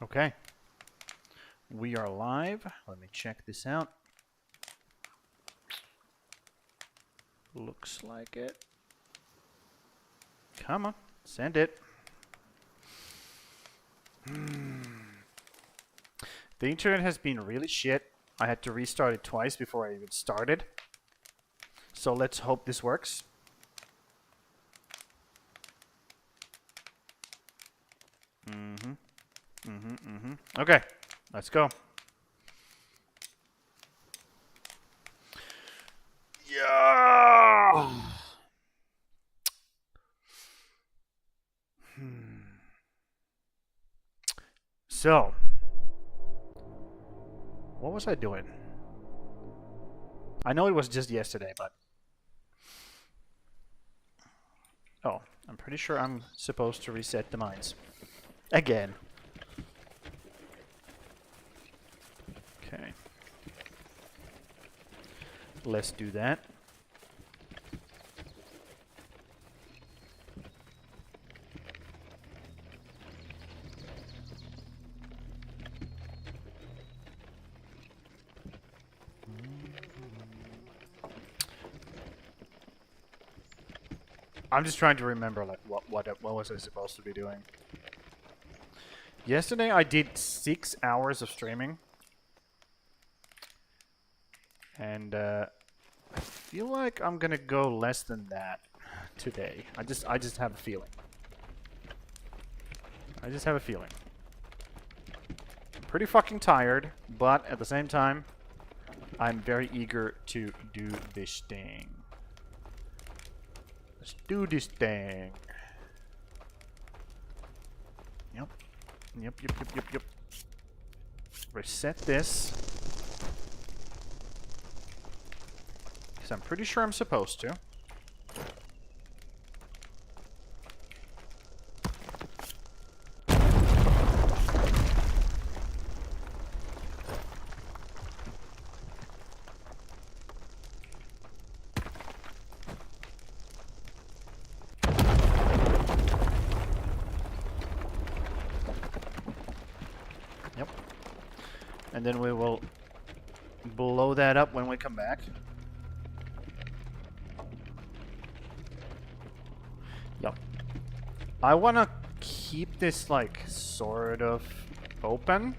Okay. We are live. Let me check this out. Looks like it. Come on, send it. The internet has been really shit. I had to restart it twice before I even started. So let's hope this works. Okay, let's go. Yeah. So, what was I doing? I know it was just yesterday, but... Oh, I'm pretty sure I'm supposed to reset the mines. Again. Okay. Let's do that. I'm just trying to remember, like, what was I supposed to be doing? Yesterday I did 6 hours of streaming. And I feel like I'm gonna go less than that today. I just have a feeling. I just have a feeling. I'm pretty fucking tired, but at the same time, I'm very eager to do this thing. Let's do this thing. Yep. Yep. Reset this. Because I'm pretty sure I'm supposed to. Yep. And then we will blow that up when we come back. Yep. I want to keep this, like, sort of open?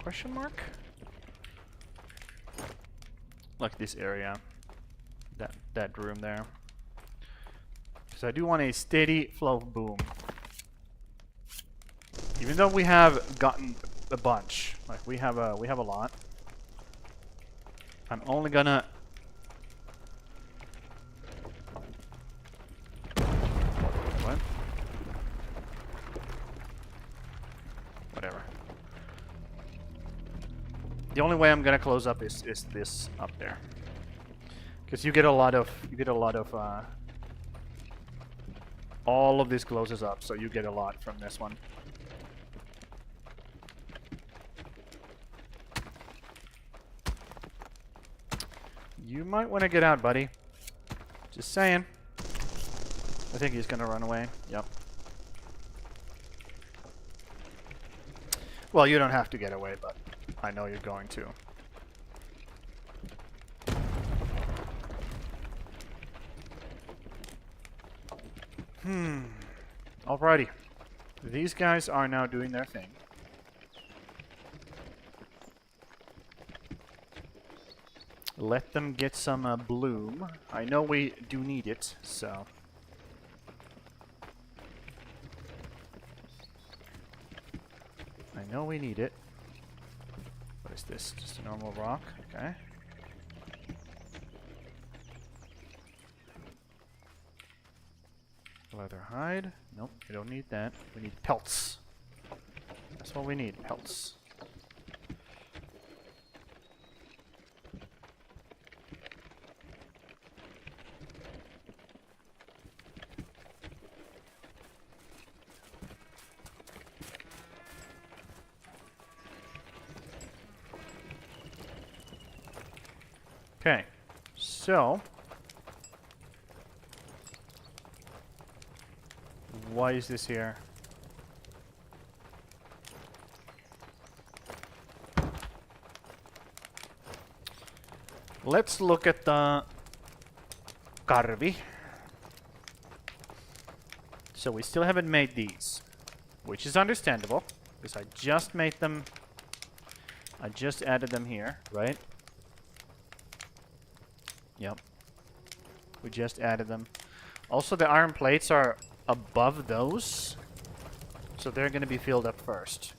Question mark? Like this area. That room there. Because I do want a steady flow of boom. Even though we have gotten a bunch. Like, we have a lot. I'm only gonna... What? Whatever. The only way I'm gonna close up is this up there. Because you get a lot of... all of this closes up, so you get a lot from this one. You might want to get out, buddy. Just saying. I think he's gonna run away. Yep. Well, you don't have to get away, but I know you're going to. Alrighty. These guys are now doing their thing. Let them get some bloom. I know we do need it, so... I know we need it. What is this? Just a normal rock? Okay. Leather hide? Nope, we don't need that. We need pelts. That's what we need, pelts. Okay, so why is this here? Let's look at the Karvi. So we still haven't made these, which is understandable, because I just made them. I just added them here, right? Yep. We just added them. Also, the iron plates are above those, so they're going to be filled up first.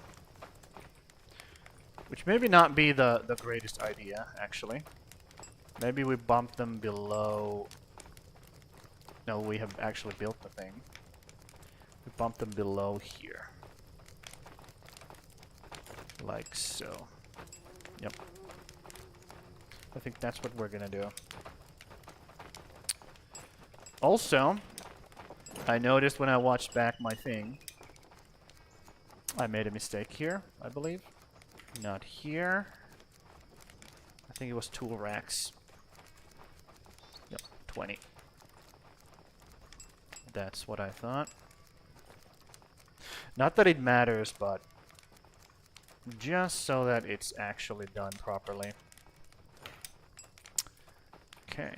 Which maybe not be the greatest idea, actually. Maybe we bump them below... No, we have actually built the thing. We bump them below here. Like so. Yep. I think that's what we're gonna do. Also, I noticed when I watched back my thing, I made a mistake here, I believe. Not here. I think it was tool racks. Yep, 20. That's what I thought. Not that it matters, but just so that it's actually done properly. Okay.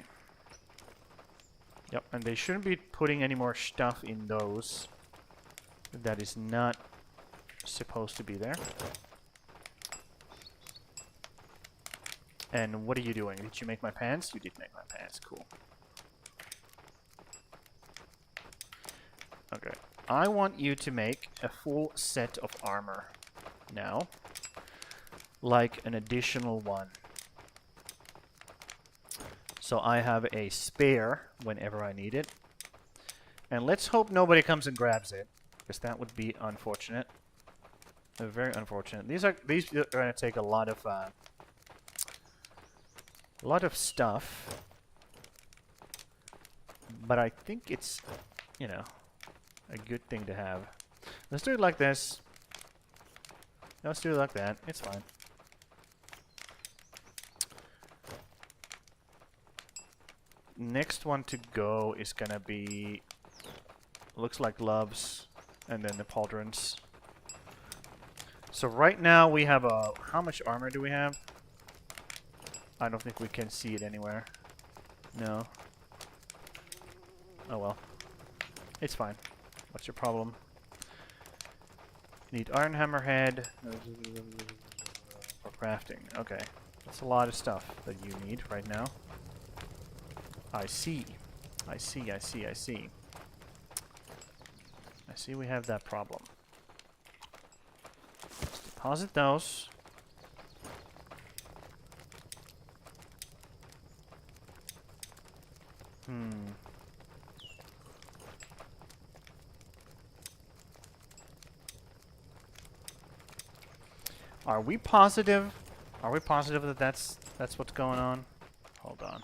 Yep, and they shouldn't be putting any more stuff in those that is not supposed to be there. And what are you doing? Did you make my pants? You did make my pants. Cool. Okay. I want you to make a full set of armor now. Like an additional one. So I have a spare whenever I need it. And let's hope nobody comes and grabs it, because that would be unfortunate. Very unfortunate. These are going to take a lot of stuff. But I think it's, you know, a good thing to have. Let's do it like this. Let's do it like that. It's fine. Next one to go is gonna be, looks like gloves, and then the pauldrons. So right now we have how much armor do we have? I don't think we can see it anywhere. No. Oh well. It's fine. What's your problem? Need iron hammerhead for crafting. Okay. That's a lot of stuff that you need right now. I see. I see, I see, I see. I see we have that problem. Let's deposit those. Are we positive? Are we positive that that's what's going on? Hold on.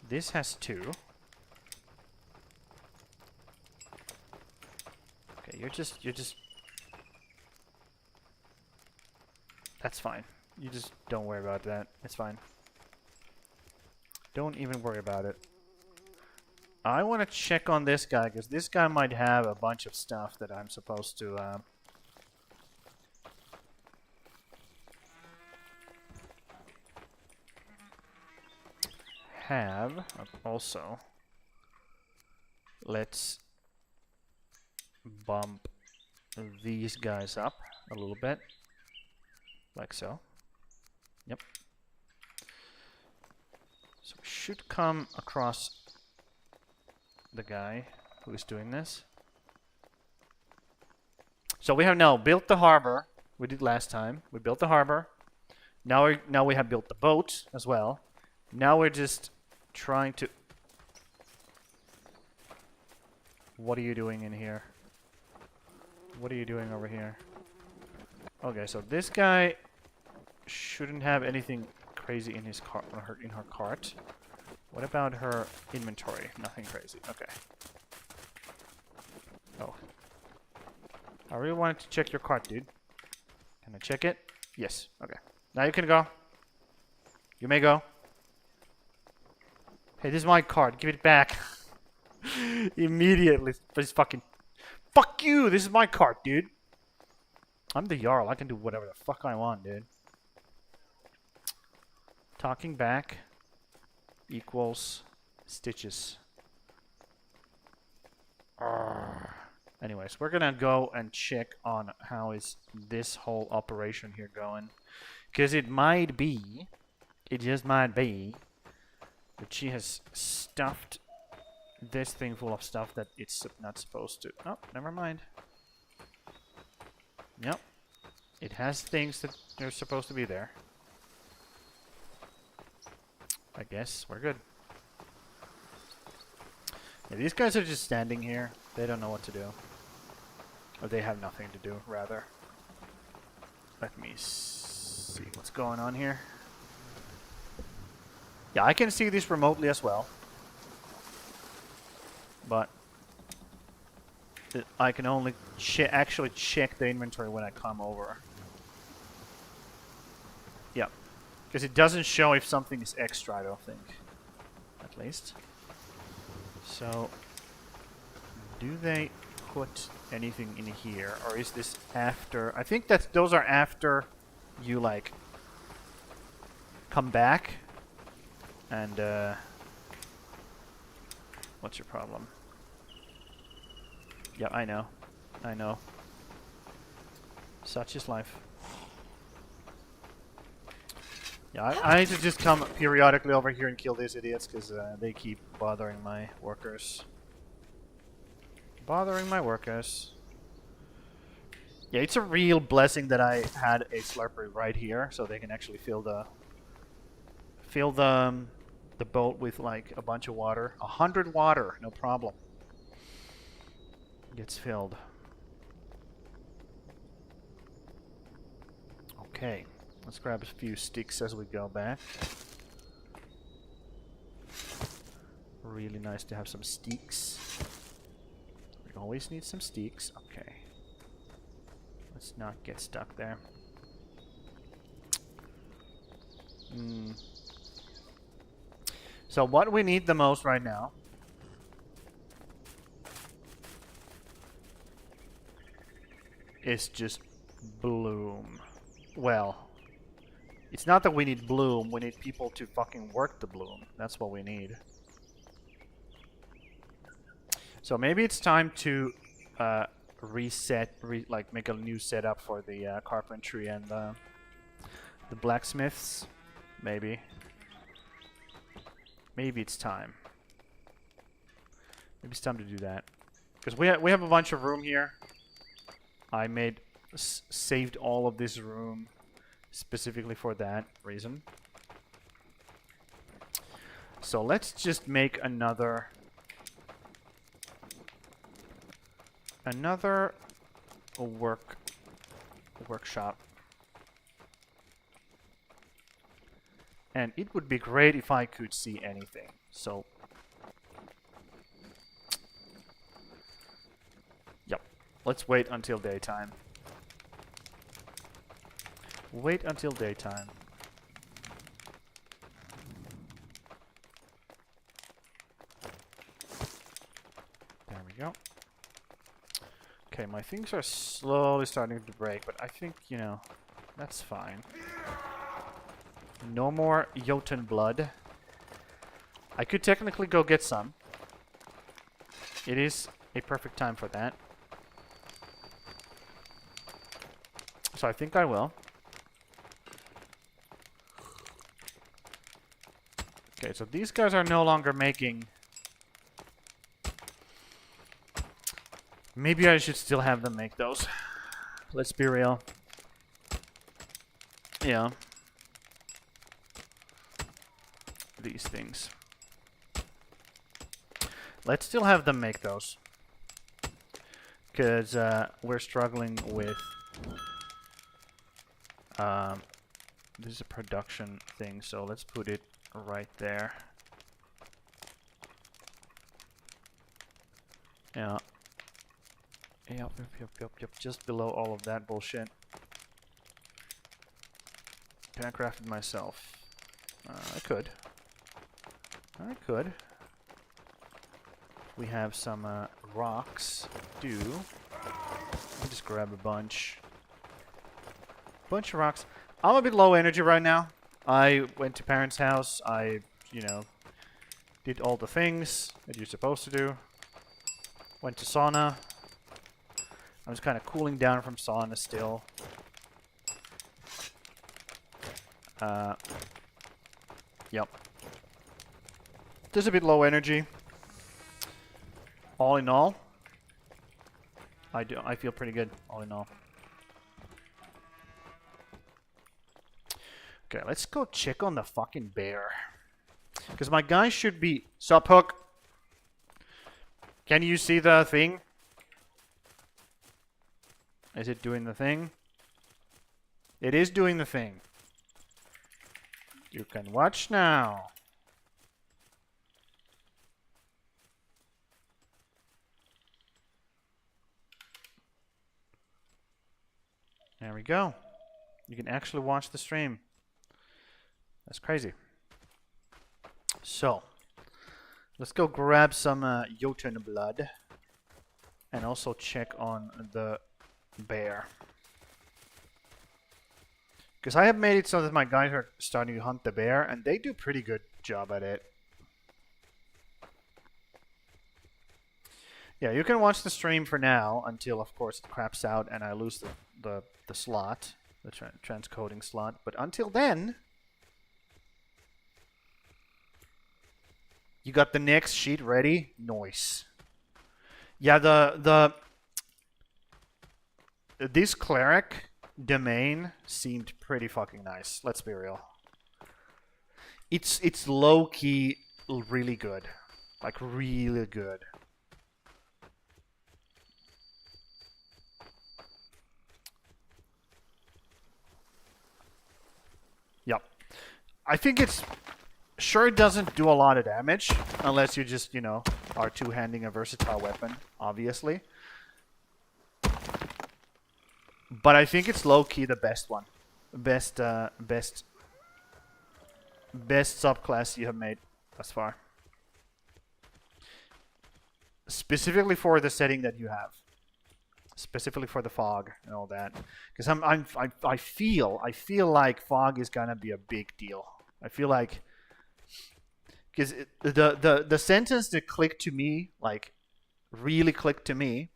This has 2. Okay, you're just that's fine. You just don't worry about that. It's fine. Don't even worry about it. I want to check on this guy, because this guy might have a bunch of stuff that I'm supposed to have. Also, let's bump these guys up a little bit, like so. Yep. So we should come across the guy who is doing this. So we have now built the harbor. We did last time. We built the harbor. Now we have built the boat as well. Now we're just trying to... What are you doing in here? What are you doing over here? Okay, so this guy shouldn't have anything crazy in his car, in her cart. What about her inventory? Nothing crazy. Okay. Oh. I really wanted to check your cart, dude. Can I check it? Yes. Okay. Now you can go. You may go. Hey, this is my cart. Give it back. Immediately. Just fucking... Fuck you! This is my cart, dude. I'm the Jarl. I can do whatever the fuck I want, dude. Talking back equals stitches. Arrgh. Anyways, we're gonna go and check on how is this whole operation here going. Because it might be, it just might be, that she has stuffed this thing full of stuff that it's not supposed to. Oh, never mind. Yep. It has things that are supposed to be there. I guess we're good. Yeah, these guys are just standing here. They don't know what to do. Or they have nothing to do, rather. Let me see what's going on here. Yeah, I can see this remotely as well. But I can only actually check the inventory when I come over. Yeah. Because it doesn't show if something is extra, I don't think. At least. So, do they put anything in here? Or is this after? I think that those are after you, like, come back. And, what's your problem? Yeah, I know. I know. Such is life. Yeah, I need to just come periodically over here and kill these idiots, because they keep bothering my workers. Bothering my workers. Yeah, it's a real blessing that I had a slurper right here, so they can actually fill the boat with like a bunch of water. 100 water, no problem. Gets filled. Okay, let's grab a few sticks as we go back. Really nice to have some sticks. We always need some sticks. Okay. Let's not get stuck there. So what we need the most right now is just bloom. Well, it's not that we need bloom, we need people to fucking work the bloom. That's what we need. So maybe it's time to reset, like make a new setup for the carpentry and the blacksmiths. Maybe. Maybe it's time. Maybe it's time to do that. Because we have a bunch of room here. I saved all of this room specifically for that reason. So let's just make another workshop. And it would be great if I could see anything. So yep. Let's wait until daytime. Wait until daytime. There we go. Okay, my things are slowly starting to break, but I think, you know, that's fine. No more Jotun blood. I could technically go get some. It is a perfect time for that. So I think I will. Okay, so these guys are no longer making... Maybe I should still have them make those. Let's be real. Yeah. These things. Let's still have them make those. Because we're struggling with... this is a production thing, so let's put it right there. Yeah. Yep, just below all of that bullshit. Can I craft it myself? I could. I could. We have some rocks. Let me just grab a bunch. Bunch of rocks. I'm a bit low energy right now. I went to parents' house. I, did all the things that you're supposed to do. Went to sauna. I'm just kind of cooling down from sauna still. Yep. Just a bit low energy. All in all, I feel pretty good, all in all. Okay, let's go check on the fucking bear. Because my guy should be... Sup, Hook? Can you see the thing? Is it doing the thing? It is doing the thing. You can watch now. There we go. You can actually watch the stream. That's crazy. So, let's go grab some Jotun blood. And also check on the bear. Because I have made it so that my guys are starting to hunt the bear, and they do a pretty good job at it. Yeah, you can watch the stream for now until, of course, it craps out and I lose the slot, the transcoding slot. But until then, you got the next sheet ready? Nice. Yeah, this cleric domain seemed pretty fucking nice. Let's be real. It's low key really good, like really good. Yep. I think it's... Sure, it doesn't do a lot of damage, unless you just, are two-handing a versatile weapon, obviously. But I think it's low-key the best one. Best subclass you have made thus far. Specifically for the setting that you have. Specifically for the fog and all that. Because I feel like fog is gonna be a big deal. I feel like... Because the sentence that clicked to me, like, really clicked to me,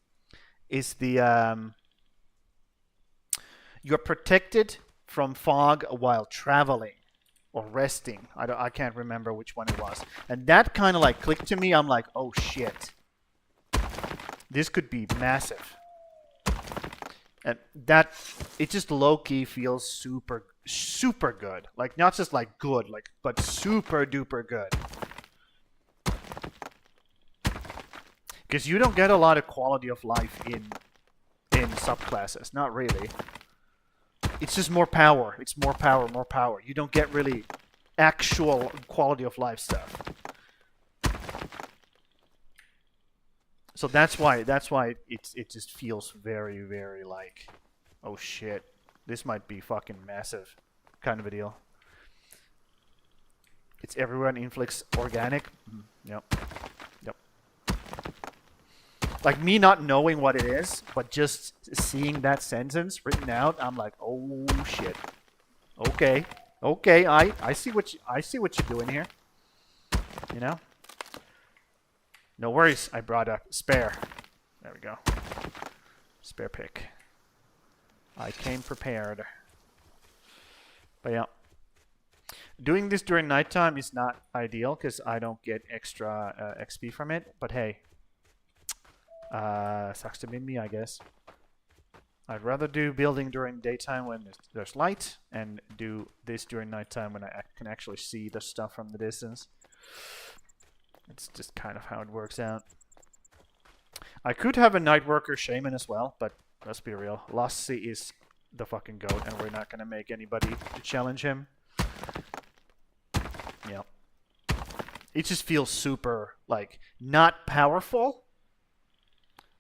is the... You're protected from fog while traveling or resting. I can't remember which one it was. And that kind of like clicked to me. I'm like, oh shit. This could be massive. And that, it just low-key feels super, super good. Like, not just like good, like, but super duper good. Because you don't get a lot of quality of life in subclasses. Not really. It's just more power. It's more power, more power. You don't get really actual quality of life stuff. So that's why it just feels very, very like, oh shit, this might be fucking massive kind of a deal. It's everyone inflicts organic. Yep. Yep. Like me not knowing what it is, but just seeing that sentence written out, I'm like, oh shit. Okay. Okay, I see what you're doing here. You know? No worries, I brought a spare. There we go. Spare pick. I came prepared. But yeah. Doing this during nighttime is not ideal because I don't get extra XP from it. But hey. Sucks to be me, I guess. I'd rather do building during daytime when there's light and do this during nighttime when I can actually see the stuff from the distance. It's just kind of how it works out. I could have a Nightworker Shaman as well, but let's be real. Lassie is the fucking goat, and we're not going to make anybody to challenge him. Yeah. It just feels super, like, not powerful,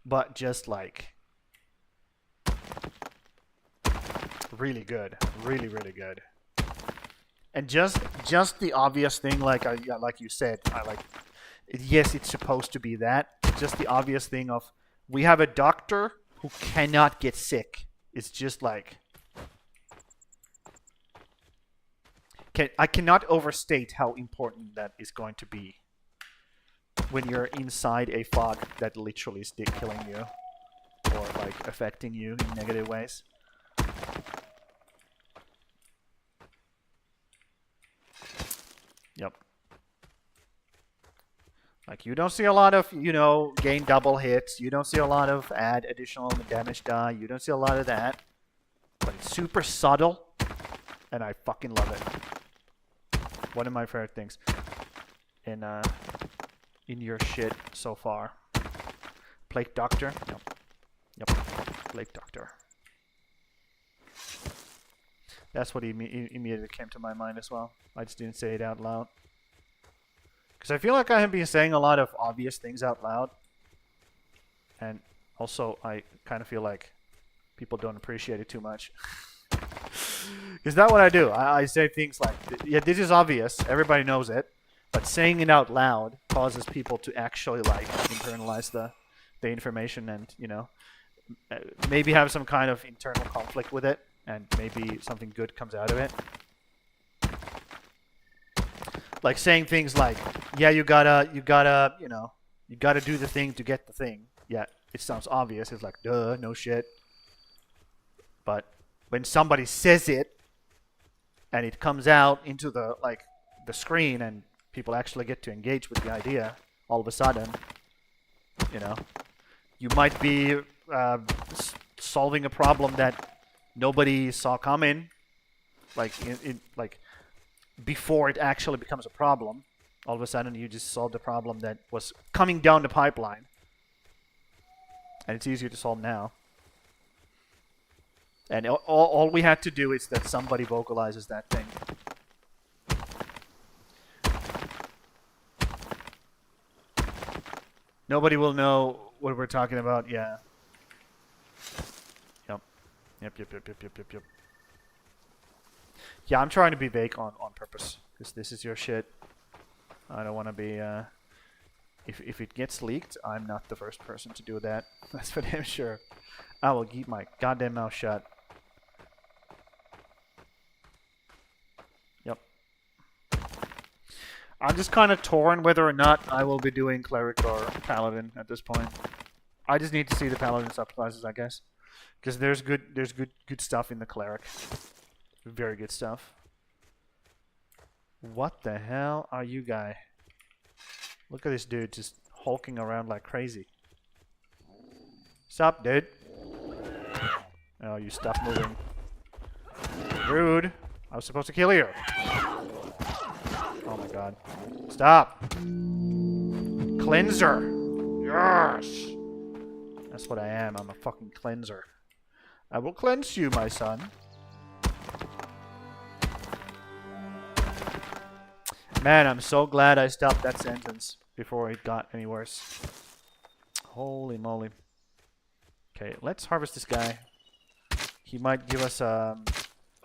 but just, like, really good. Really, really good. And just the obvious thing, like you said, yes, it's supposed to be that. Just the obvious thing of, we have a doctor who cannot get sick. It's just like, I cannot overstate how important that is going to be when you're inside a fog that literally is killing you or like affecting you in negative ways. Yep. Like, you don't see a lot of, you know, gain double hits. You don't see a lot of add additional damage die. You don't see a lot of that. But it's super subtle, and I fucking love it. One of my favorite things in your shit so far. Plague Doctor? Yep. Plague Doctor. That's what immediately came to my mind as well. I just didn't say it out loud. Because I feel like I have been saying a lot of obvious things out loud. And also, I kind of feel like people don't appreciate it too much. Is that what I do? I say things like, yeah, this is obvious. Everybody knows it. But saying it out loud causes people to actually, like, internalize the information and, you know, maybe have some kind of internal conflict with it. And maybe something good comes out of it. Like saying things like, yeah, you gotta, you know, you gotta do the thing to get the thing. Yeah, it sounds obvious. It's like, duh, no shit. But when somebody says it, and it comes out into the, like, the screen, and people actually get to engage with the idea, all of a sudden, you know, you might be solving a problem that nobody saw coming, like like before it actually becomes a problem. All of a sudden, you just solved a problem that was coming down the pipeline, and it's easier to solve now. And all we had to do is that somebody vocalizes that thing. Nobody will know what we're talking about. Yeah. Yep. Yeah, I'm trying to be vague on purpose, because this is your shit. I don't want to be, if it gets leaked, I'm not the first person to do that. That's for damn sure. I will keep my goddamn mouth shut. Yep. I'm just kind of torn whether or not I will be doing Cleric or Paladin at this point. I just need to see the Paladin subclasses, I guess. Because there's good stuff in the Cleric. Very good stuff. What the hell are you guy? Look at this dude just hulking around like crazy. Sup, dude? Oh, you stop moving. Rude. I was supposed to kill you. Oh my god. Stop. Cleanser. Yes. That's what I am. I'm a fucking cleanser. I will cleanse you, my son. Man, I'm so glad I stopped that sentence before it got any worse. Holy moly. Okay, let's harvest this guy. He might give us a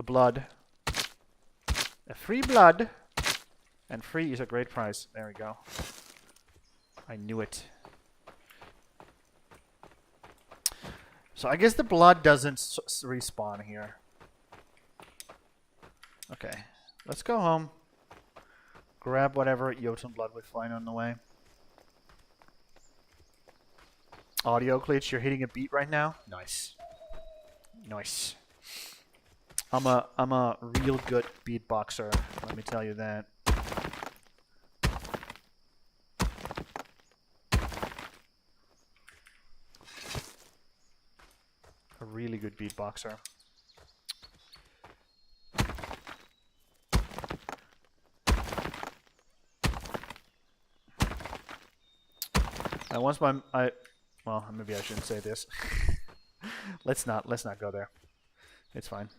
blood. A free blood. And free is a great price. There we go. I knew it. So I guess the blood doesn't respawn here. Okay, let's go home. Grab whatever Jotun blood we find on the way. Audio glitch, you're hitting a beat right now? Nice. Nice. I'm a real good beatboxer, let me tell you that. A really good beatboxer. And once well, maybe I shouldn't say this. let's not go there. It's fine.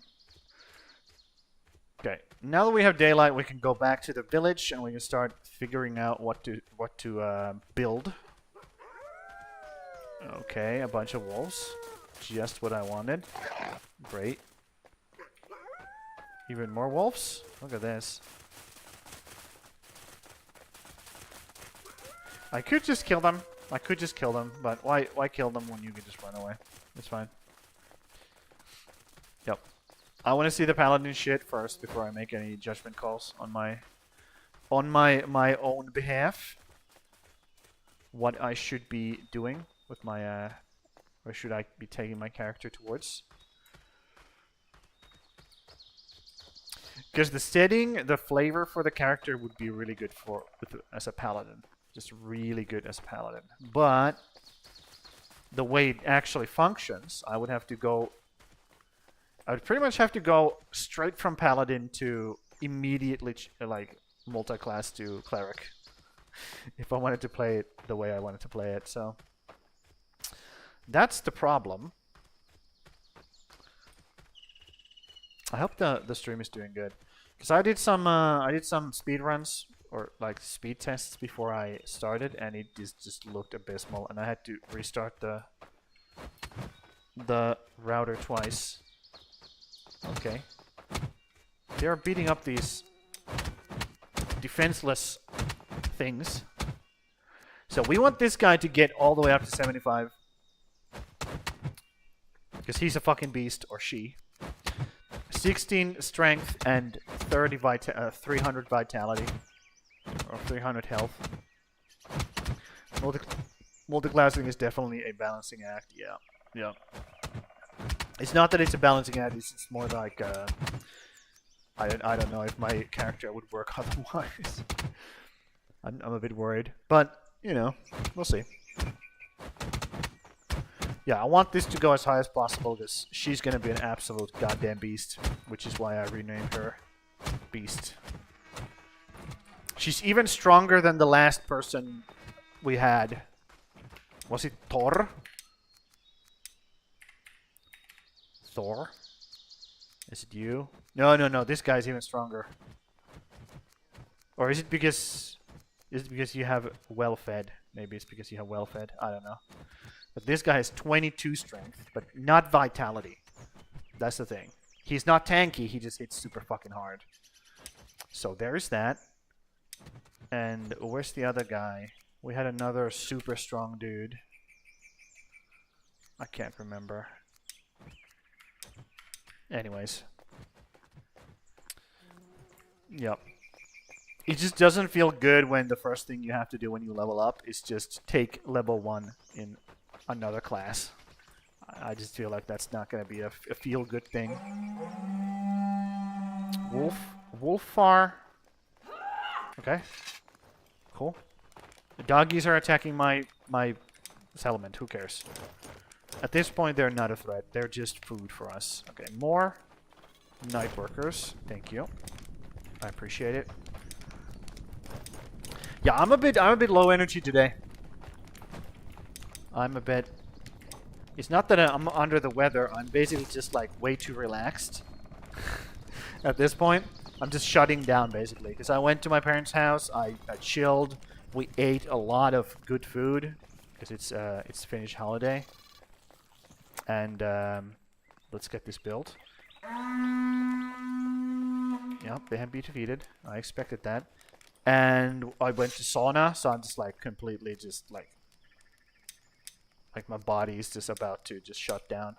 Okay, now that we have daylight, we can go back to the village and we can start figuring out what to build. Okay, a bunch of wolves. Just what I wanted. Great. Even more wolves? Look at this. I could just kill them. But why kill them when you can just run away? It's fine. Yep. I want to see the paladin shit first before I make any judgment calls on my own behalf. What I should be doing with my where should I be taking my character towards? Because the setting, the flavor for the character would be really good as a paladin. Just really good as a paladin. But the way it actually functions, I would pretty much have to go straight from paladin to immediately like multi-class to cleric if I wanted to play it the way I wanted to play it. So that's the problem. I hope the stream is doing good, because I did some speed runs or like speed tests before I started, and it just looked abysmal, and I had to restart the router twice. Okay, they are beating up these defenseless things. So we want this guy to get all the way up to 75, because he's a fucking beast, or she. 16 strength and 300 vitality, or 300 health. Multiclassing is definitely a balancing act. Yeah. It's not that it's a balancing act. It's more like I don't know if my character would work otherwise. I'm a bit worried, but you know, we'll see. Yeah, I want this to go as high as possible, because she's gonna be an absolute goddamn beast, which is why I renamed her Beast. She's even stronger than the last person we had. Was it Thor? Thor? Is it you? No, this guy's even stronger. Or is it because you have well-fed? Maybe it's because you have well-fed. I don't know. But this guy has 22 strength, but not vitality. That's the thing. He's not tanky, he just hits super fucking hard. So there's that. And where's the other guy? We had another super strong dude. I can't remember. Anyways. Yep. It just doesn't feel good when the first thing you have to do when you level up is just take level 1 in another class. I just feel like that's not going to be a feel-good thing. Wolfar. Okay. Cool. The doggies are attacking my settlement. Who cares? At this point, they're not a threat. They're just food for us. Okay, more night workers. Thank you. I appreciate it. Yeah, I'm a bit low energy today. It's not that I'm under the weather. I'm basically just like way too relaxed. At this point, I'm just shutting down basically. Because I went to my parents' house. I chilled. We ate a lot of good food because it's Finnish holiday. And let's get this built. Yep, they have been defeated. I expected that. And I went to sauna, so I'm just like completely just like my body is just about to just shut down.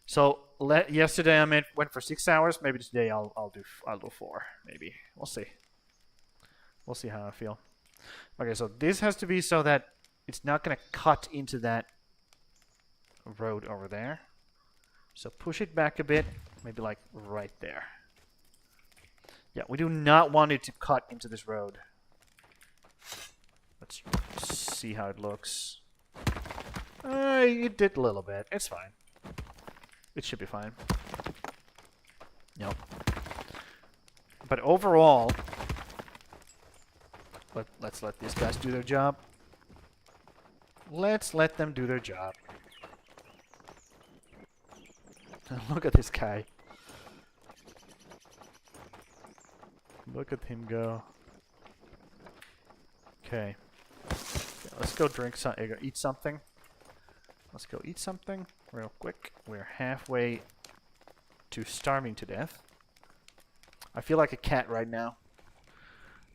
So yesterday I went for 6 hours. Maybe today I'll do 4. Maybe we'll see. We'll see how I feel. Okay, so this has to be so that it's not gonna cut into that road over there. So push it back a bit, maybe like right there. Yeah, we do not want it to cut into this road. Let's see how it looks. It did a little bit. It's fine. It should be fine. Yep. But overall, let's let these guys do their job. Let's let them do their job. Look at this guy. Look at him go. Okay. Let's go eat something. Let's go eat something real quick. We're halfway to starving to death. I feel like a cat right now.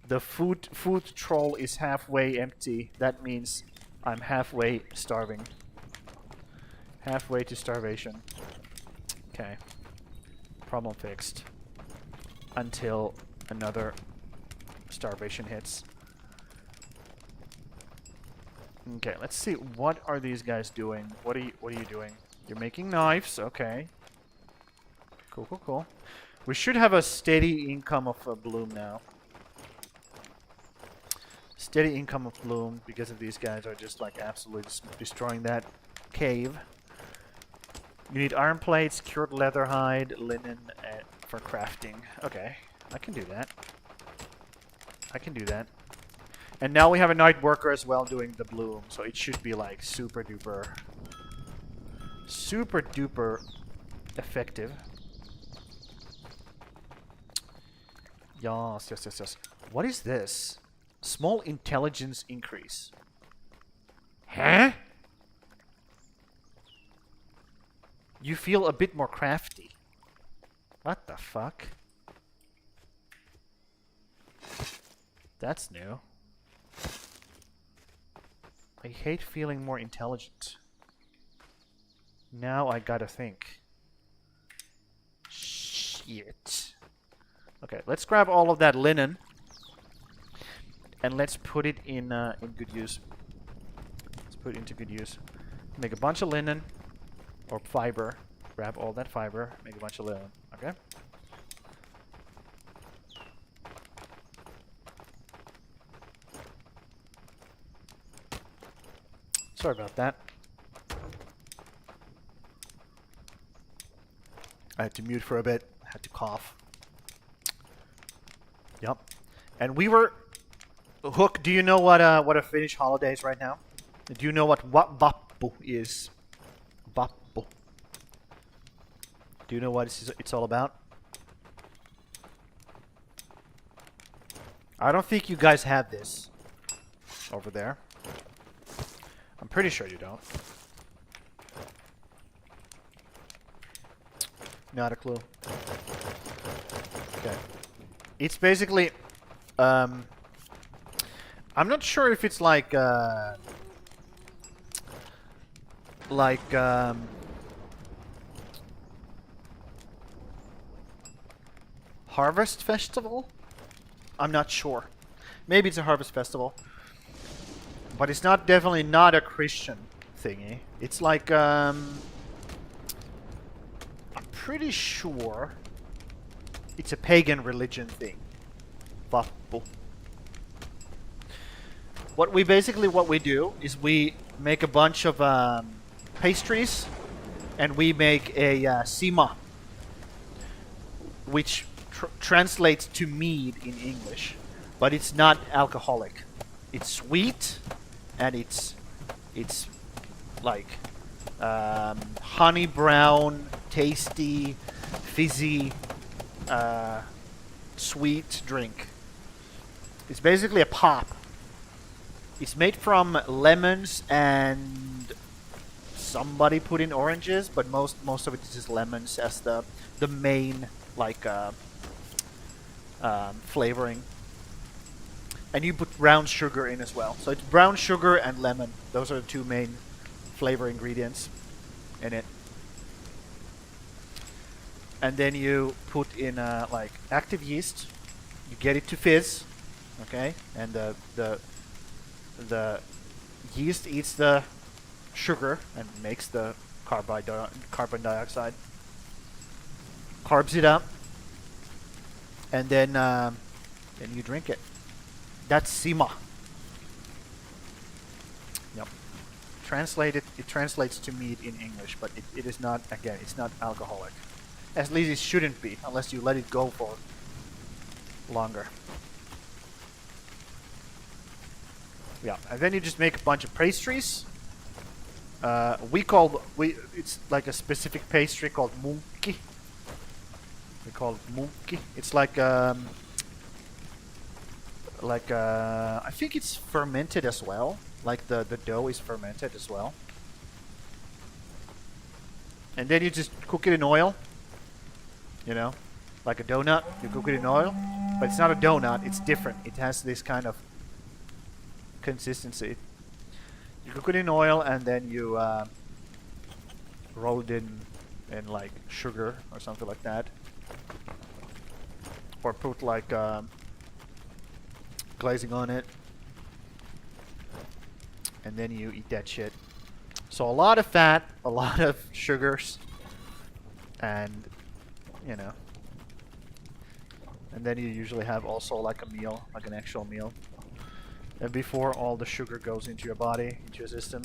The food troll is halfway empty. That means I'm halfway starving. Halfway to starvation. Okay. Problem fixed. Until another starvation hits. Okay, let's see. What are these guys doing? What are you doing? You're making knives. Okay. Cool, cool, cool. We should have a steady income of bloom now. Steady income of bloom because of these guys are just like absolutely destroying that cave. You need iron plates, cured leather hide, linen for crafting. Okay, I can do that. I can do that. And now we have a night worker as well doing the bloom, so it should be like super duper effective. Yes, yes, yes, yes. What is this? Small intelligence increase. Huh? You feel a bit more crafty. What the fuck? That's new. I hate feeling more intelligent. Now I gotta think. Shit. Okay, let's grab all of that linen. And let's put it in good use. Let's put it into good use. Make a bunch of linen. Or fiber. Grab all that fiber. Make a bunch of linen. Okay? Sorry about that. I had to mute for a bit. I had to cough. Yep. And we were... Hook, do you know what a Finnish holiday is right now? Do you know what Vappu is? Vappu. Do you know what it's all about? I don't think you guys have this over there. I'm pretty sure you don't. Not a clue. Okay. It's basically... I'm not sure if it's like... Harvest Festival? I'm not sure. Maybe it's a Harvest Festival. But it's not definitely not a Christian thingy. It's like, I'm pretty sure it's a pagan religion thing. Vappu. What we do is we make a bunch of pastries, and we make a sima, which translates to mead in English, but it's not alcoholic. It's sweet, and it's like honey brown, tasty, fizzy, sweet drink. It's basically a pop. It's made from lemons and somebody put in oranges, but most of it is just lemons as the main like flavoring. And you put brown sugar in as well. So it's brown sugar and lemon. Those are the two main flavor ingredients in it. And then you put in like active yeast. You get it to fizz, okay? And the yeast eats the sugar and makes the carbon dioxide. Carbs it up, and then you drink it. That's sima. Yep. It translates to mead in English, but it is not, again, it's not alcoholic. At least it shouldn't be, unless you let it go for longer. Yeah, and then you just make a bunch of pastries. It's like a specific pastry called munkki. We call it munkki. It's like I think it's fermented as well. Like the dough is fermented as well. And then you just cook it in oil. You know, like a donut. You cook it in oil, but it's not a donut. It's different. It has this kind of consistency. You cook it in oil, and then you roll it in like sugar or something like that. Or put like glazing on it. And then you eat that shit. So a lot of fat, a lot of sugars, and, you know. And then you usually have also like a meal, like an actual meal. And before all the sugar goes into your body, into your system.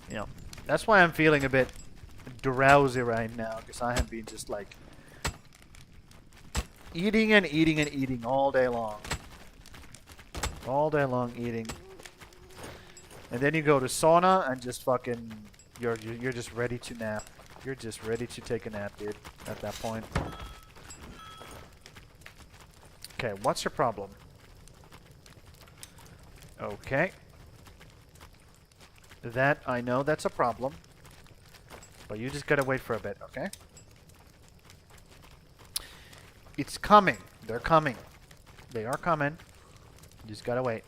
You know, that's why I'm feeling a bit drowsy right now, because I have been just like eating and eating and eating all day long. All day long eating. And then you go to sauna and just fucking, you're just ready to nap. You're just ready to take a nap, dude, at that point. Okay, what's your problem? Okay. That, I know that's a problem. But you just gotta wait for a bit, okay? It's coming. They're coming. They are coming. You just gotta wait.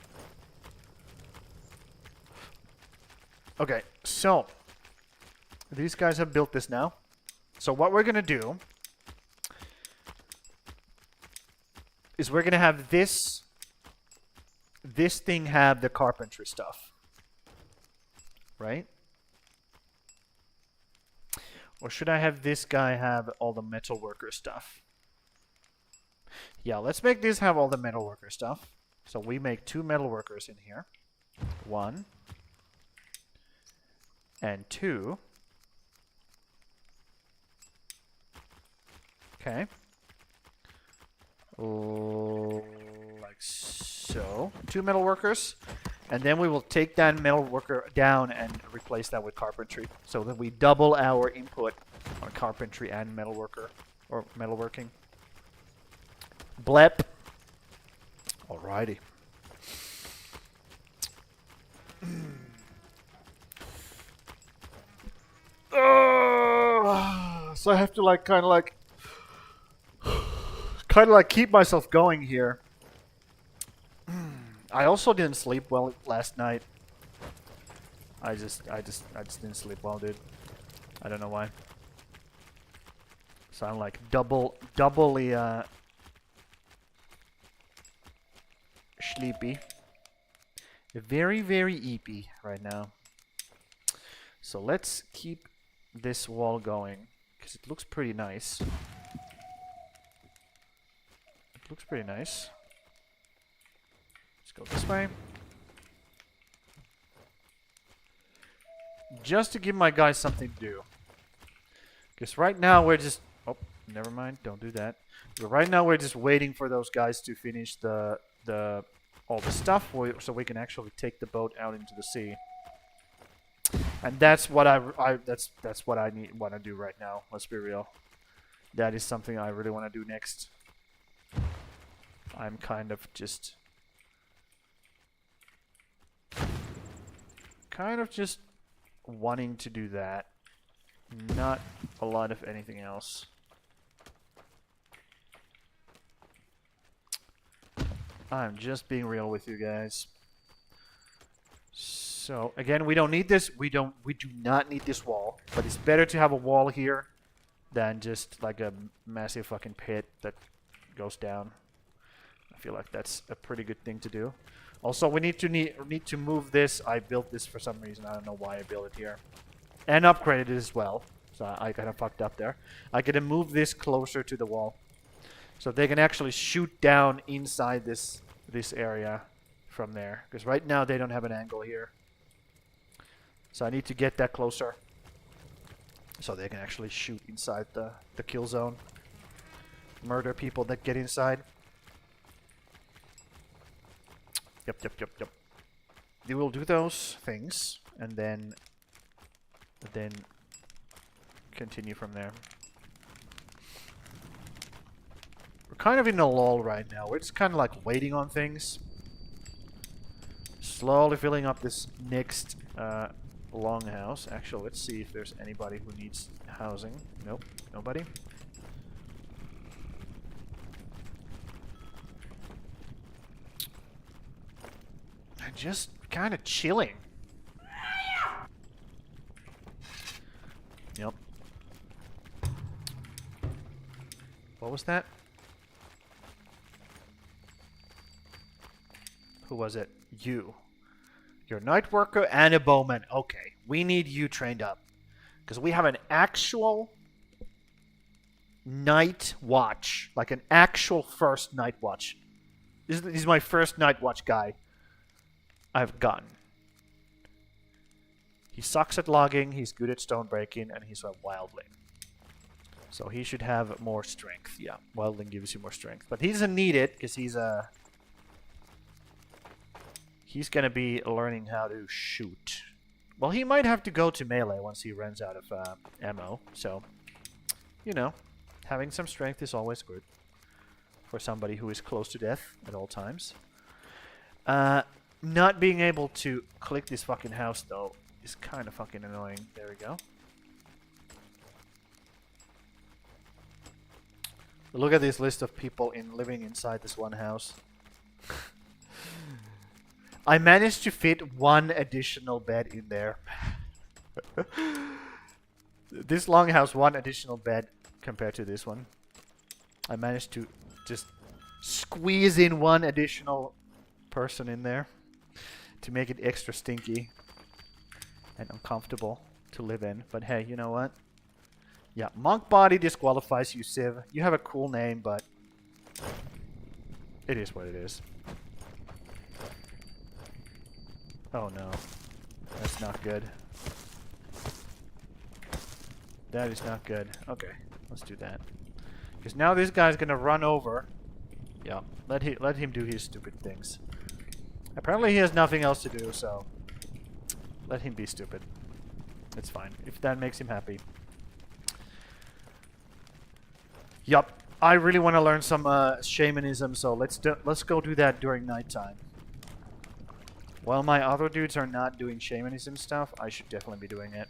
Okay, so these guys have built this now. So what we're gonna do is we're gonna have this thing have the carpentry stuff, right? Or should I have this guy have all the metal worker stuff? Yeah, let's make this have all the metal worker stuff. So we make 2 metal workers in here. 1 and 2. Okay. Like so. 2 metal workers. And then we will take that metal worker down and replace that with carpentry. So that we double our input on carpentry and metal worker. Or metalworking. Blep. Alrighty. So I have to like kind of like keep myself going here. I also didn't sleep well last night. I just didn't sleep well, dude. I don't know why. So I'm like doubly sleepy. Very, very eepy right now. So let's keep this wall going, because it looks pretty nice. It looks pretty nice. Let's go this way. Just to give my guys something to do. Because right now we're just... Oh, never mind. Don't do that. But right now we're just waiting for those guys to finish all the stuff so we can actually take the boat out into the sea. And that's what that's what I want to do right now. Let's be real. That is something I really want to do next. I'm kind of just wanting to do that. Not a lot of anything else. I'm just being real with you guys. So again, we don't need this. We do not need this wall. But it's better to have a wall here than just like a massive fucking pit that goes down. I feel like that's a pretty good thing to do. Also, we need to move this. I built this for some reason. I don't know why I built it here. And upgraded it as well. So I kind of fucked up there. I gotta move this closer to the wall, so they can actually shoot down inside this area from there. Because right now they don't have an angle here. So I need to get that closer, so they can actually shoot inside the kill zone. Murder people that get inside. Yep. They will do those things, and then continue from there. We're kind of in a lull right now. We're just kind of like waiting on things. Slowly filling up this next longhouse. Actually, let's see if there's anybody who needs housing. Nope, nobody. I'm just kind of chilling. Yep. What was that? Who was it? You. You're a night worker and a bowman. Okay, we need you trained up. Because we have an actual night watch. Like an actual first night watch. This is my first night watch guy I've gotten. He sucks at logging, he's good at stone breaking, and he's a wildling. So he should have more strength. Yeah, wildling gives you more strength. But he doesn't need it, because he's gonna be learning how to shoot. Well, he might have to go to melee once he runs out of ammo. So, you know, having some strength is always good for somebody who is close to death at all times. Not being able to click this fucking house, though, is kind of fucking annoying. There we go. Look at this list of people living inside this one house. I managed to fit one additional bed in there. This longhouse, one additional bed compared to this one. I managed to just squeeze in one additional person in there to make it extra stinky and uncomfortable to live in. But hey, you know what? Yeah, monk body disqualifies you, Civ. You have a cool name, but it is what it is. Oh no, that's not good. That is not good. Okay, let's do that. Because now this guy's gonna run over. Yeah, let him do his stupid things. Apparently he has nothing else to do, so let him be stupid. It's fine if that makes him happy. Yup, I really want to learn some shamanism, so let's go do that during nighttime. While my other dudes are not doing shamanism stuff, I should definitely be doing it.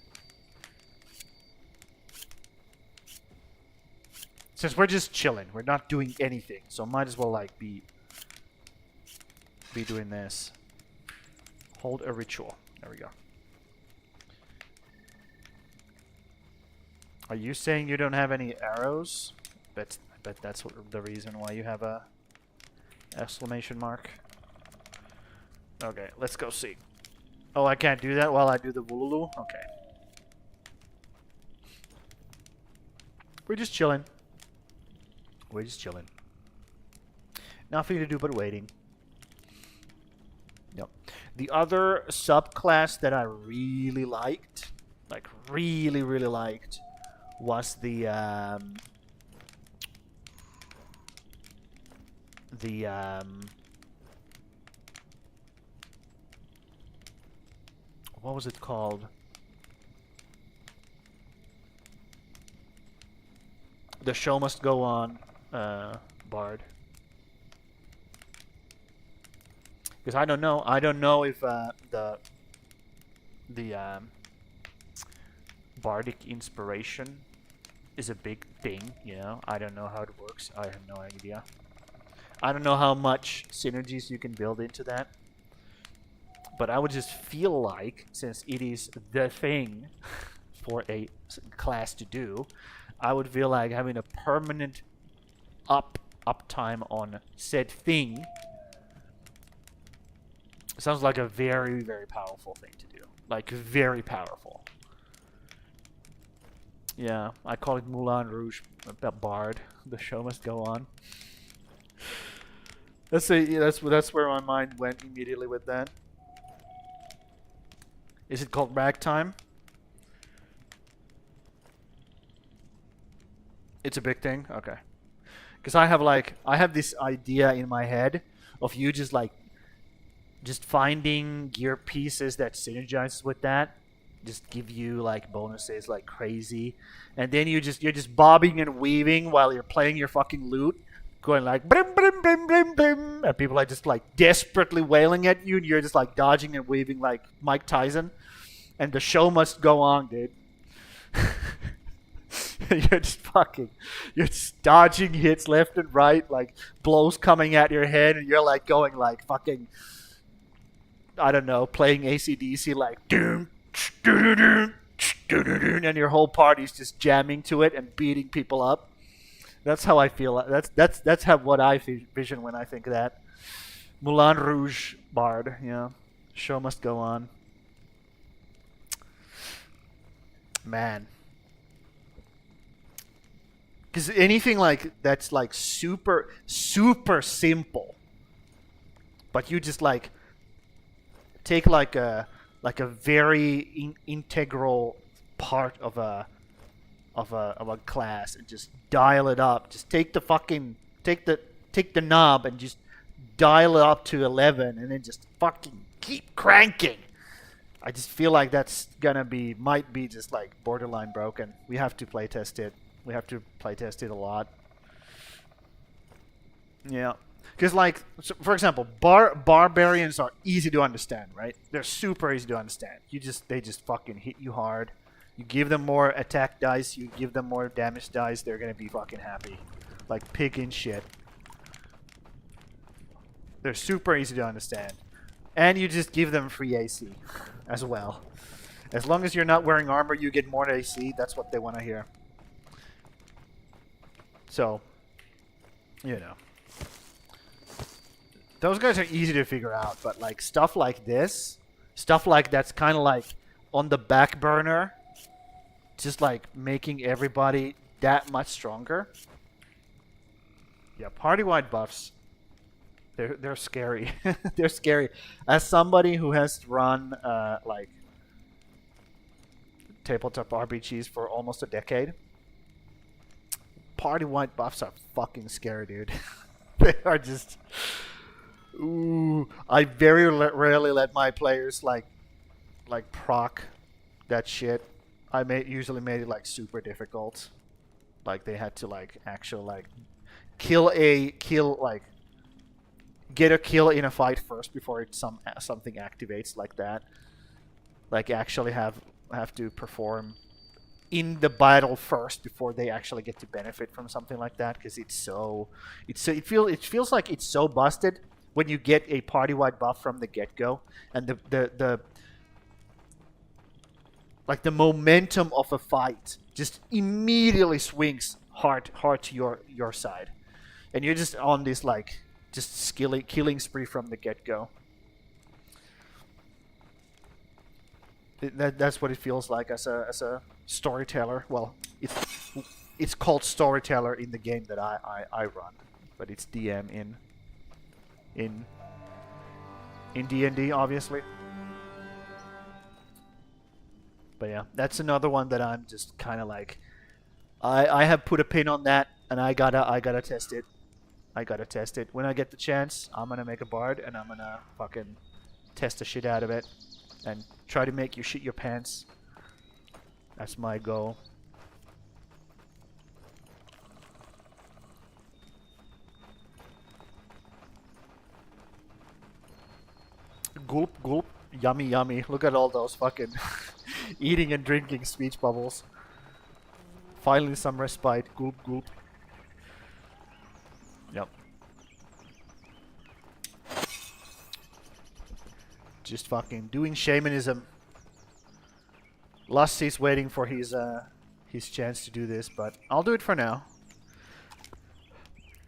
Since we're just chilling, we're not doing anything, so might as well like be doing this. Hold a ritual. There we go. Are you saying you don't have any arrows? I bet that's the reason why you have a exclamation mark. Okay, let's go see. Oh, I can't do that while I do the Wooloo? Okay. We're just chilling. We're just chilling. Nothing to do but waiting. Yep. The other subclass that I really liked, like really liked, was the what was it called? The show must go on, Bard. Because I don't know if the bardic inspiration is a big thing. You know, I don't know how it works. I have no idea. I don't know how much synergies you can build into that. But I would just feel like, since it is the thing for a class to do, I would feel like having a permanent uptime on said thing sounds like a very powerful thing to do. Like, very powerful. Yeah, I call it Moulin Rouge, Bard. The show must go on. That's where my mind went immediately with that. Is it called Ragtime? It's a big thing? Okay. Because I have this idea in my head of you just finding gear pieces that synergize with that. Just give you like bonuses like crazy. And then you're just bobbing and weaving while you're playing your fucking lute. Going like brim brim brim brim brim, and people are just like desperately wailing at you, and you're just like dodging and weaving like Mike Tyson, and the show must go on, dude. You're just dodging hits left and right, like blows coming at your head, and you're like going like fucking, I don't know, playing AC/DC like doom, and your whole party's just jamming to it and beating people up. That's how I feel. That's how what I vision when I think of that. Moulin Rouge bard. Yeah, show must go on. Man, because anything like that's like super simple, but you just like take like a very integral part of a class and just dial it up. Just take the knob and just dial it up to 11 and then just fucking keep cranking. I just feel like that's might be just like borderline broken. We have to playtest it. We have to playtest it a lot. Yeah. Because, like, so for example, barbarians are easy to understand, right? They're super easy to understand. They just fucking hit you hard. You give them more attack dice, you give them more damage dice, they're gonna be fucking happy. Like pig in shit. They're super easy to understand. And you just give them free AC as well. As long as you're not wearing armor, you get more AC. That's what they want to hear. So, you know. Those guys are easy to figure out, but like stuff like this, stuff like that's kind of like on the back burner, just like making everybody that much stronger. Yeah, party-wide buffs. They're scary. They're scary. As somebody who has run like tabletop RPGs for almost a decade, party-wide buffs are fucking scary, dude. They are just. Ooh, I very rarely let my players like proc that shit. I usually made it like super difficult. Like they had to like actually like get a kill in a fight first before something activates like that. Like actually have to perform in the battle first before they actually get to benefit from something like that, because it feels like it's so busted when you get a party-wide buff from the get-go, and the momentum of a fight just immediately swings hard to your side, and you're just on this like just killing spree from the get-go. That's what it feels like as a storyteller. Well, it's called storyteller in the game that I run, but it's DM in D&D, obviously. But yeah, that's another one that I'm just kind of like, I have put a pin on that, and I gotta test it. I gotta test it. When I get the chance, I'm gonna make a bard, and I'm gonna fucking test the shit out of it, and try to make you shit your pants. That's my goal. Gulp, gulp. Yummy, yummy. Look at all those fucking eating and drinking speech bubbles. Finally some respite. Gulp, gulp. Yep. Just fucking doing shamanism. Lusty's waiting for his chance to do this, but I'll do it for now.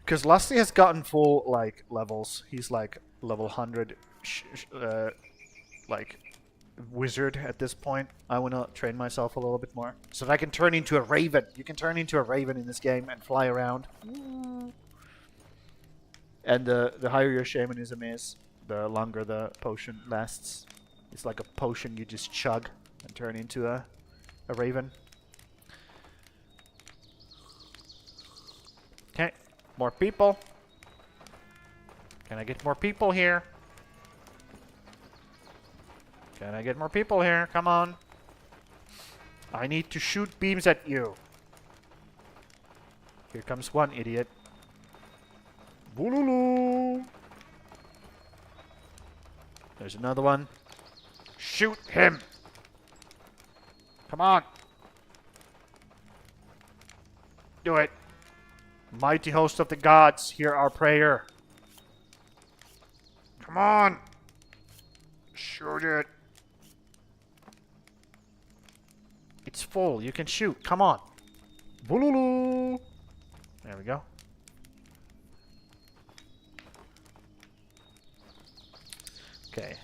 Because Lusty has gotten full, like, levels. He's, like, level 100, like, wizard at this point. I want to train myself a little bit more. So that I can turn into a raven. You can turn into a raven in this game and fly around. And the higher your shamanism is, the longer the potion lasts. It's like a potion you just chug and turn into a raven. Okay, more people. Can I get more people here? Can I get more people here? Come on. I need to shoot beams at you. Here comes one idiot. Boolulu. There's another one. Shoot him. Come on. Do it. Mighty host of the gods, hear our prayer. Come on. Shoot it. It's full. You can shoot. Come on. Boolulu. There There we go. Okay.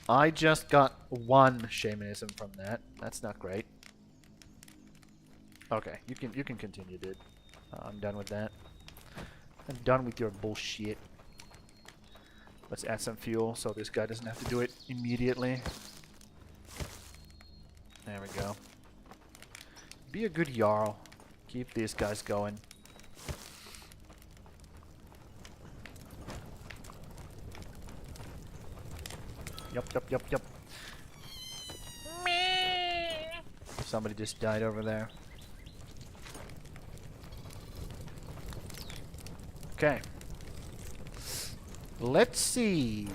I just got 1 shamanism from that. That's not great. Okay, you can continue, dude. I'm done with that. I'm done with your bullshit. Let's add some fuel so this guy doesn't have to do it immediately. There we go. Be a good Jarl. Keep these guys going. Yup. Somebody just died over there. Okay. Let's see.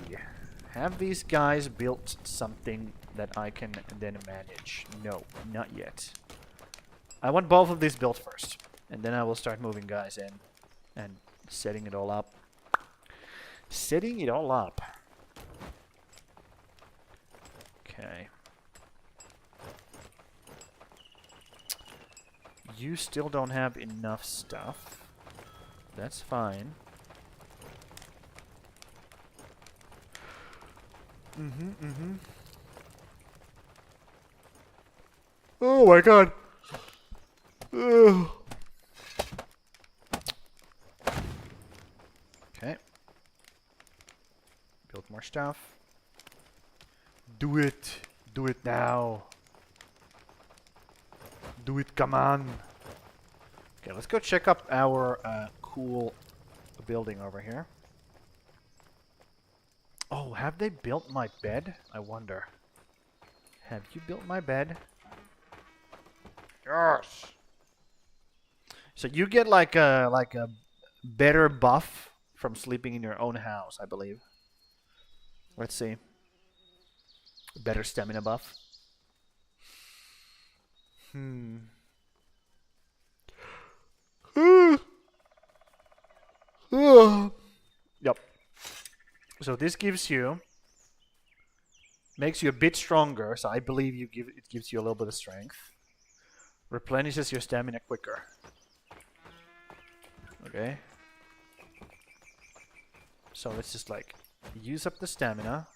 Have these guys built something that I can then manage? No, not yet. I want both of these built first. And then I will start moving guys in. And setting it all up. Setting it all up. Okay. You still don't have enough stuff. That's fine. Oh my god. Ugh. Okay. Build more stuff. Do it. Do it now. Do it, come on. Okay, let's go check up our cool building over here. Oh, have they built my bed? I wonder. Have you built my bed? Yes. So you get like a better buff from sleeping in your own house, I believe. Let's see. Better stamina buff. Yep. So this gives you, makes you a bit stronger. So I believe it gives you a little bit of strength. Replenishes your stamina quicker. Okay. So let's just like use up the stamina.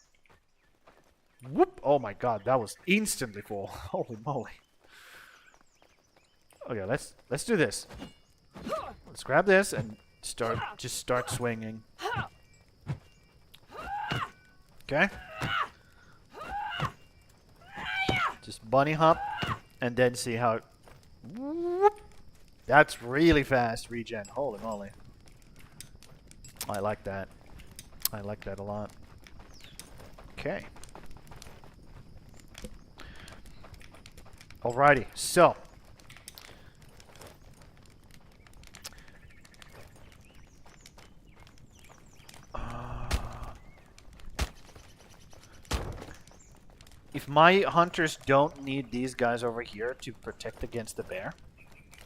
Whoop! Oh my god, that was instantly full. Holy moly. Okay, let's do this. Let's grab this and start swinging. Okay. Just bunny hop and then see how it, whoop. That's really fast regen. Holy moly. I like that. I like that a lot. Okay. Alrighty, so if my hunters don't need these guys over here to protect against the bear,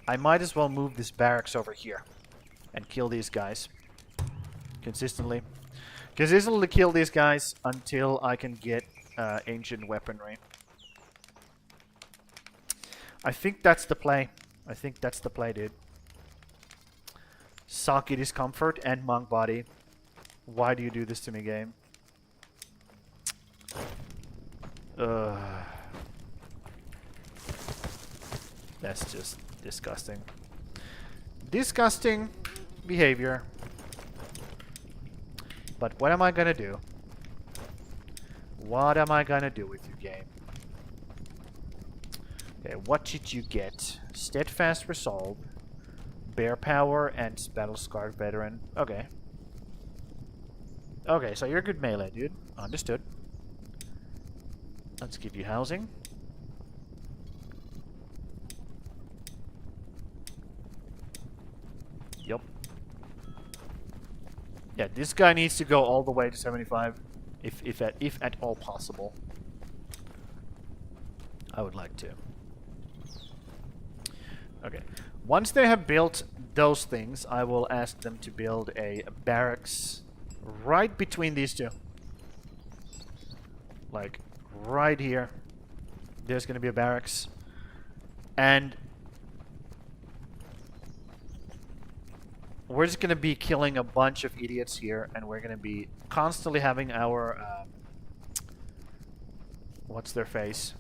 I might as well move this barracks over here and kill these guys consistently. Consistently kill these guys until I can get ancient weaponry. I think that's the play. I think that's the play, dude. Saki discomfort and monk body. Why do you do this to me, game? That's just disgusting. Disgusting behavior. But what am I gonna do? What am I gonna do with you, game? Okay, what did you get? Steadfast Resolve, Bear Power, and Battle Scarred Veteran. Okay. Okay, so you're a good melee, dude. Understood. Let's give you housing. Yep. Yeah, this guy needs to go all the way to 75, if at all possible. I would like to. Okay. Once they have built those things, I will ask them to build a barracks right between these two. Like, right here. There's gonna be a barracks. And we're just gonna be killing a bunch of idiots here, and we're gonna be constantly having our what's their face?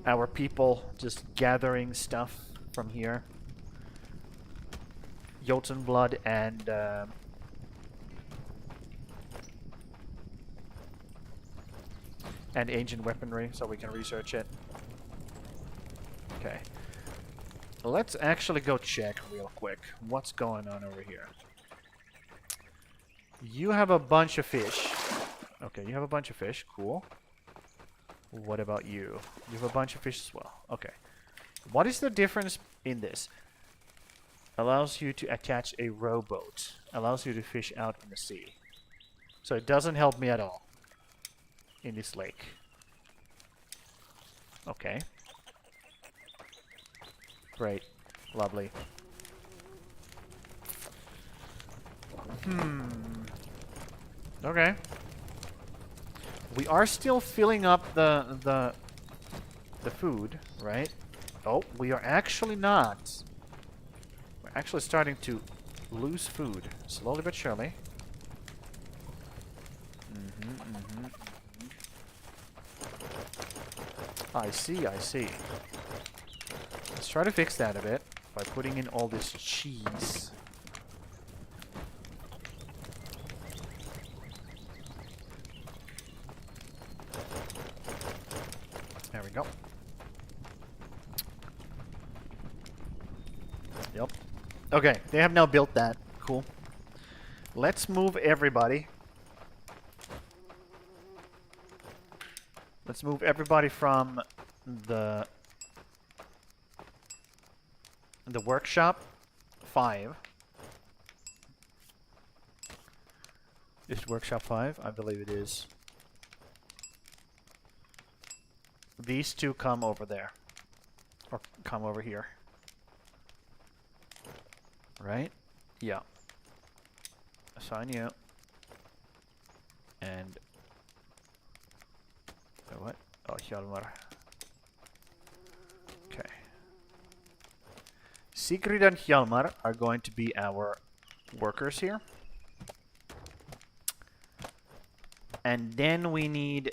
Our people just gathering stuff from here. Jotun blood and ancient weaponry, so we can research it. Okay. Let's actually go check real quick what's going on over here. You have a bunch of fish. Okay, you have a bunch of fish. Cool. What about you? You have a bunch of fish as well. Okay. What is the difference in this? Allows you to attach a rowboat. Allows you to fish out in the sea. So it doesn't help me at all in this lake. Okay. Great. Lovely. Okay. We are still filling up the food, right? Oh, we are actually not. We're actually starting to lose food, slowly but surely. I see, I see. Let's try to fix that a bit by putting in all this cheese. There we go. Yep. Okay, they have now built that. Cool. Let's move everybody. Let's move everybody from the workshop 5. Is it workshop 5? I believe it is. These two come over there. Or come over here. Right? Yeah. Assign you. And... what? Oh, Hjalmar. Okay. Sigrid and Hjalmar are going to be our workers here. And then we need...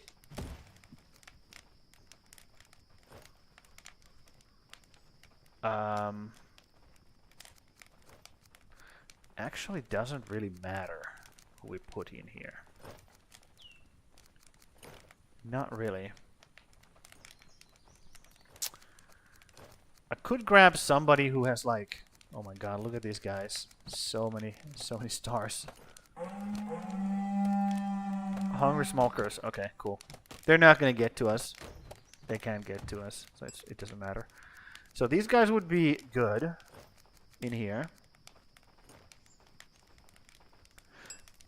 actually doesn't really matter who we put in here. Not really. I could grab somebody who has like... oh my god, look at these guys. So many stars. Hungry smokers. Okay, cool. They're not gonna get to us. They can't get to us, so it doesn't matter. So these guys would be good in here.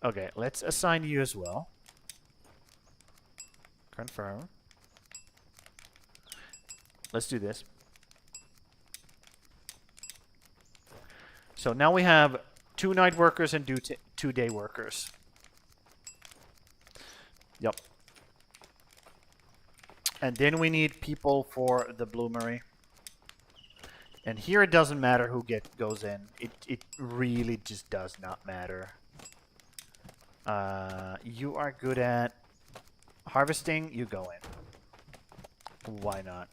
Okay, let's assign you as well. Confirm. Let's do this. So now we have 2 night workers and 2 day workers. Yep. And then we need people for the bloomery. And here it doesn't matter who goes in. It really just does not matter. You are good at harvesting, you go in. Why not?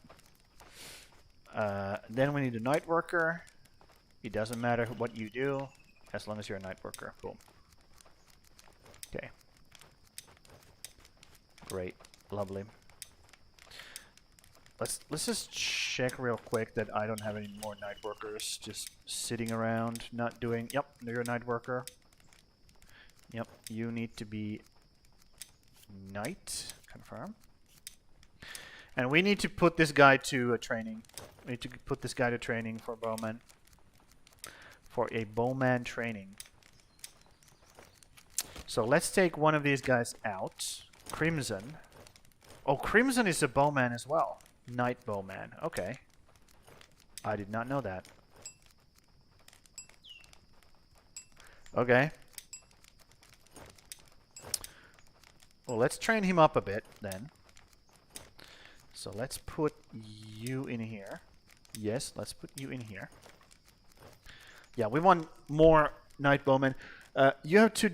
Then we need a night worker. It doesn't matter what you do, as long as you're a night worker. Boom. Okay. Great. Lovely. Let's just check real quick that I don't have any more night workers just sitting around, not doing... Yep, you're a night worker. Yep, you need to be night. Confirm. And we need to put this guy to a training. We need to put this guy to training for bowman. For a bowman training. So let's take one of these guys out. Crimson. Oh, Crimson is a bowman as well. Night bowman. Okay. I did not know that. Okay. Well, let's train him up a bit then. So let's put you in here. Yes, let's put you in here. Yeah, we want more night bowmen. You have to.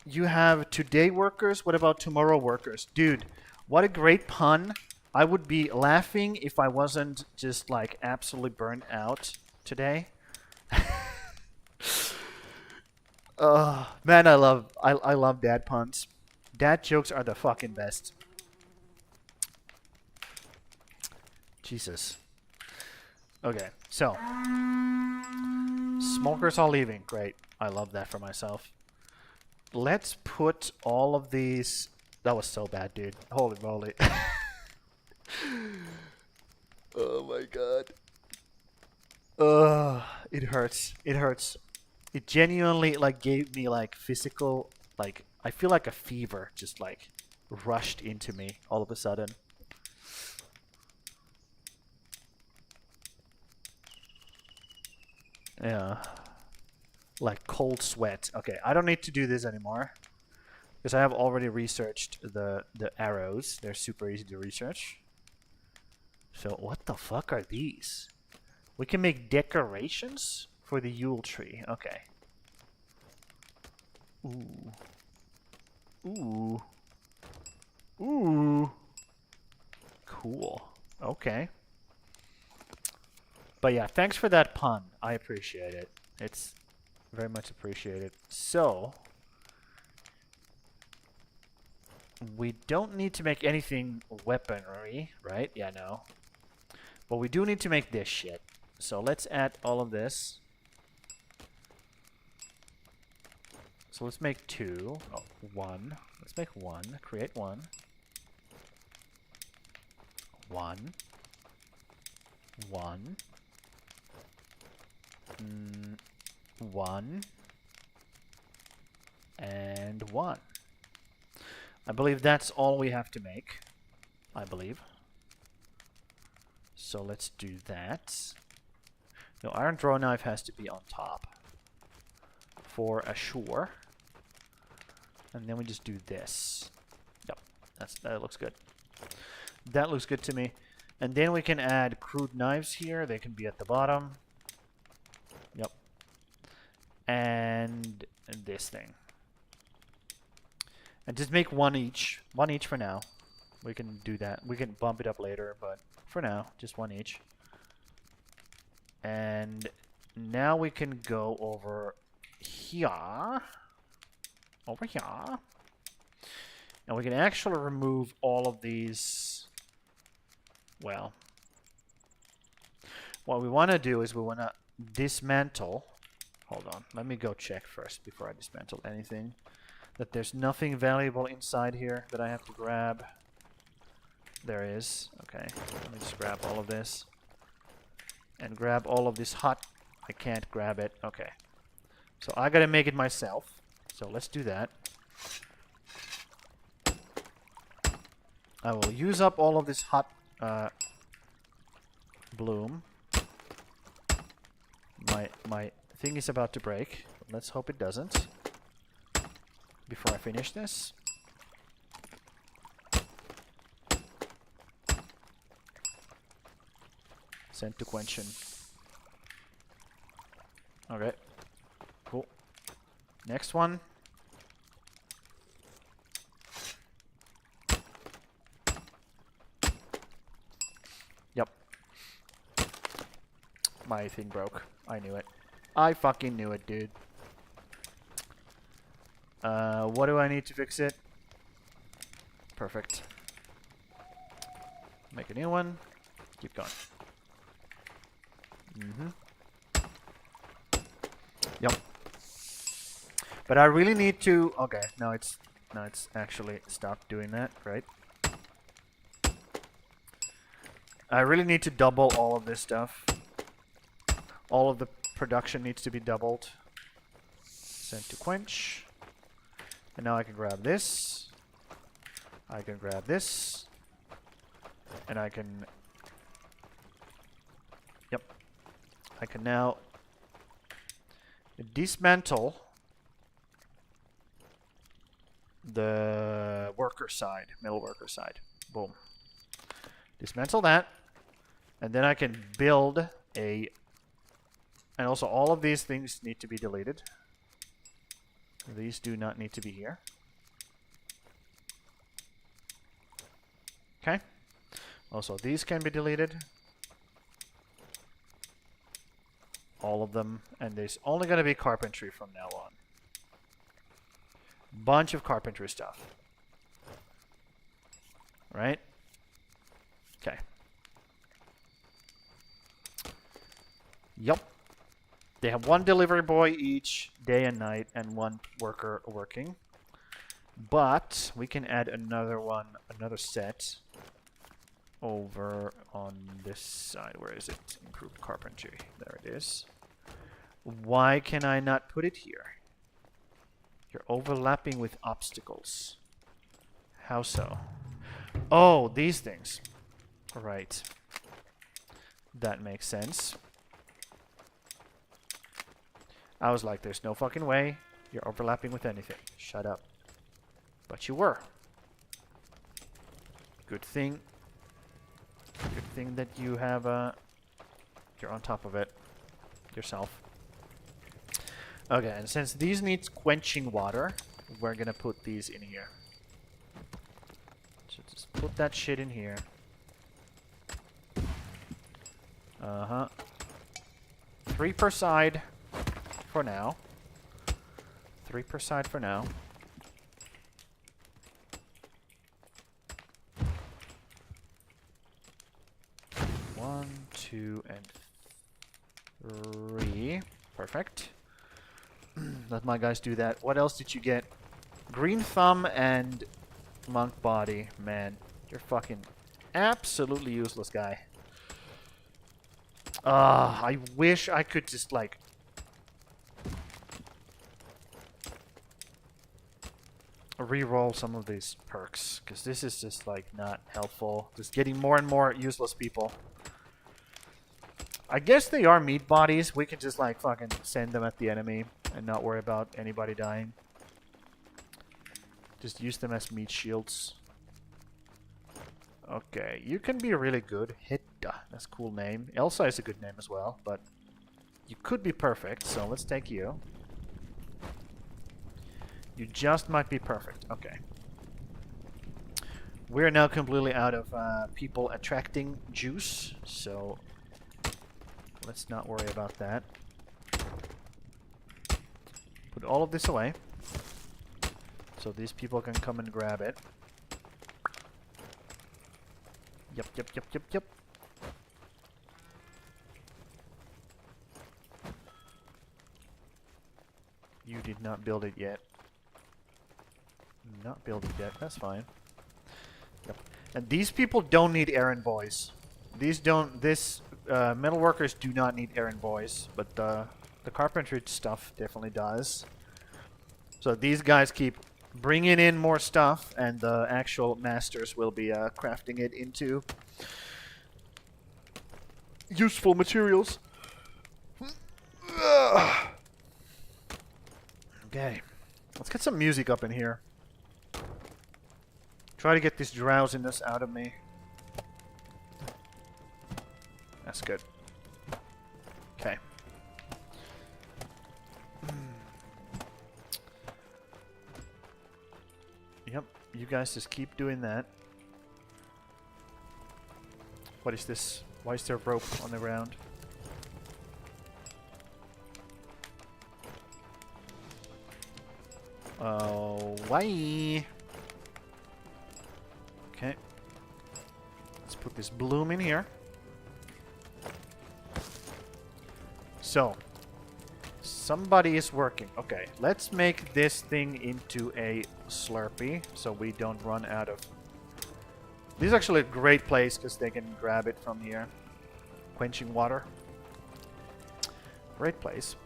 You have today workers. What about tomorrow workers, dude? What a great pun. I would be laughing if I wasn't just like absolutely burnt out today. Man, I love dad puns. Dad jokes are the fucking best. Jesus. Okay, so smokers are leaving. Great. I love that for myself. Let's put all of these. That was so bad, dude. Holy moly. Oh my god. It hurts. It hurts. It genuinely like gave me like physical, like I feel like a fever just like rushed into me all of a sudden. Yeah. Like cold sweat. Okay, I don't need to do this anymore. Because I have already researched the arrows. They're super easy to research. So what the fuck are these? We can make decorations for the Yule tree. Okay. Ooh. Ooh. Ooh. Cool. Okay. But yeah, thanks for that pun. I appreciate it. It's very much appreciated. So, we don't need to make anything weaponry, right? Yeah, no. But we do need to make this shit. So let's add all of this. So let's make two. Oh, one. Let's make one. Create one. One. One. One. And one. I believe that's all we have to make. I believe. So let's do that. No, iron draw knife has to be on top. For sure. And then we just do this. Yep, that looks good. That looks good to me. And then we can add crude knives here. They can be at the bottom. Yep. And this thing. And just make one each. One each for now. We can do that. We can bump it up later, but for now, just one each. And now we can go over here. Over here. And we can actually remove all of these. Well, what we want to do is we want to dismantle. Hold on. Let me go check first before I dismantle anything. That there's nothing valuable inside here that I have to grab. There is. Okay. Let me just grab all of this. And grab all of this hot. I can't grab it. Okay. So I gotta make it myself. So let's do that. I will use up all of this hot bloom. My thing is about to break. Let's hope it doesn't. Before I finish this. Send to Quenchen. Okay. Cool. Next one. Yep. My thing broke. I knew it. I fucking knew it, dude. What do I need to fix it? Perfect. Make a new one. Keep going. Yep. But I really need to. Okay, now it's actually stopped doing that. Right. I really need to double all of this stuff. All of the production needs to be doubled. Send to quench. And now I can grab this. I can grab this. And I can. Yep. I can now dismantle the worker side, middle worker side. Boom. Dismantle that. And then I can build a And also all of these things need to be deleted. These do not need to be here. Okay. Also, these can be deleted. All of them. And there's only going to be carpentry from now on. Bunch of carpentry stuff. Right? Okay. Yup. They have one delivery boy each day and night and one worker working. But we can add another one, another set over on this side. Where is it? Improved carpentry. There it is. Why can I not put it here? You're overlapping with obstacles. How so? Oh, these things. Right. That makes sense. I was like, there's no fucking way you're overlapping with anything. Shut up. But you were. Good thing. Good thing that you have, you're on top of it yourself. Okay, and since these need quenching water, we're gonna put these in here. So just put that shit in here. Uh-huh. 3 per side for now. 3 per side for now. One, 2, and 3. Perfect. Let my guys do that. What else did you get? Green thumb and monk body. Man, you're fucking absolutely useless guy. I wish I could just like re-roll some of these perks, because this is just like not helpful. Just getting more and more useless people. I guess they are meat bodies. We can just like fucking send them at the enemy and not worry about anybody dying. Just use them as meat shields. Okay, you can be really good. Hitta, that's a cool name. Elsa is a good name as well, but you could be perfect, so let's take you. You just might be perfect. Okay. We're now completely out of people attracting juice, so let's not worry about that. Put all of this away, so these people can come and grab it. Yep, yep, yep, yep, yep. You did not build it yet. Not build it yet, that's fine. Yep. And these people don't need errand boys. Metal workers do not need errand boys, but the carpentry stuff definitely does. So these guys keep bringing in more stuff, and the actual masters will be crafting it into useful materials. Okay, let's get some music up in here. Try to get this drowsiness out of me. That's good. Okay. Yep, you guys just keep doing that. What is this? Why is there rope on the ground? Oh, why? Okay. Let's put this bloom in here. So, somebody is working. Okay, let's make this thing into a Slurpee so we don't run out of... This is actually a great place because they can grab it from here. Quenching water. Great place.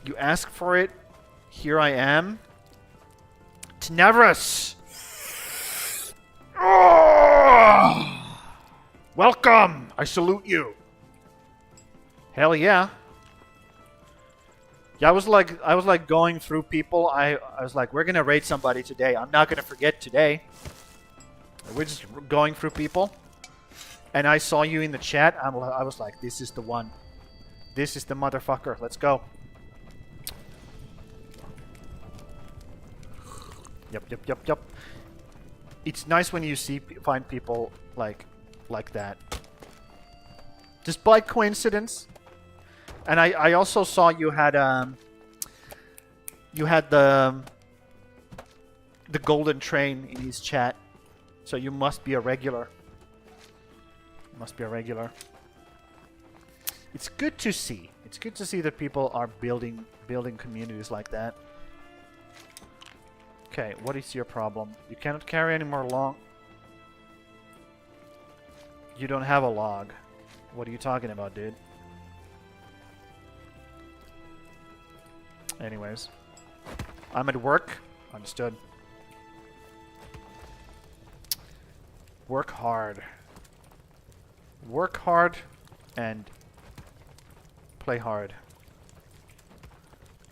You ask for it. Here I am. Tenebris! Oh! Welcome! I salute you. Hell yeah. Yeah, I was like going through people. I was like, we're gonna raid somebody today. I'm not gonna forget today. We're just going through people. and I saw you in the chat, I was like, this is the one. This is the motherfucker. Let's go. Yep. It's nice when you find people like that. Just by coincidence. And I also saw you had the golden train in his chat. So you must be a regular. Must be a regular. It's good to see. It's good to see that people are building communities like that. Okay, what is your problem? You cannot carry any more log. You don't have a log. What are you talking about, dude? Anyways. I'm at work. Understood. Work hard. Work hard and play hard.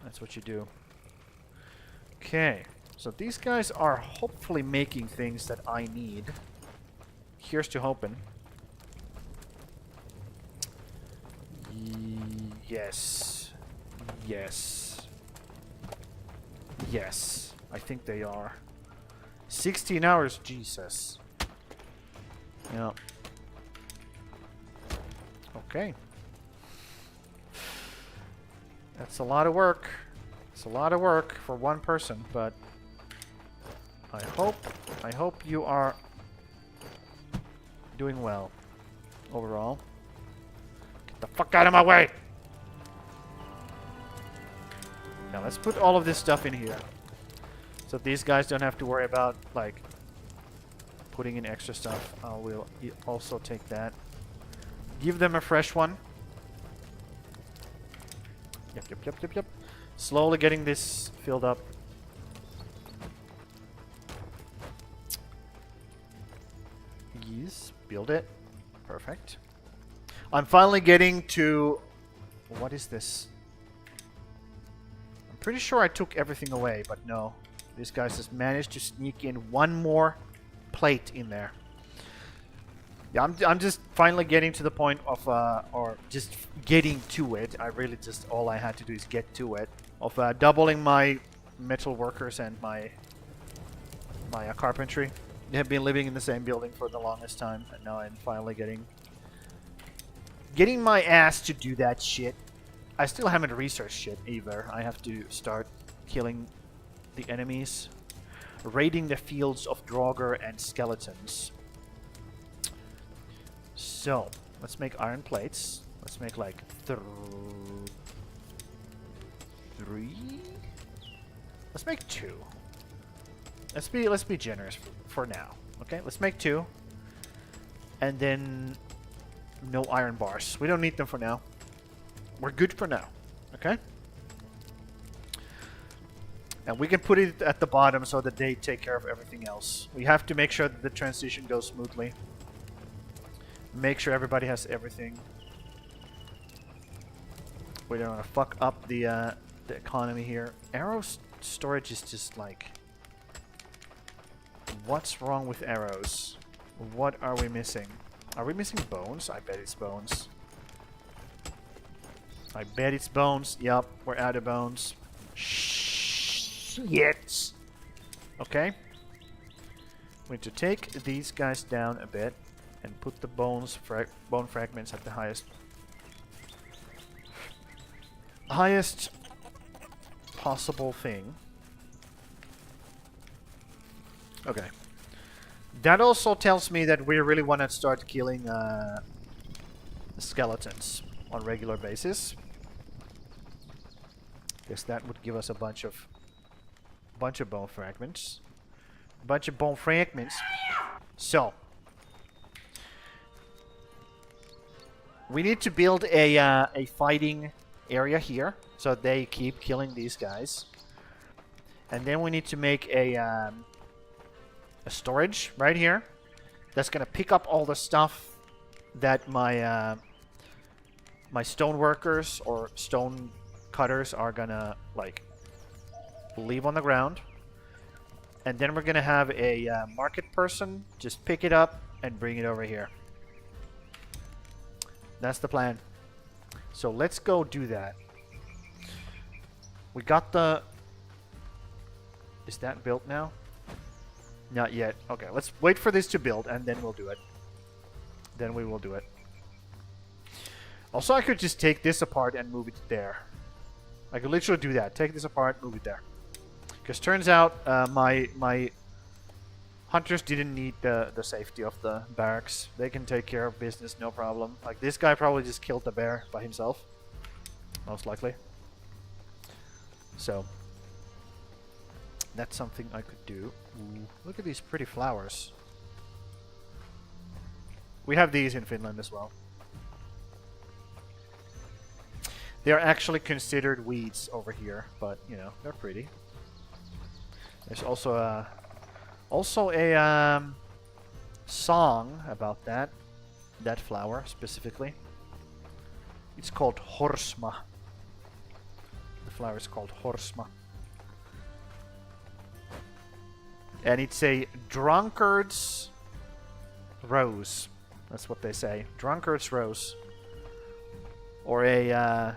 That's what you do. Okay. So these guys are hopefully making things that I need. Here's to hoping. Yes. Yes. Yes. I think they are. 16 hours, Jesus. Yeah. Okay. That's a lot of work. It's a lot of work for one person, but I hope you are doing well overall. Get the fuck out of my way! Now let's put all of this stuff in here. So these guys don't have to worry about, like, putting in extra stuff. I will also take that. Give them a fresh one. Yep. Slowly getting this filled up. Yes, build it. Perfect. I'm finally getting to... What is this? I'm pretty sure I took everything away, but no. These guys just managed to sneak in one more plate in there. Yeah, I'm just finally getting to the point of, or just getting to it. I really just, all I had to do is get to it. Of doubling my metal workers and my carpentry. They have been living in the same building for the longest time, and now I'm finally getting my ass to do that shit. I still haven't researched shit either. I have to start killing the enemies, raiding the fields of Draugr and skeletons. So, let's make iron plates. Let's make like three? Let's make 2. Let's be generous for now. Okay, let's make 2. And then no iron bars. We don't need them for now. We're good for now. Okay? And we can put it at the bottom so that they take care of everything else. We have to make sure that the transition goes smoothly. Make sure everybody has everything. We don't want to fuck up the economy here. Arrow storage is just like... What's wrong with arrows? What are we missing? Are we missing bones? I bet it's bones. I bet it's bones. Yup, we're out of bones. Shit! Okay. We need to take these guys down a bit and put the bone fragments at the highest possible thing. Okay. That also tells me that we really want to start killing skeletons on a regular basis. Guess that would give us a bunch of bone fragments. So we need to build a fighting area here so they keep killing these guys. And then we need to make a storage right here that's gonna pick up all the stuff that my stone workers or stone cutters are gonna like leave on the ground. And then we're gonna have a market person just pick it up and bring it over here. That's the plan. So let's go do that. We got the... Is that built now? Not yet. Okay, let's wait for this to build, and then we'll do it. Then we will do it. Also, I could just take this apart and move it there. I could literally do that. Take this apart, move it there. Because turns out my hunters didn't need the safety of the barracks. They can take care of business, no problem. Like, this guy probably just killed the bear by himself. Most likely. So, that's something I could do. Ooh, look at these pretty flowers. We have these in Finland as well. They are actually considered weeds over here, but, you know, they're pretty. There's also a song about that flower specifically. It's called horsma. The flower is called horsma. And it's a drunkard's rose. That's what they say. Drunkard's rose. Or a...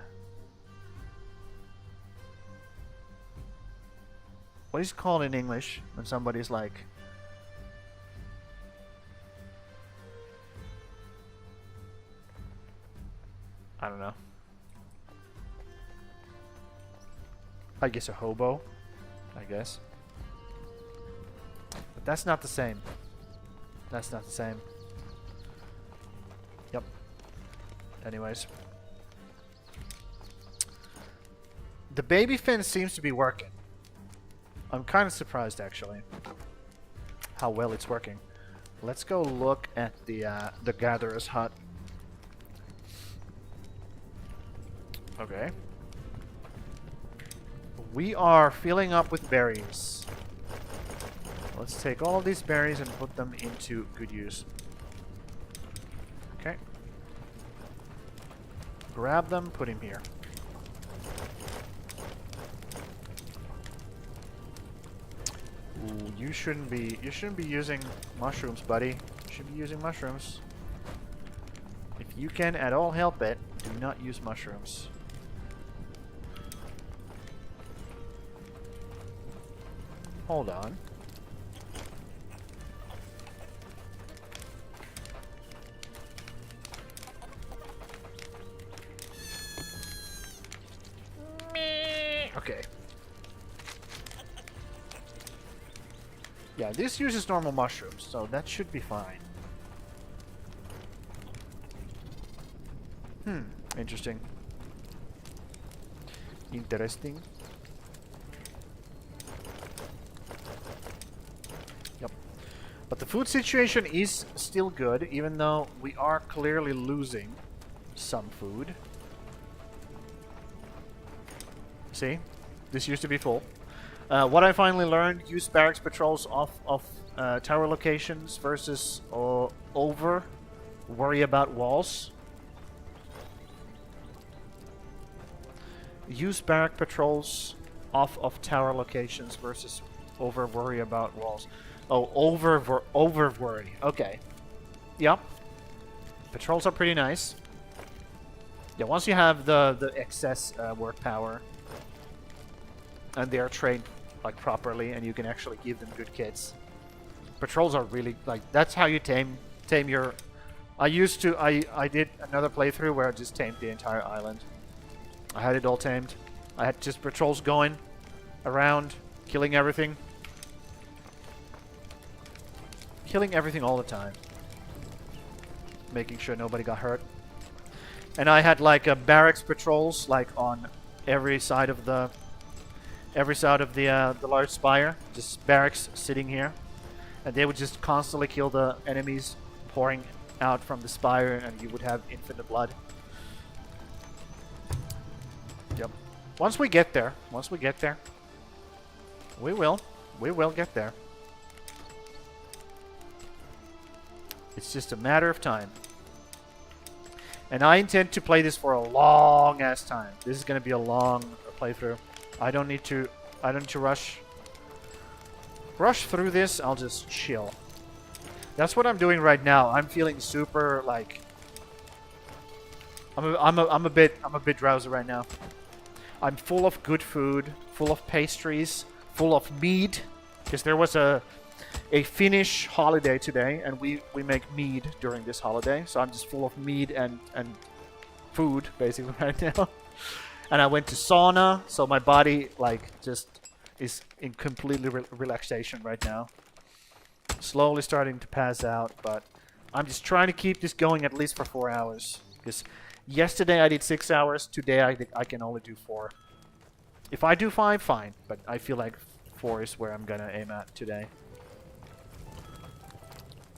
what is it called in English when somebody's like... I don't know. I guess a hobo. I guess. But that's not the same. That's not the same. Yep. Anyways. The baby fence seems to be working. I'm kind of surprised, actually, how well it's working. Let's go look at the gatherer's hut. Okay. We are filling up with berries. Let's take all of these berries and put them into good use. Okay. Grab them, put him here. Ooh, you shouldn't be using mushrooms, buddy. You should be using mushrooms. If you can at all help it, do not use mushrooms. Hold on. Okay. Yeah, this uses normal mushrooms, so that should be fine. Interesting. Interesting. Yep. But the food situation is still good, even though we are clearly losing some food. See? This used to be full. What I finally learned, use barracks patrols off of tower locations versus over. Worry about walls. Use barrack patrols off of tower locations versus over worry about walls. Oh, over worry. Okay. Yep. Patrols are pretty nice. Yeah, once you have the excess work power and they are trained like properly, and you can actually give them good kits. Patrols are really like that's how you tame your. I did another playthrough where I just tamed the entire island. I had it all tamed. I had just patrols going around, killing everything. Killing everything all the time. Making sure nobody got hurt. And I had like barracks patrols like on every side of the large spire. Just barracks sitting here. And they would just constantly kill the enemies pouring out from the spire, and you would have infinite blood. Yep. Once we get there, we will get there. It's just a matter of time. And I intend to play this for a long ass time. This is going to be a long playthrough. I don't need to rush through this. I'll just chill. That's what I'm doing right now. I'm feeling super like I'm a bit drowsy right now. I'm full of good food, full of pastries, full of mead, because there was a Finnish holiday today, and we make mead during this holiday. So I'm just full of mead and food basically right now. And I went to sauna, so my body like just is in completely relaxation right now. Slowly starting to pass out, but I'm just trying to keep this going at least for 4 hours. Because yesterday I did 6 hours, today I can only do 4. If I do 5, fine, but I feel like 4 is where I'm gonna aim at today.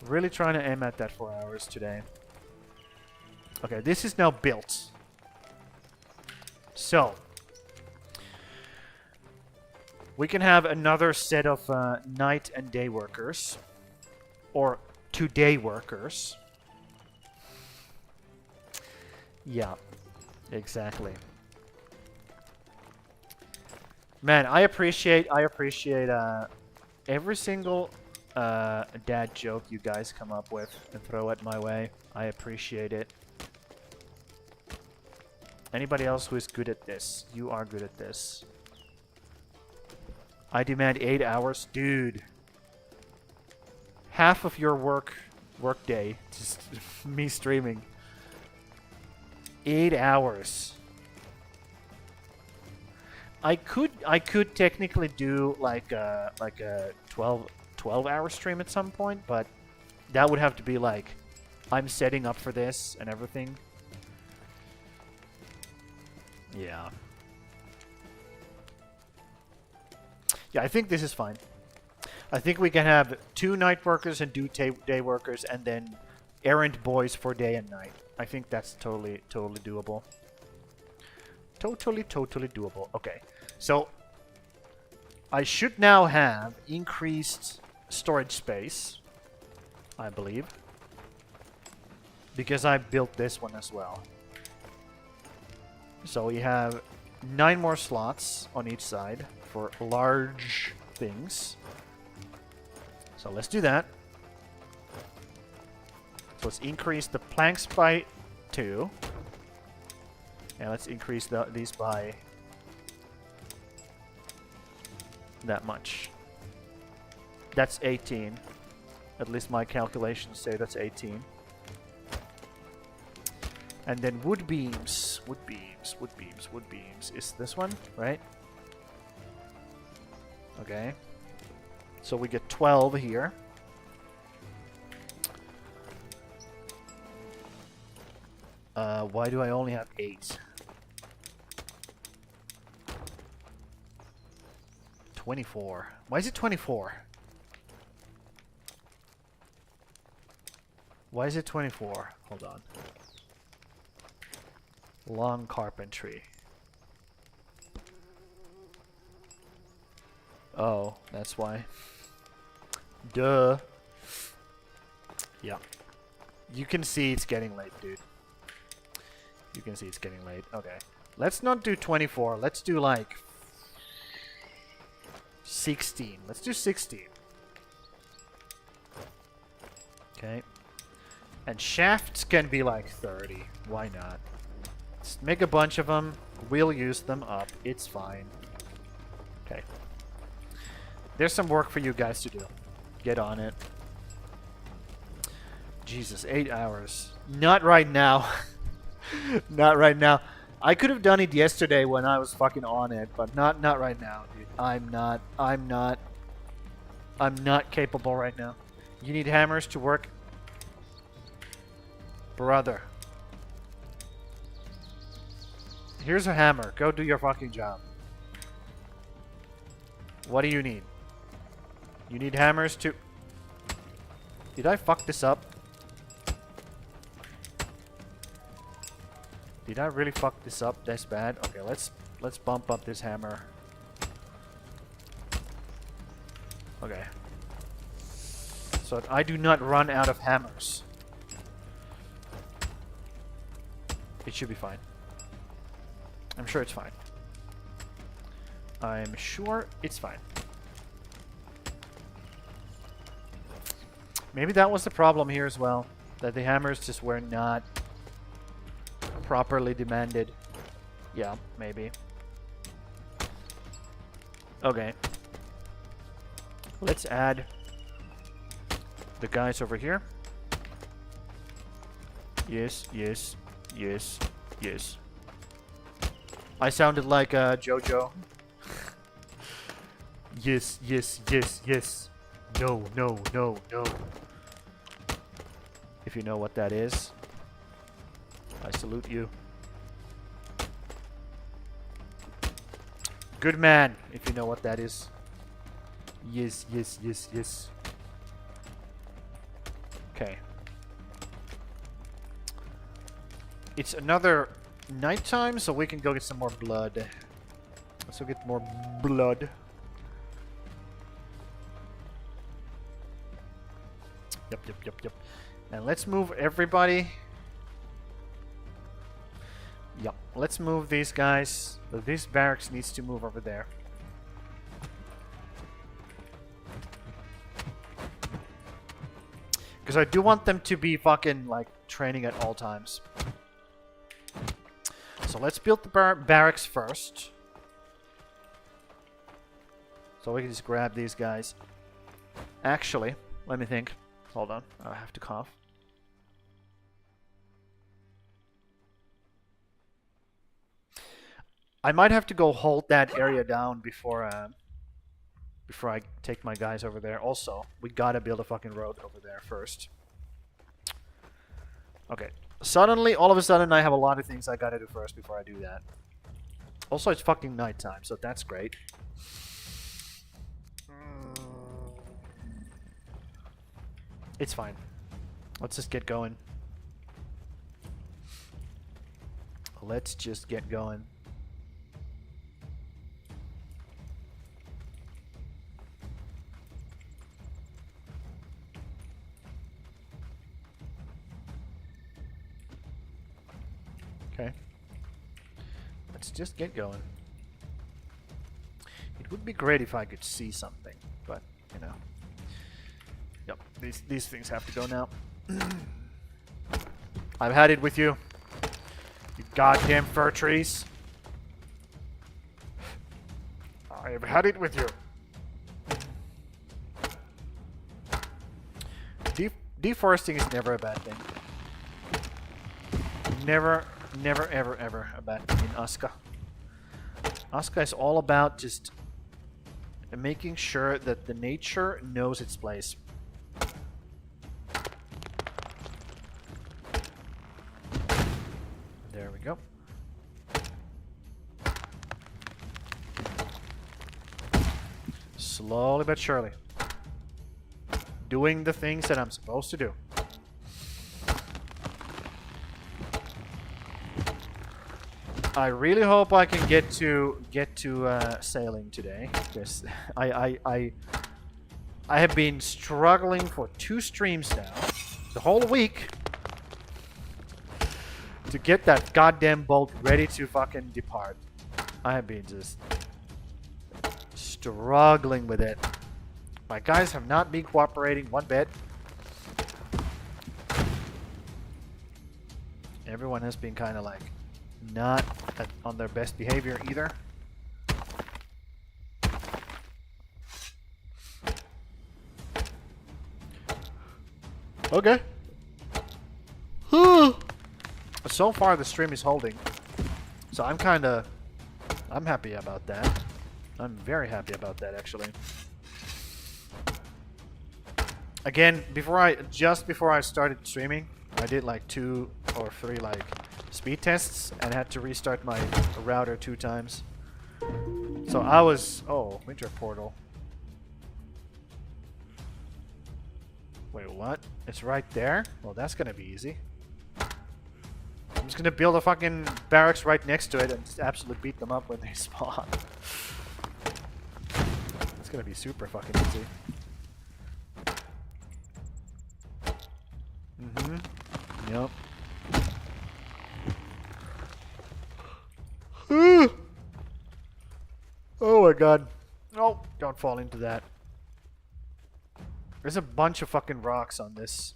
Really trying to aim at that 4 hours today. Okay, this is now built. So, we can have another set of night and day workers. Or today workers. Yeah, exactly. Man, I appreciate every single dad joke you guys come up with and throw it my way. I appreciate it. Anybody else who is good at this? You are good at this. I demand 8 hours. Dude. Half of your work day. Just me streaming. 8 hours. I could technically do like a 12-hour stream at some point, but that would have to be like I'm setting up for this and everything. Yeah. Yeah, I think this is fine. I think we can have 2 night workers and 2 day workers, and then errand boys for day and night. I think that's totally doable. Totally doable. Okay. So, I should now have increased storage space, I believe. Because I built this one as well. So we have 9 more slots on each side for large things. So let's do that. So let's increase the planks by 2. And let's increase these by that much. That's 18. At least my calculations say that's 18. And then wood beams is this one, right? Okay. So we get 12 here. Why do I only have 8? 24. Why is it 24? Why is it 24? Hold on. Long carpentry. Oh, that's why. Duh. Yeah. You can see it's getting late, dude. You can see it's getting late. Okay. Let's not do 24. Let's do like 16. Let's do 16. Okay. And shafts can be like 30. Why not? Let's make a bunch of them. We'll use them up. It's fine. Okay. There's some work for you guys to do. Get on it. Jesus, 8 hours. Not right now. Not right now. I could have done it yesterday when I was fucking on it, but not right now, dude. I'm not capable right now. You need hammers to work? Brother. Here's a hammer. Go do your fucking job. What do you need? You need hammers to... Did I fuck this up? Did I really fuck this up this bad? Okay, let's bump up this hammer. Okay. So I do not run out of hammers. It should be fine. I'm sure it's fine. I'm sure it's fine. Maybe that was the problem here as well. That the hammers just were not properly demanded. Yeah, maybe. Okay. Let's add the guys over here. Yes, yes, yes, yes. I sounded like Jojo. Yes, yes, yes, yes. No, no, no, no. If you know what that is, I salute you. Good man, if you know what that is. Yes, yes, yes, yes. Okay. It's another nighttime, so we can go get some more blood. Let's go get more blood. Yep, yep, yep, yep. And let's move everybody. Yep, let's move these guys. This barracks needs to move over there. Because I do want them to be fucking, like, training at all times. So let's build the barracks first. So we can just grab these guys. Actually, let me think. Hold on, I have to cough. I might have to go hold that area down before I take my guys over there. Also, we gotta build a fucking road over there first. Okay. Suddenly, all of a sudden, I have a lot of things I gotta do first before I do that. Also, it's fucking nighttime, so that's great. It's fine. Let's just get going. Let's just get going. Okay. Let's just get going. It would be great if I could see something, but, you know. Yep, these things have to go now. I've had it with you. You goddamn fir trees. I have had it with you. Deforesting is never a bad thing. Never, never, ever, ever a bad thing in ASKA. ASKA is all about just making sure that the nature knows its place. There we go. Slowly but surely. Doing the things that I'm supposed to do. I really hope I can get to sailing today, because I have been struggling for 2 streams now, the whole week, to get that goddamn boat ready to fucking depart. I have been just struggling with it. My guys have not been cooperating one bit. Everyone has been kind of like not on their best behavior either. Okay. So far the stream is holding. So I'm happy about that. I'm very happy about that, actually. Again, just before I started streaming, I did like 2 or 3 like speed tests and had to restart my router 2 times. So I was... Oh, winter portal. Wait, what? It's right there? Well, that's gonna be easy. I'm just gonna build a fucking barracks right next to it and just absolutely beat them up when they spawn. It's gonna be super fucking easy. Yep. Oh my god. No, don't fall into that. There's a bunch of fucking rocks on this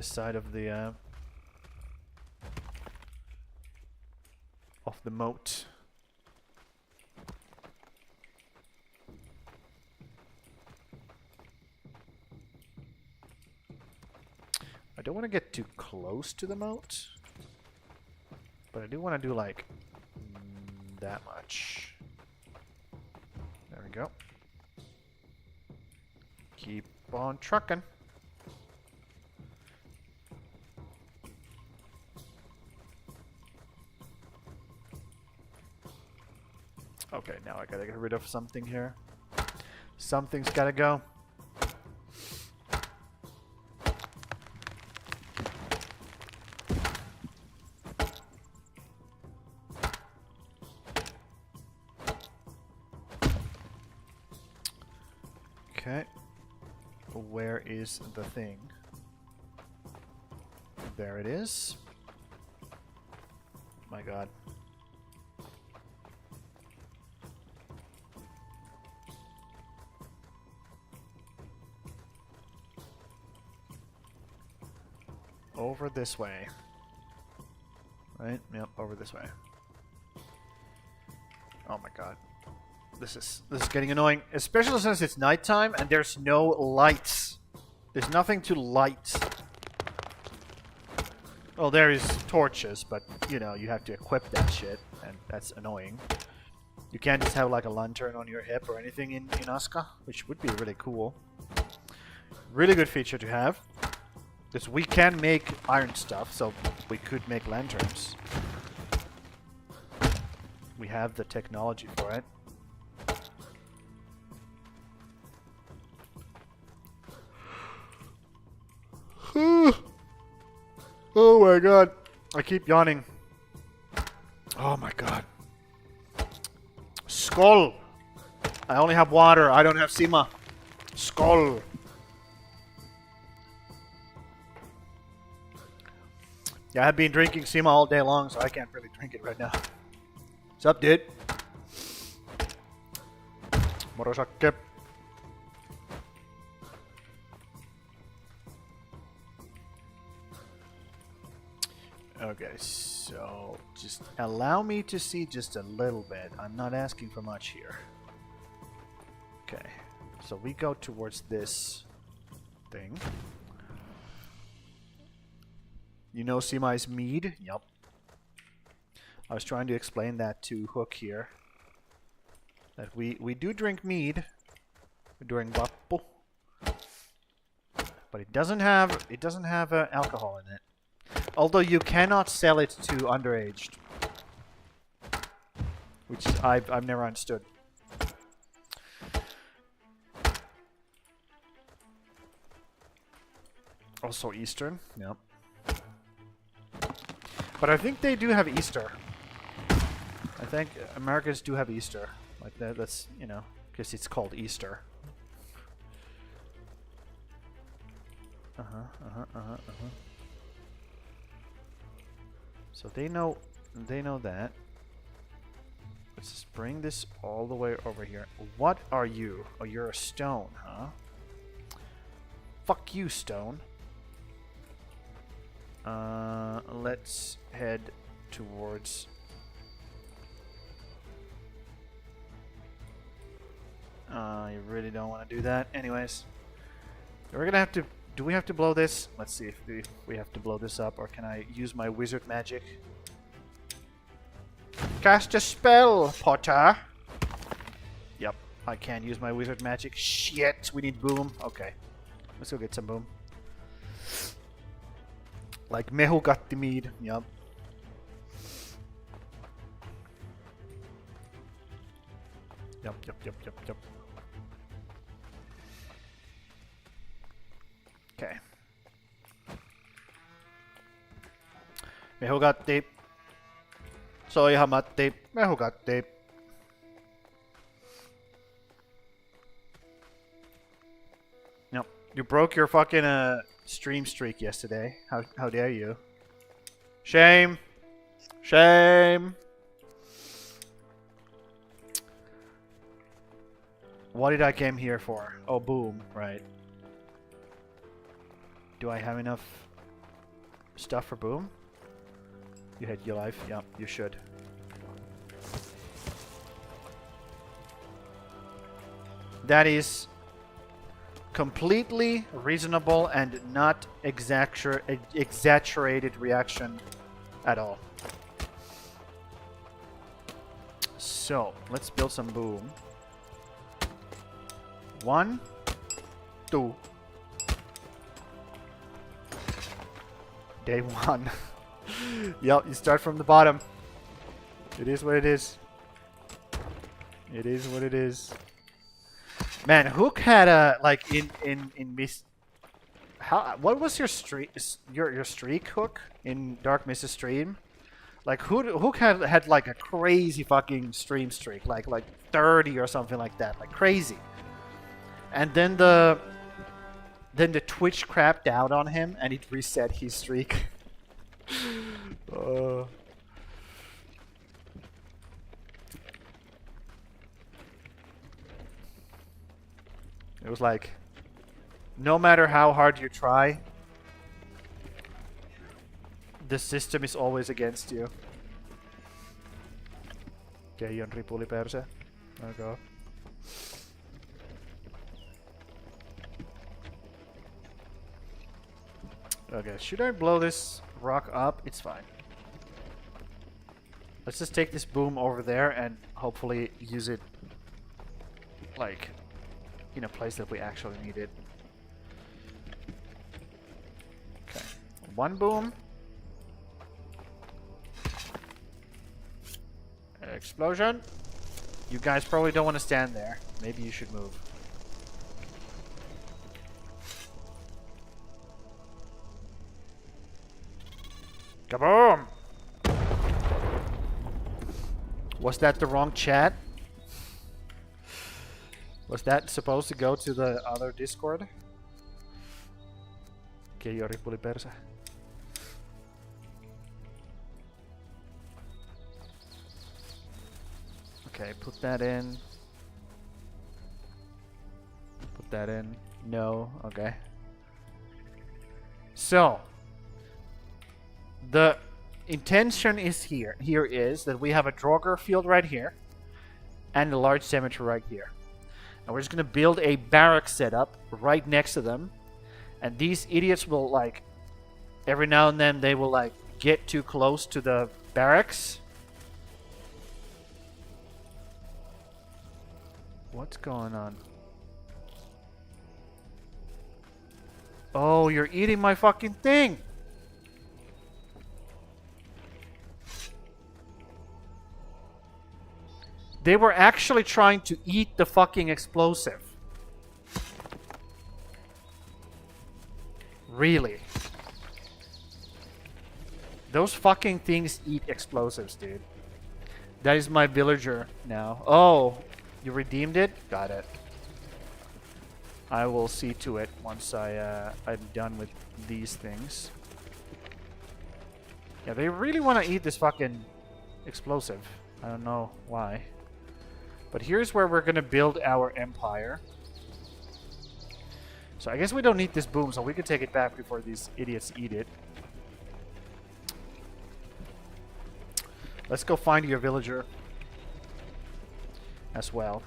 side of the of the moat. I don't want to get too close to the moat, but I do want to do like that much. There we go. Keep on trucking. Okay, now I gotta get rid of something here. Something's gotta go. Okay. Where is the thing? There it is. My god. Over this way. Right? Yep, over this way. Oh my god. This is getting annoying, especially since it's nighttime and there's no lights. There's nothing to light. Well, there is torches, but you know, you have to equip that shit, and that's annoying. You can't just have like a lantern on your hip or anything in ASKA, which would be really cool. Really good feature to have. Because we can make iron stuff, so we could make lanterns. We have the technology for it. Oh my god. I keep yawning. Oh my god. Skull! I only have water. I don't have Sima. Skull! Yeah, I've been drinking Sima all day long, so I can't really drink it right now. What's up, dude? Morosake. Okay, so just allow me to see just a little bit. I'm not asking for much here. Okay, so we go towards this thing. You know Sima is mead? Yep. I was trying to explain that to Hook here. That we do drink mead during Vappu. But it doesn't have alcohol in it. Although you cannot sell it to underaged. Which I've never understood. Also Eastern, yep. But I think they do have Easter. I think Americans do have Easter. Like that's, you know, because it's called Easter. So they know that. Let's just bring this all the way over here. What are you? Oh, you're a stone, huh? Fuck you, stone. Let's head towards... you really don't want to do that. Anyways, we're gonna have to... Do we have to blow this? Let's see if we have to blow this up, or can I use my wizard magic? Cast a spell, Potter! Yep, I can use my wizard magic. Shit, we need boom. Okay, let's go get some boom. Like Mehu got the mead. Yep. Yep. Okay. Mehugatti. Soihamatti. Mehugatti. Nope. You broke your fucking stream streak yesterday. How dare you? Shame. Shame. What did I came here for? Oh, boom. Right. Do I have enough stuff for boom? You hit your life? Yep, you should. That is completely reasonable and not exaggerated reaction at all. So, let's build some boom. 1, 2. Day 1. Yep, you start from the bottom. It is what it is. It is what it is. Man, Hook had a like in Miss. How? What was your streak? Your streak, Hook, in Dark Mist Stream? Like Hook had like a crazy fucking stream streak, like 30 or something like that, like crazy. And then the Twitch crapped out on him, and it reset his streak. It was like, no matter how hard you try, the system is always against you. Keijon ripuliperse. There we go. Okay, should I blow this rock up? It's fine. Let's just take this boom over there and hopefully use it like in a place that we actually need it. Okay, 1 boom. Explosion. You guys probably don't want to stand there. Maybe you should move. Kaboom! Was that the wrong chat? Was that supposed to go to the other Discord? Keijon ripuliperse. Okay, put that in. Put that in. No, okay. So, the intention is here. Here is that we have a Draugr field right here, and a large cemetery right here. And we're just gonna build a barrack setup right next to them, and these idiots will like, every now and then they will like get too close to the barracks. What's going on? Oh, you're eating my fucking thing! They were actually trying to eat the fucking explosive. Really? Those fucking things eat explosives, dude. That is my villager now. Oh, you redeemed it? Got it. I will see to it once I'm done with these things. Yeah, they really want to eat this fucking explosive. I don't know why. But here's where we're going to build our empire. So I guess we don't need this boom, so we can take it back before these idiots eat it. Let's go find your villager as well.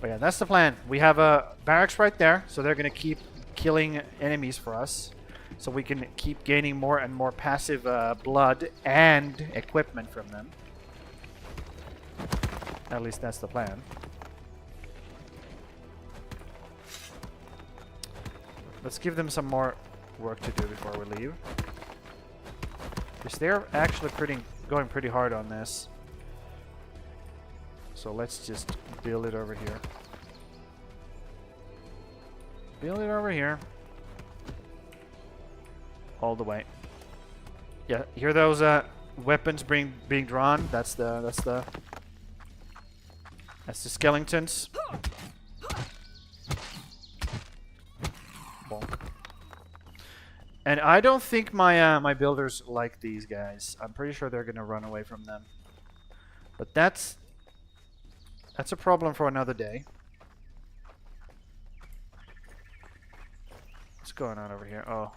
But yeah, that's the plan. We have a barracks right there, so they're going to keep killing enemies for us. So we can keep gaining more and more passive blood and equipment from them. At least that's the plan. Let's give them some more work to do before we leave. Because they're actually going pretty hard on this. So let's just build it over here. Build it over here. All the way. Yeah, hear those weapons being drawn? That's the skeletons. Bonk. And I don't think my my builders like these guys. I'm pretty sure they're gonna run away from them. But that's a problem for another day. What's going on over here? Oh.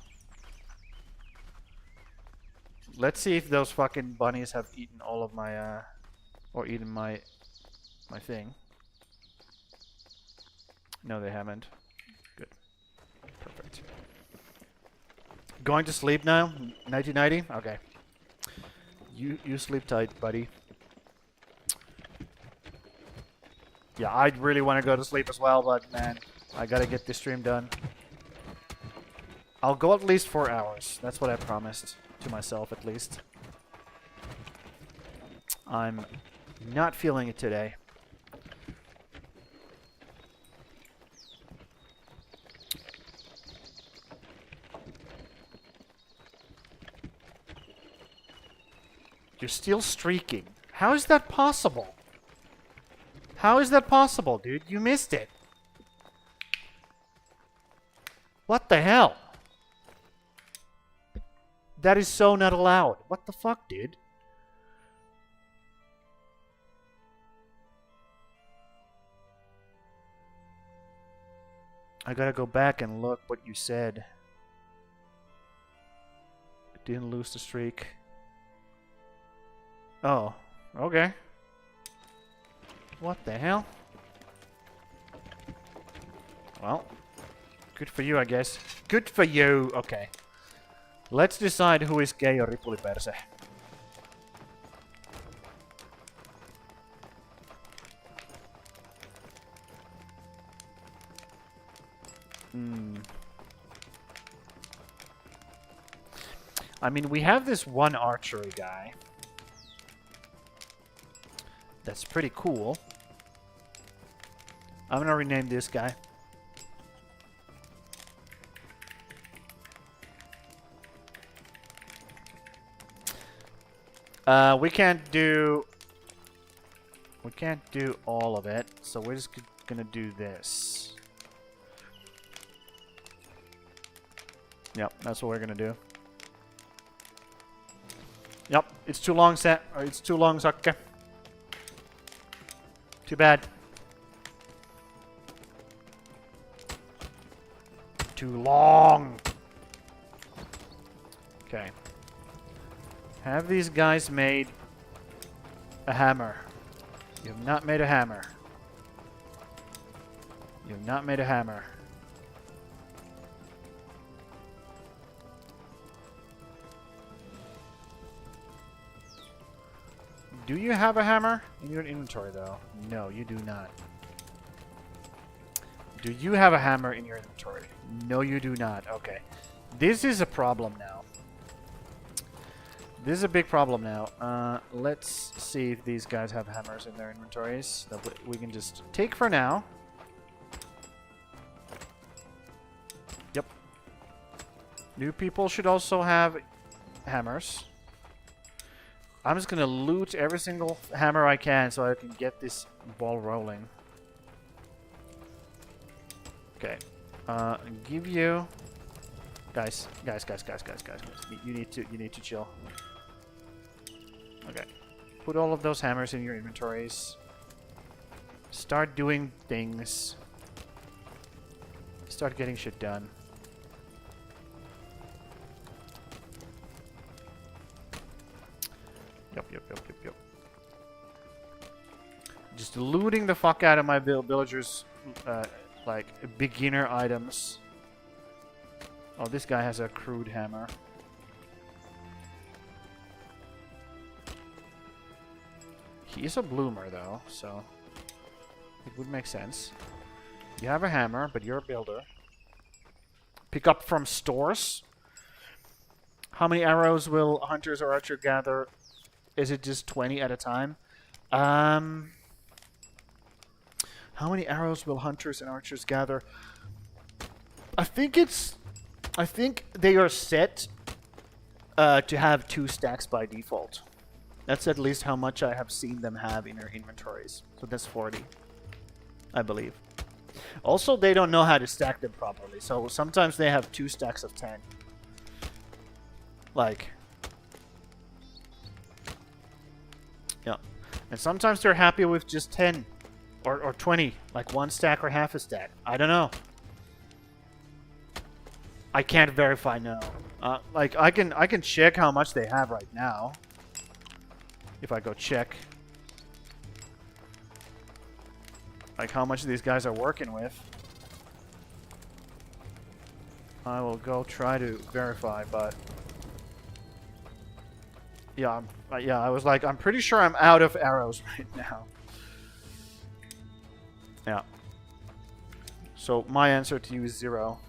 Let's see if those fucking bunnies have eaten all of my or eaten my thing. No, they haven't. Good. Perfect. Going to sleep now? 1990? Okay. You sleep tight, buddy. Yeah, I'd really want to go to sleep as well, but man, I gotta get this stream done. I'll go at least 4 hours. That's what I promised to myself, at least. I'm not feeling it today. You're still streaking. How is that possible? How is that possible, dude? You missed it. What the hell? That is so not allowed. What the fuck, dude? I gotta go back and look what you said. Didn't lose the streak. Oh, okay. What the hell? Well, good for you, I guess. Good for you. Okay. Let's decide who is gay or ripuliperse. I mean, we have this one archery guy. That's pretty cool. I'm gonna rename this guy. We can't do all of it, so we're just gonna do this. Yep, that's what we're gonna do. Yep, it's too long, set. Or it's too long, Sakke. Too bad. Too long. Okay. Have these guys made a hammer? You have not made a hammer. You have not made a hammer. Do you have a hammer in your inventory, though? No, you do not. Do you have a hammer in your inventory? No, you do not. Okay. This is a problem now. This is a big problem now. Let's see if these guys have hammers in their inventories that we can just take for now. Yep. New people should also have hammers. I'm just gonna loot every single hammer I can so I can get this ball rolling. Okay. Give you guys. You need to chill. Okay. Put all of those hammers in your inventories. Start doing things. Start getting shit done. Yep. Just looting the fuck out of my villagers, like, beginner items. Oh, this guy has a crude hammer. He is a bloomer, though, so it would make sense. You have a hammer, but you're a builder. Pick up from stores. How many arrows will hunters or archer gather? Is it just 20 at a time? How many arrows will hunters and archers gather? I think they are set to have 2 stacks by default. That's at least how much I have seen them have in their inventories. So that's 40, I believe. Also, they don't know how to stack them properly. So sometimes they have 2 stacks of 10. Like... yeah. And sometimes they're happy with just 10 or 20, like 1 stack or half a stack. I don't know. I can't verify no. Like I can check how much they have right now. If I go check. Like how much these guys are working with. I will go try to verify, but yeah, yeah. I was like, I'm pretty sure I'm out of arrows right now. Yeah. So my answer to you is 0.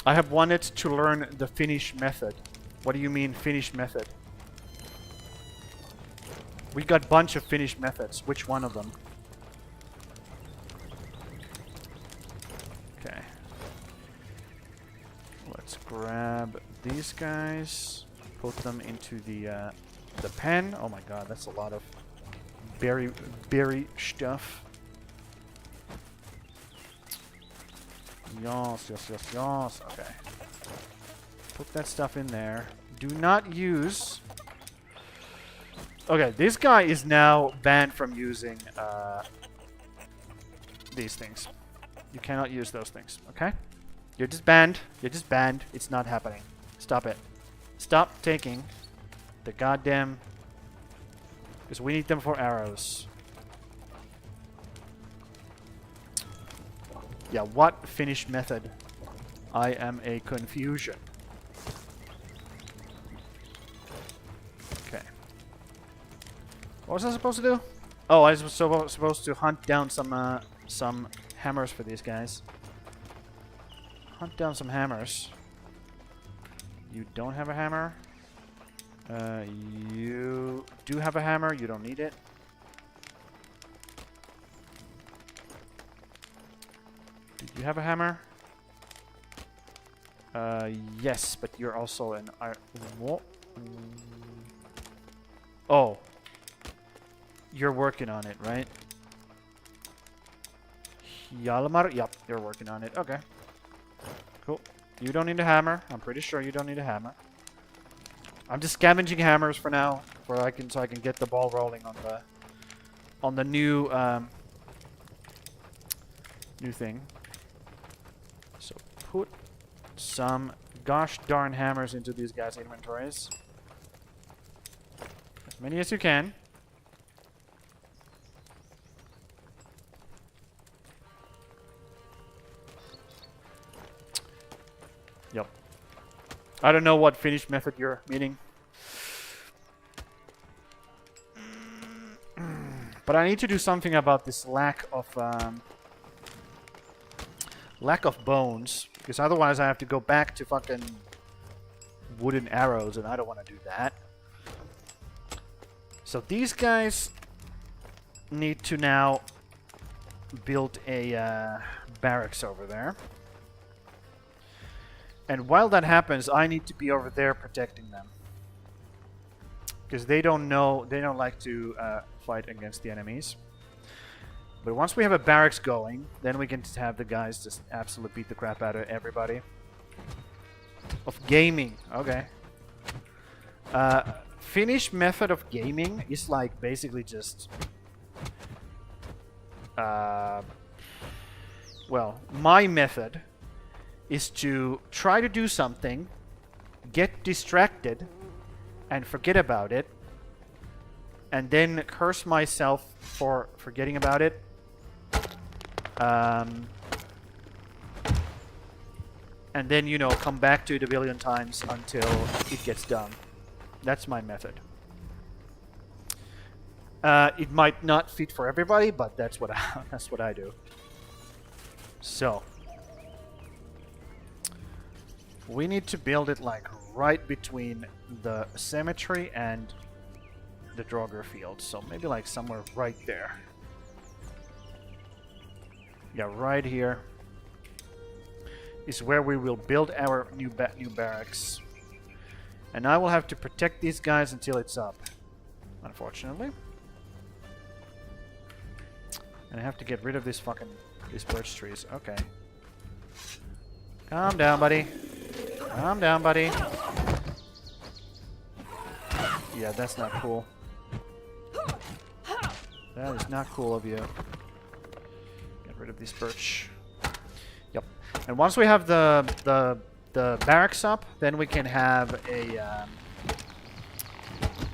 I have wanted to learn the Finnish method. What do you mean Finnish method? We got bunch of Finnish methods. Which one of them? Okay. Let's grab these guys. Put them into the pen. Oh my god, that's a lot of berry stuff. Yes. Okay. Put that stuff in there. Do not use... Okay, this guy is now banned from using these things. You cannot use those things, okay? You're just banned. You're just banned. It's not happening. Stop it. Stop taking the goddamn... Because we need them for arrows. Yeah, what Finnish method? I am a confusion. Okay. What was I supposed to do? Oh, I was supposed to hunt down some hammers for these guys. Hunt down some hammers. You don't have a hammer? You do have a hammer. You don't need it. Did you have a hammer? Yes, but you're also an iron... What? Oh. You're working on it, right? Hjalmar? Yep, you're working on it. Okay. Cool. You don't need a hammer. I'm pretty sure you don't need a hammer. I'm just scavenging hammers for now, so I can get the ball rolling on the new new thing. So put some gosh darn hammers into these guys' inventories. As many as you can. Yep. I don't know what Finnish method you're meaning. But I need to do something about this lack of bones, because otherwise I have to go back to fucking wooden arrows, and I don't want to do that. So these guys need to now build a barracks over there. And while that happens, I need to be over there protecting them. Because they don't like to fight against the enemies. But once we have a barracks going, then we can just have the guys just absolutely beat the crap out of everybody. Of gaming, okay. Finnish method of gaming is like basically just... well, my method is to try to do something, get distracted, and forget about it, and then curse myself for forgetting about it. And then, you know, come back to it a billion times until it gets done. That's my method. It might not fit for everybody, but that's what I do. So we need to build it like right between the cemetery and the Draugr field. So maybe like somewhere right there. Yeah, right here is where we will build our new barracks. And I will have to protect these guys until it's up, unfortunately. And I have to get rid of these birch trees. Okay. Calm down, buddy. Calm down, buddy. Yeah, that's not cool. That is not cool of you. Get rid of these birch. Yep. And once we have the barracks up, then we can have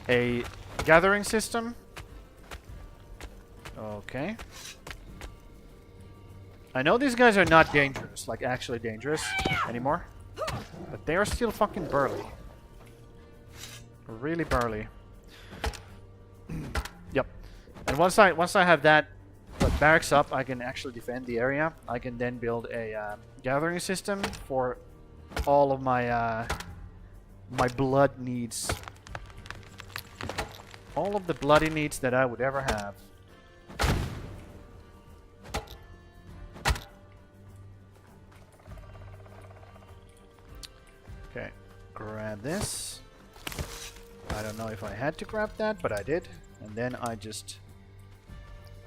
a gathering system. Okay. I know these guys are not dangerous, like actually dangerous anymore, but they are still fucking burly. Really burly. Yep. And once I have that barracks up, I can actually defend the area. I can then build a gathering system for all of my my blood needs. All of the bloody needs that I would ever have. Okay, grab this. I don't know if I had to grab that, but I did. And then I just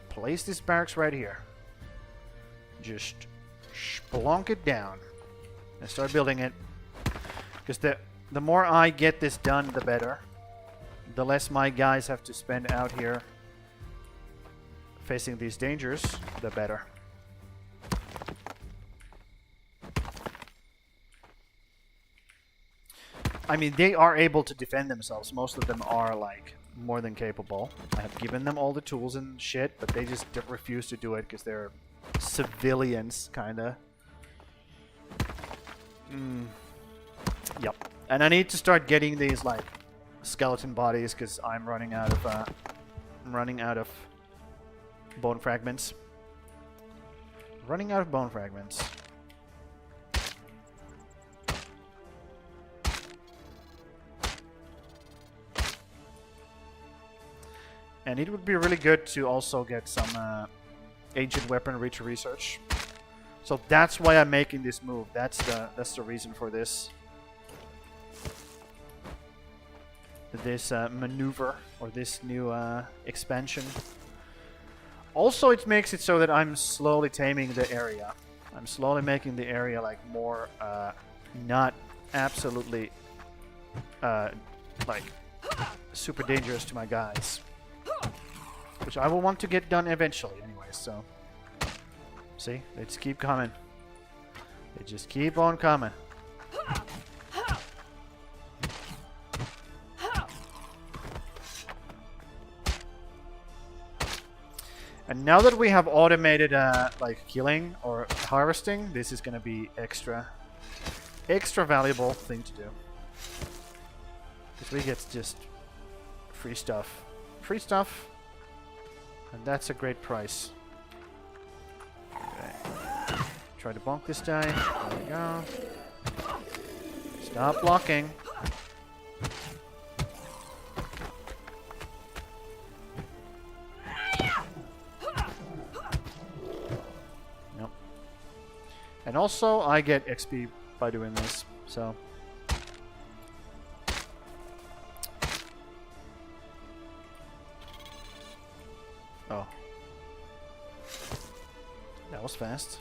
place this barracks right here. Just splonk it down and start building it. Because the more I get this done, the better. The less my guys have to spend out here facing these dangers, the better. I mean, they are able to defend themselves. Most of them are, like, more than capable. I have given them all the tools and shit, but they just refuse to do it because they're civilians, kinda. Yep. And I need to start getting these, like, skeleton bodies because I'm running out of bone fragments. Running out of bone fragments. And it would be really good to also get some ancient weaponry to research. So that's why I'm making this move. That's the reason for this. This maneuver or this new expansion. Also, it makes it so that I'm slowly taming the area. I'm slowly making the area like more not absolutely like super dangerous to my guys. Which I will want to get done eventually anyway, so... See? They just keep coming. They just keep on coming. And now that we have automated like killing or harvesting, this is gonna be extra valuable thing to do. Because we get just free stuff. Free stuff. And that's a great price. Okay. Try to bonk this guy. There we go. Stop blocking. Nope. And also, I get XP by doing this, so... Oh. That was fast.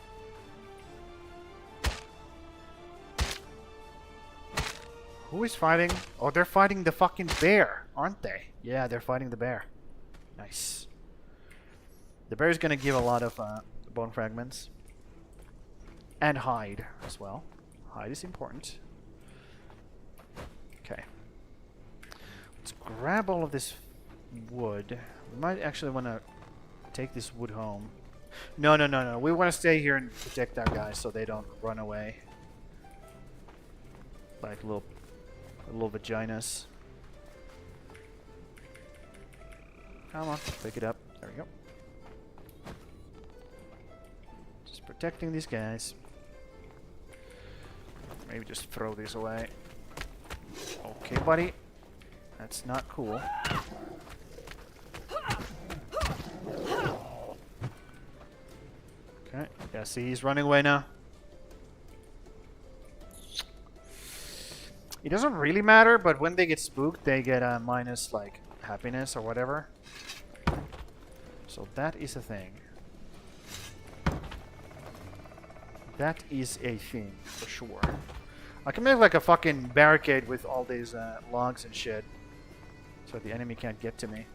Who is fighting? Oh, they're fighting the fucking bear, aren't they? Yeah, they're fighting the bear. Nice. The bear is gonna give a lot of bone fragments. And hide as well. Hide is important. Okay. Let's grab all of this wood. We might actually want to take this wood home. No. We want to stay here and protect our guys so they don't run away. Like little vaginas. Come on, pick it up. There we go. Just protecting these guys. Maybe just throw these away. Okay, buddy. That's not cool. Okay. Yeah, see, he's running away now. It doesn't really matter, but when they get spooked, they get a minus, like, happiness or whatever. So that is a thing. That is a thing, for sure. I can make, like, a fucking barricade with all these logs and shit. So the enemy can't get to me.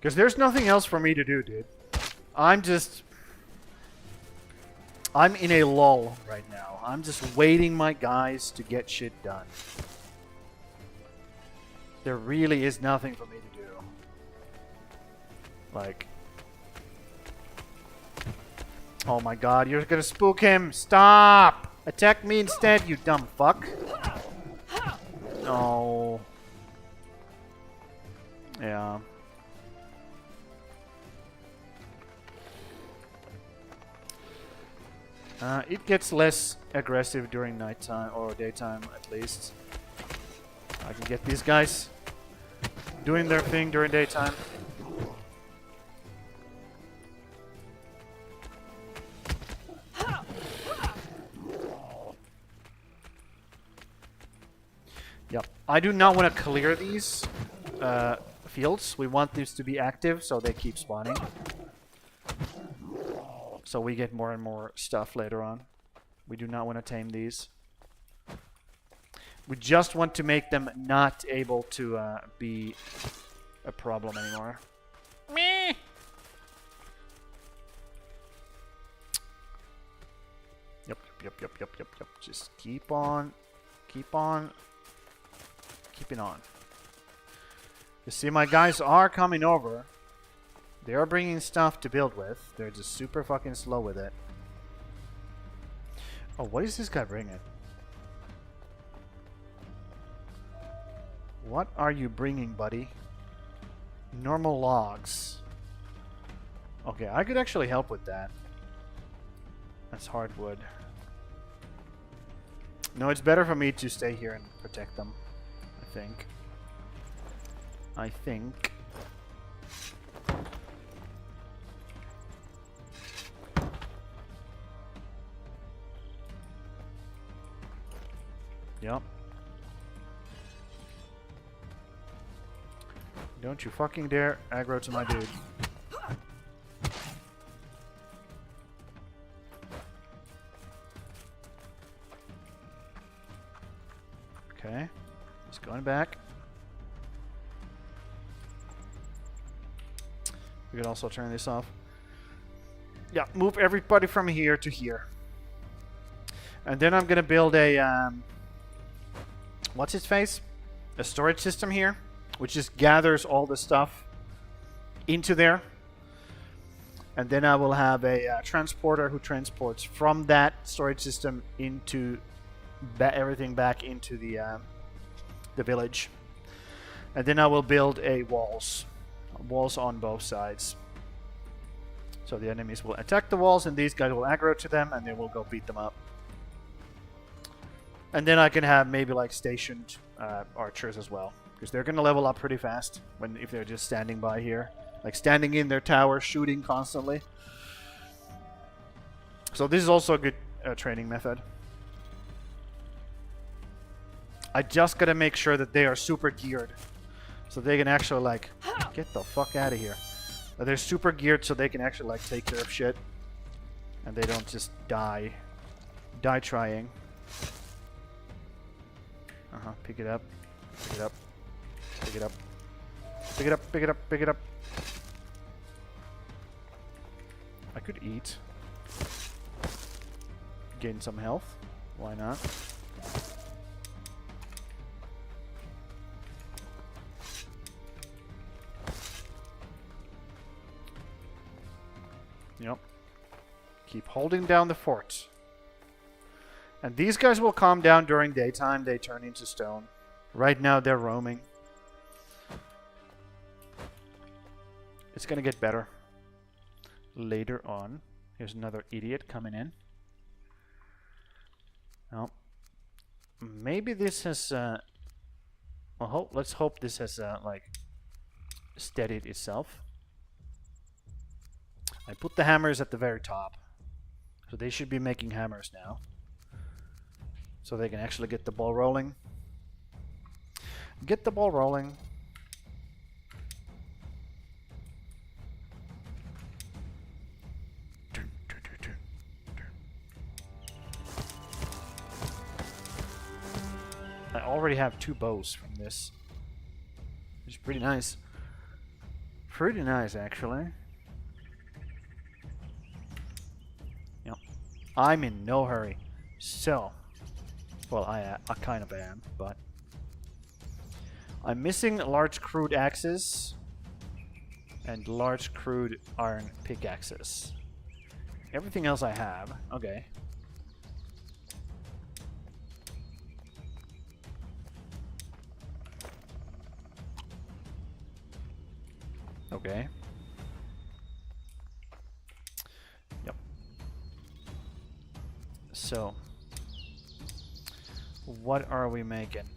Because there's nothing else for me to do, dude. I'm in a lull right now. I'm just waiting my guys to get shit done. There really is nothing for me to do. Like... Oh my god, you're gonna spook him! Stop! Attack me instead, you dumb fuck. No. Yeah. It gets less aggressive during nighttime, or daytime at least. I can get these guys doing their thing during daytime. Yep. I do not want to clear these fields. We want these to be active so they keep spawning. So we get more and more stuff later on. We do not want to tame these. We just want to make them not able to be a problem anymore. Meh. Yep. Just keep on keeping on. You see, my guys are coming over. They are bringing stuff to build with. They're just super fucking slow with it. Oh, what is this guy bringing? What are you bringing, buddy? Normal logs. Okay, I could actually help with that. That's hardwood. No, it's better for me to stay here and protect them. I think. Yep. Don't you fucking dare aggro to my dude. Okay. Just going back. We could also turn this off. Yeah, move everybody from here to here. And then I'm gonna build a what's his face? A storage system here, which just gathers all the stuff into there. And then I will have a transporter who transports from that storage system into everything back into the village. And then I will build a walls on both sides. So the enemies will attack the walls and these guys will aggro to them and then we'll go beat them up. And then I can have maybe like stationed archers as well, because they're gonna level up pretty fast if they're just standing by here, like standing in their tower shooting constantly. So this is also a good training method. I just gotta make sure that they are super geared, so they can actually like get the fuck out of here. They're super geared so they can actually like take care of shit, and they don't just die trying. Pick it up. Pick it up. Pick it up. Pick it up. Pick it up. Pick it up. I could eat. Gain some health. Why not? Yep. Keep holding down the fort. And these guys will calm down during daytime. They turn into stone. Right now they're roaming. It's gonna get better later on. Here's another idiot coming in. Well, maybe this has well, let's hope this has like steadied itself. I put the hammers at the very top, so they should be making hammers now, so they can actually get the ball rolling. Get the ball rolling. I already have 2 bows from this, which is pretty nice. Pretty nice, actually. Yep. I'm in no hurry. So, well, I kind of am, but I'm missing large crude axes and large crude iron pickaxes. Everything else I have. Okay. Okay. Yep. So, what are we making?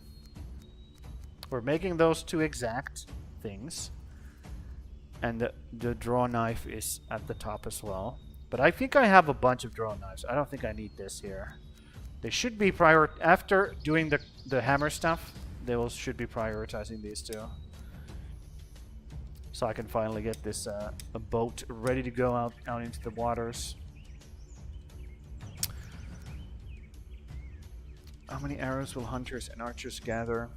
We're making those two exact things. And the draw knife is at the top as well. But I think I have a bunch of draw knives. I don't think I need this here. They should be after doing the hammer stuff, should be prioritizing these two. So I can finally get this a boat ready to go out into the waters. How many arrows will hunters and archers gather?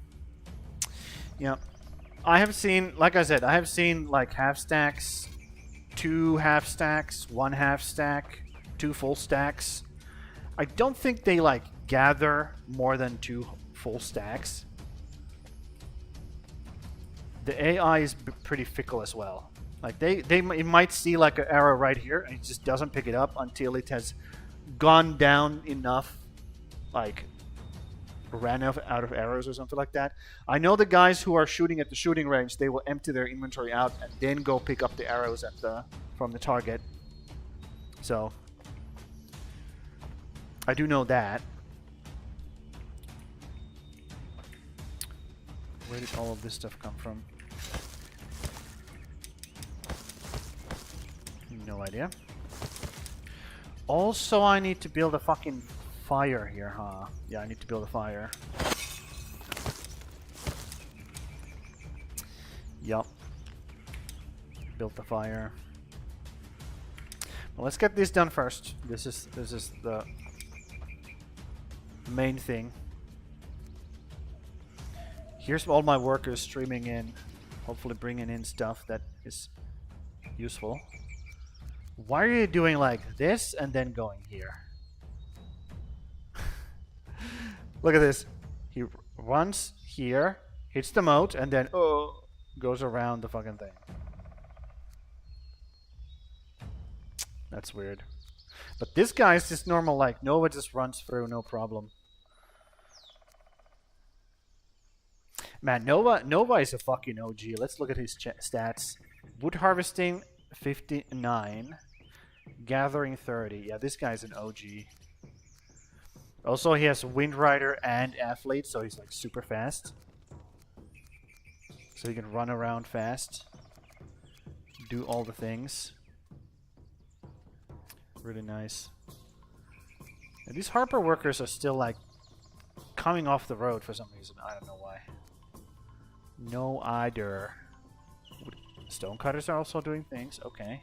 Yeah, I have seen, like I said, I have seen like half stacks, 2 half stacks, 1 half stack, 2 full stacks. I don't think they like gather more than 2 full stacks. The AI is pretty fickle as well. Like it might see like an arrow right here and it just doesn't pick it up until it has gone down enough, like ran out of arrows or something like that. I know the guys who are shooting at the shooting range, they will empty their inventory out and then go pick up the arrows from the target. So I do know that. Where did all of this stuff come from? No idea. Also, I need to build a fucking fire here, huh? Yeah, I need to build a fire. Yup. Built the fire. Well, let's get this done first. This is the main thing. Here's all my workers streaming in, hopefully bringing in stuff that is useful. Why are you doing like this and then going here? Look at this. He runs here, hits the moat, and then goes around the fucking thing. That's weird. But this guy is just normal, like Nova just runs through, no problem. Man, Nova is a fucking OG. Let's look at his stats. Wood harvesting 59, gathering 30. Yeah, this guy's an OG. Also, he has Wind Rider and Athlete, so he's like super fast. So he can run around fast, do all the things. Really nice. And these Harper workers are still like coming off the road for some reason. I don't know why. No idea. Stonecutters are also doing things. Okay.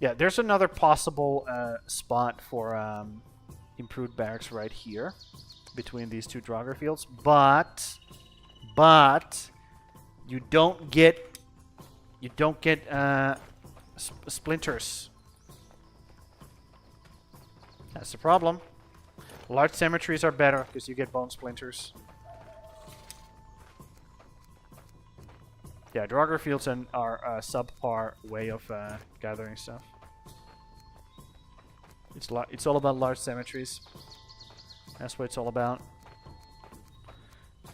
Yeah, there's another possible spot for improved barracks right here between these two Draugr fields, but you don't get splinters. That's the problem. Large cemeteries are better because you get bone splinters. Yeah, Draugr fields are a subpar way of gathering stuff. It's all about large cemeteries. That's what it's all about.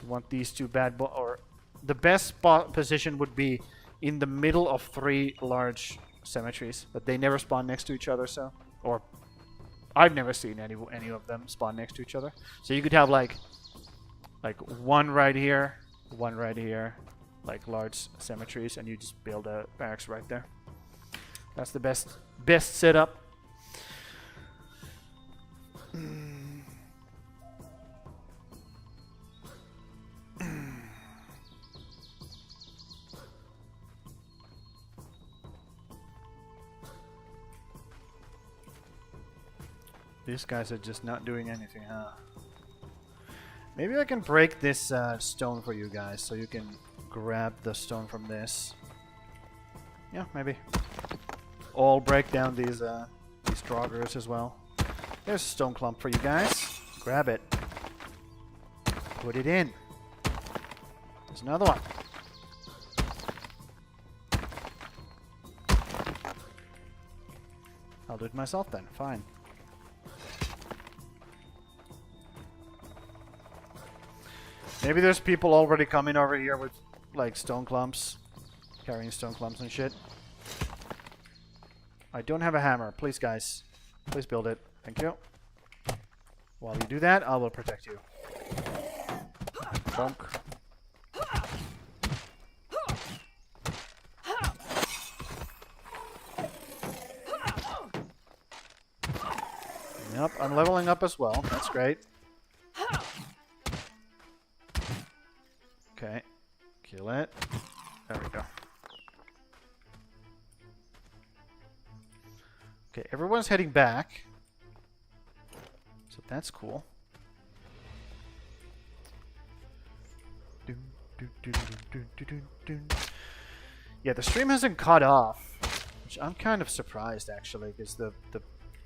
You want these two or the best position would be in the middle of 3 large cemeteries, but they never spawn next to each other. So, or I've never seen any of them spawn next to each other. So you could have like one right here, one right here, like large cemeteries, and you just build a barracks right there. That's the best setup. These guys are just not doing anything, huh? Maybe I can break this stone for you guys so you can grab the stone from this. Yeah, maybe. I'll break down these draugrs as well. There's a stone clump for you guys. Grab it. Put it in. There's another one. I'll do it myself then. Fine. Maybe there's people already coming over here with, like, stone clumps. Carrying stone clumps and shit. I don't have a hammer. Please, guys. Please build it. Thank you. While you do that, I will protect you. Bonk. Yep, I'm leveling up as well. That's great. Okay. Kill it. There we go. Okay, everyone's heading back. So that's cool. Yeah, the stream hasn't cut off. Which I'm kind of surprised, actually, because the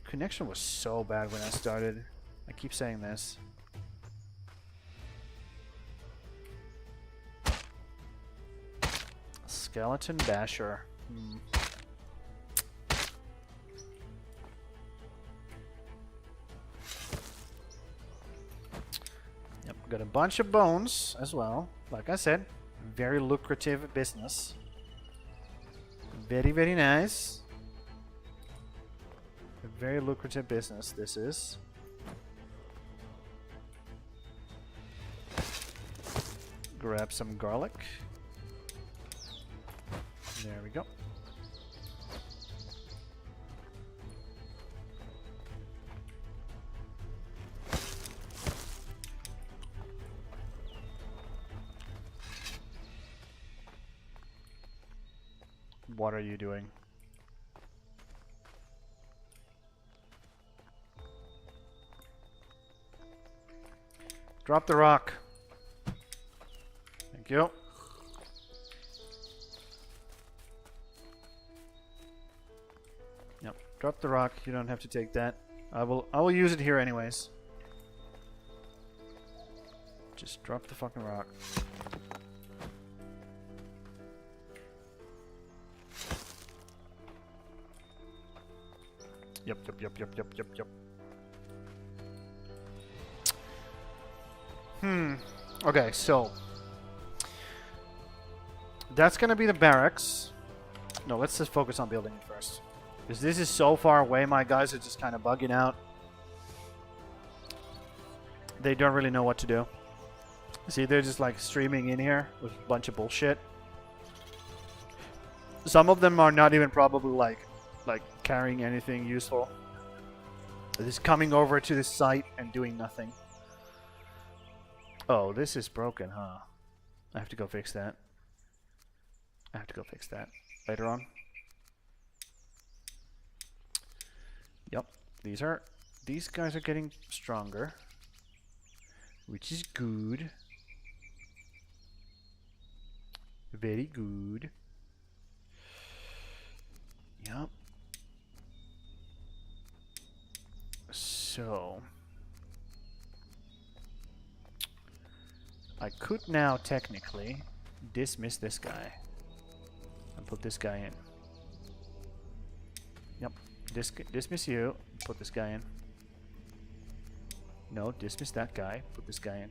connection was so bad when I started. I keep saying this. Skeleton Basher. Yep, got a bunch of bones as well. Like I said, very lucrative business. Very, very nice. A very lucrative business this is. Grab some garlic. There we go. What are you doing? Drop the rock. Thank you. Yep, drop the rock. You don't have to take that. I will use it here anyways. Just drop the fucking rock. Yep. Okay, so that's gonna be the barracks. No, let's just focus on building it first. Because this is so far away, my guys are just kind of bugging out. They don't really know what to do. See, they're just like streaming in here with a bunch of bullshit. Some of them are not even probably like carrying anything useful. They're just coming over to this site and doing nothing. Oh, this is broken, huh? I have to go fix that. I have to go fix that later on. Yep, these guys are getting stronger, which is good. Very good. Yep. So I could now technically dismiss this guy and put this guy in. Yep. Dismiss you. Put this guy in. No, dismiss that guy. Put this guy in.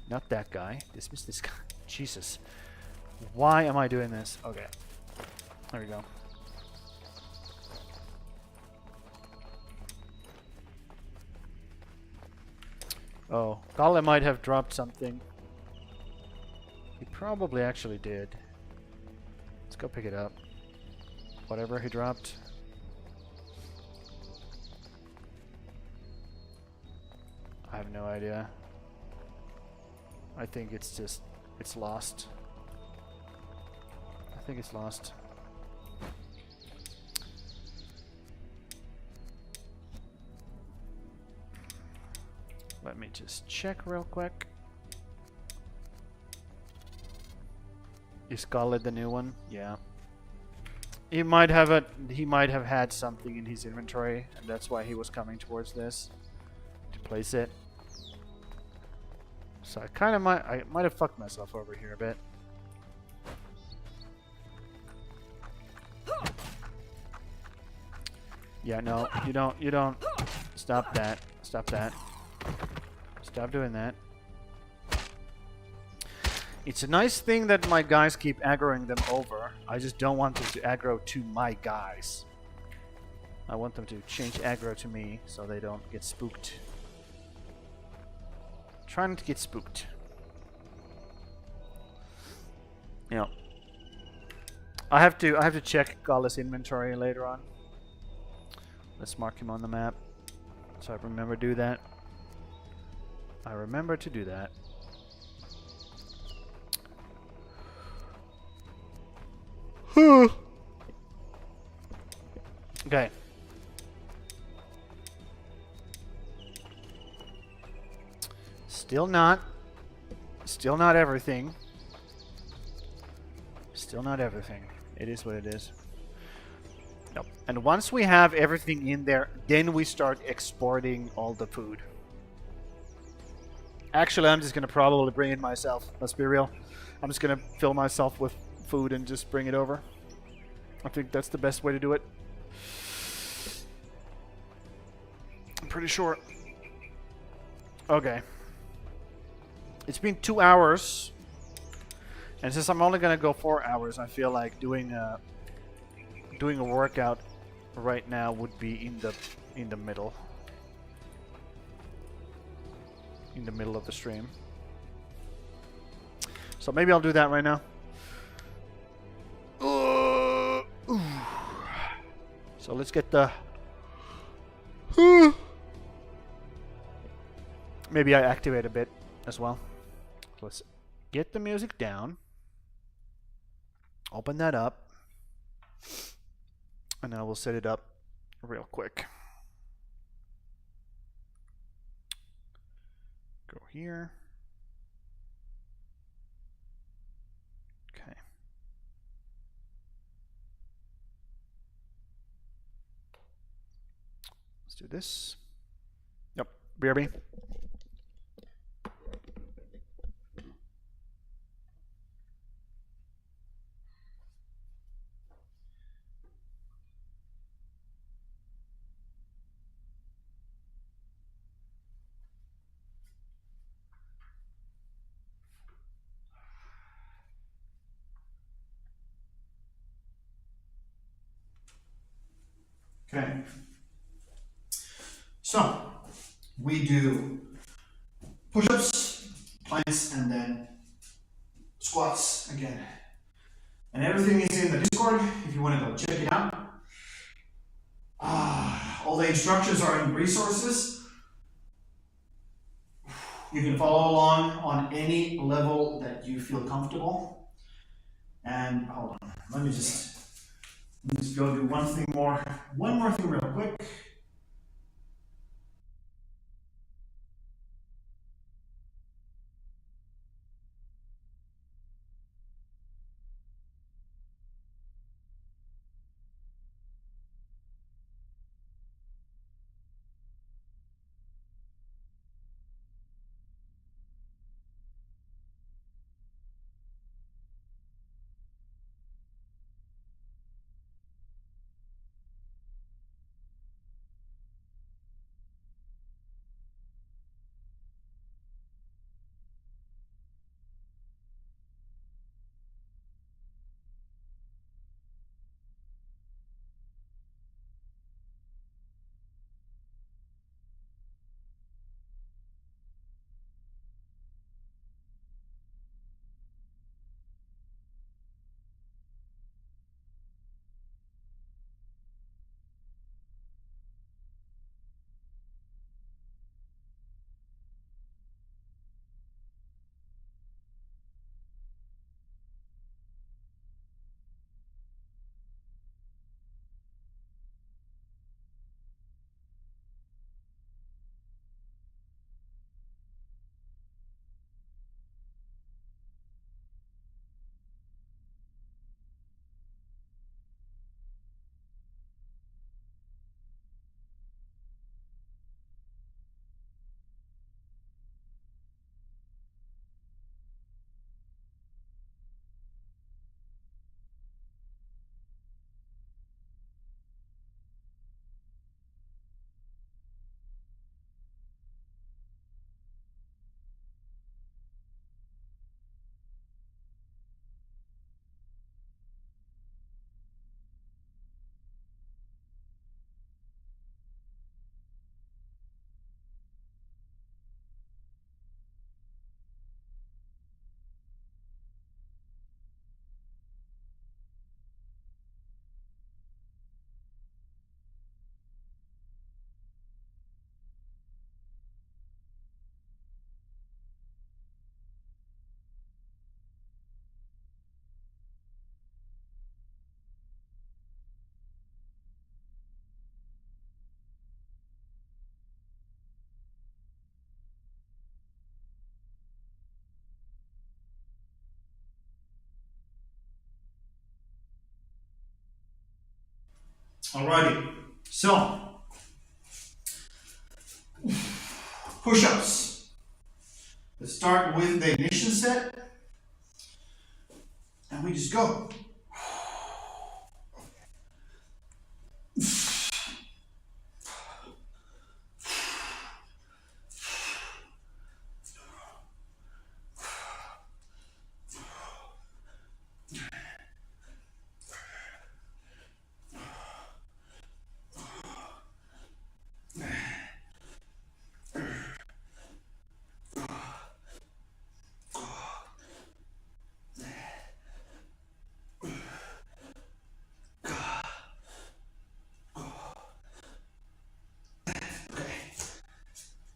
Not that guy. Dismiss this guy. Jesus. Why am I doing this? Okay. There we go. Oh, Kalle might have dropped something. He probably actually did. Let's go pick it up. Whatever he dropped. I have no idea. I think it's just... it's lost. I think it's lost. Let me just check real quick. Is Scarlet the new one? Yeah. He might have had something in his inventory, and that's why he was coming towards this to place it. So I might have fucked myself over here a bit. Yeah, no, you don't. Stop that. Stop that. Stop doing that. It's a nice thing that my guys keep aggroing them over. I just don't want them to aggro to my guys. I want them to change aggro to me so they don't get spooked. Try not to get spooked. Yeah. I have to check Gala's inventory later on. Let's mark him on the map. So I remember to do that. I remember to do that. Okay. Still not everything. Still not everything. It is what it is. Nope. And once we have everything in there, then we start exporting all the food. Actually, I'm just gonna probably bring it myself. Let's be real. I'm just gonna fill myself with food and just bring it over. I think that's the best way to do it. I'm pretty sure. Okay. It's been 2 hours. And since I'm only gonna go 4 hours, I feel like doing a workout right now would be in the middle. In the middle of the stream. So maybe I'll do that right now. So let's get the... Maybe I activate a bit as well. Let's get the music down. Open that up. And I will set it up real quick. Go here. Okay. Let's do this. Yep. BRB. Okay. So, we do push-ups, planks, and then squats again. And everything is in the Discord if you want to go check it out. All the instructions are in resources. You can follow along on any level that you feel comfortable. And hold on, let me just go do one more thing real quick. Alrighty, so push-ups. Let's start with the ignition set, and we just go.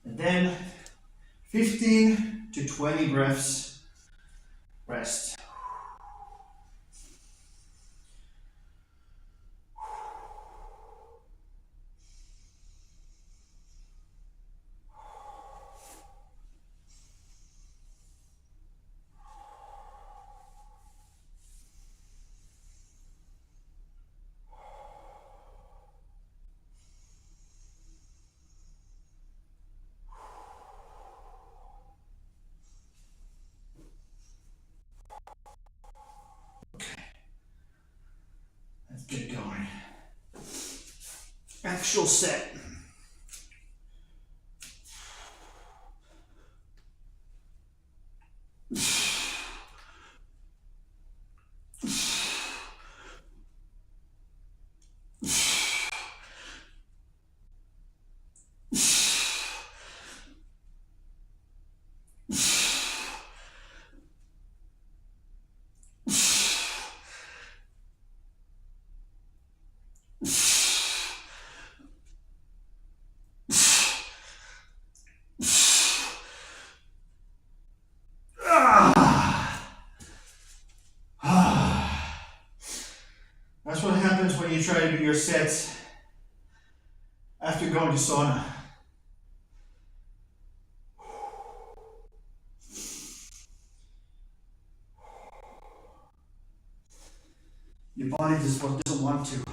And then 15 to 20 breaths rest. Let's get going. Actual set. That's what happens when you try to do your sets after going to sauna. Your body just doesn't want to.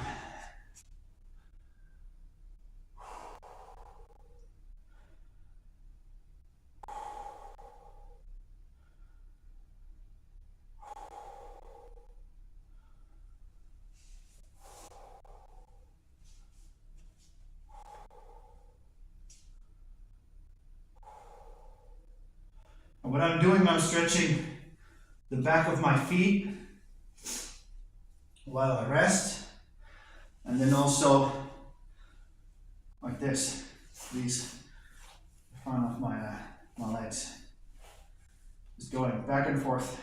And what I'm doing, I'm stretching the back of my feet while I rest, and then also like this, these in front of my legs. Just going back and forth,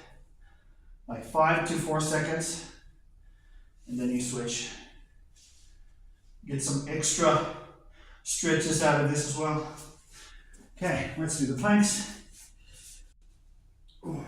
like 5 to 4 seconds, and then you switch. Get some extra stretches out of this as well. Okay, let's do the planks. Ooh.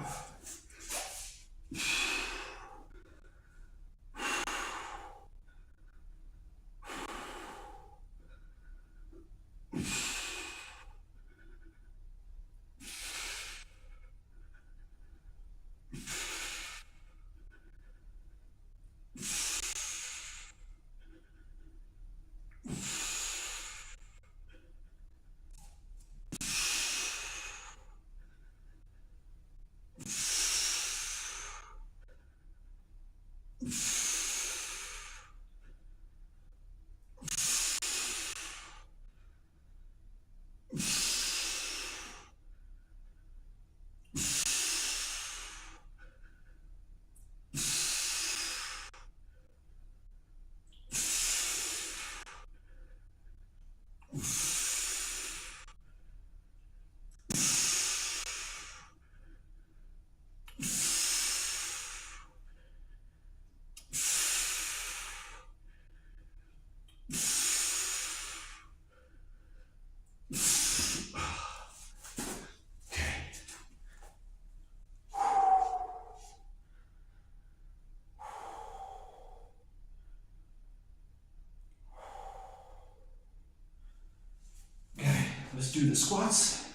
Let's do the squats.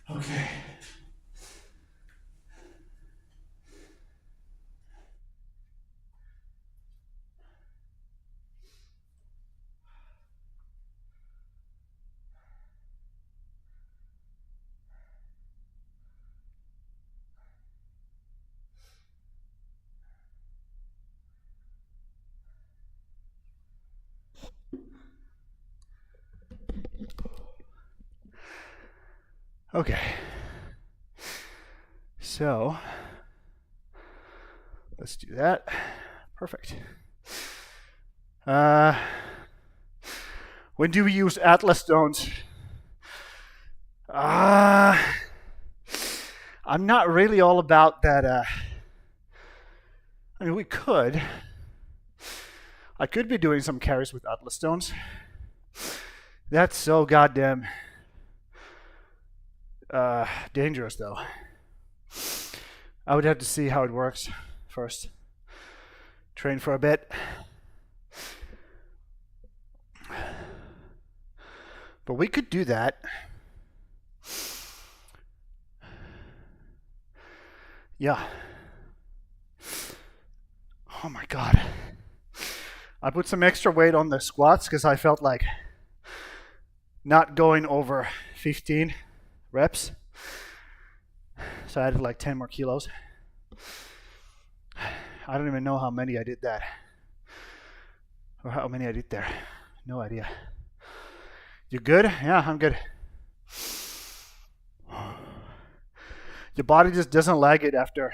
Okay. Okay. So, let's do that. Perfect. When do we use Atlas stones? I'm not really all about that. I mean, we could. I could be doing some carries with Atlas stones. That's so goddamn dangerous, though. I would have to see how it works first. Train for a bit. But we could do that. Yeah. Oh my god. I put some extra weight on the squats because I felt like not going over 15 reps. So I added like 10 more kilos. I don't even know how many I did that. Or how many I did there. No idea. You good? Yeah, I'm good. Your body just doesn't like it after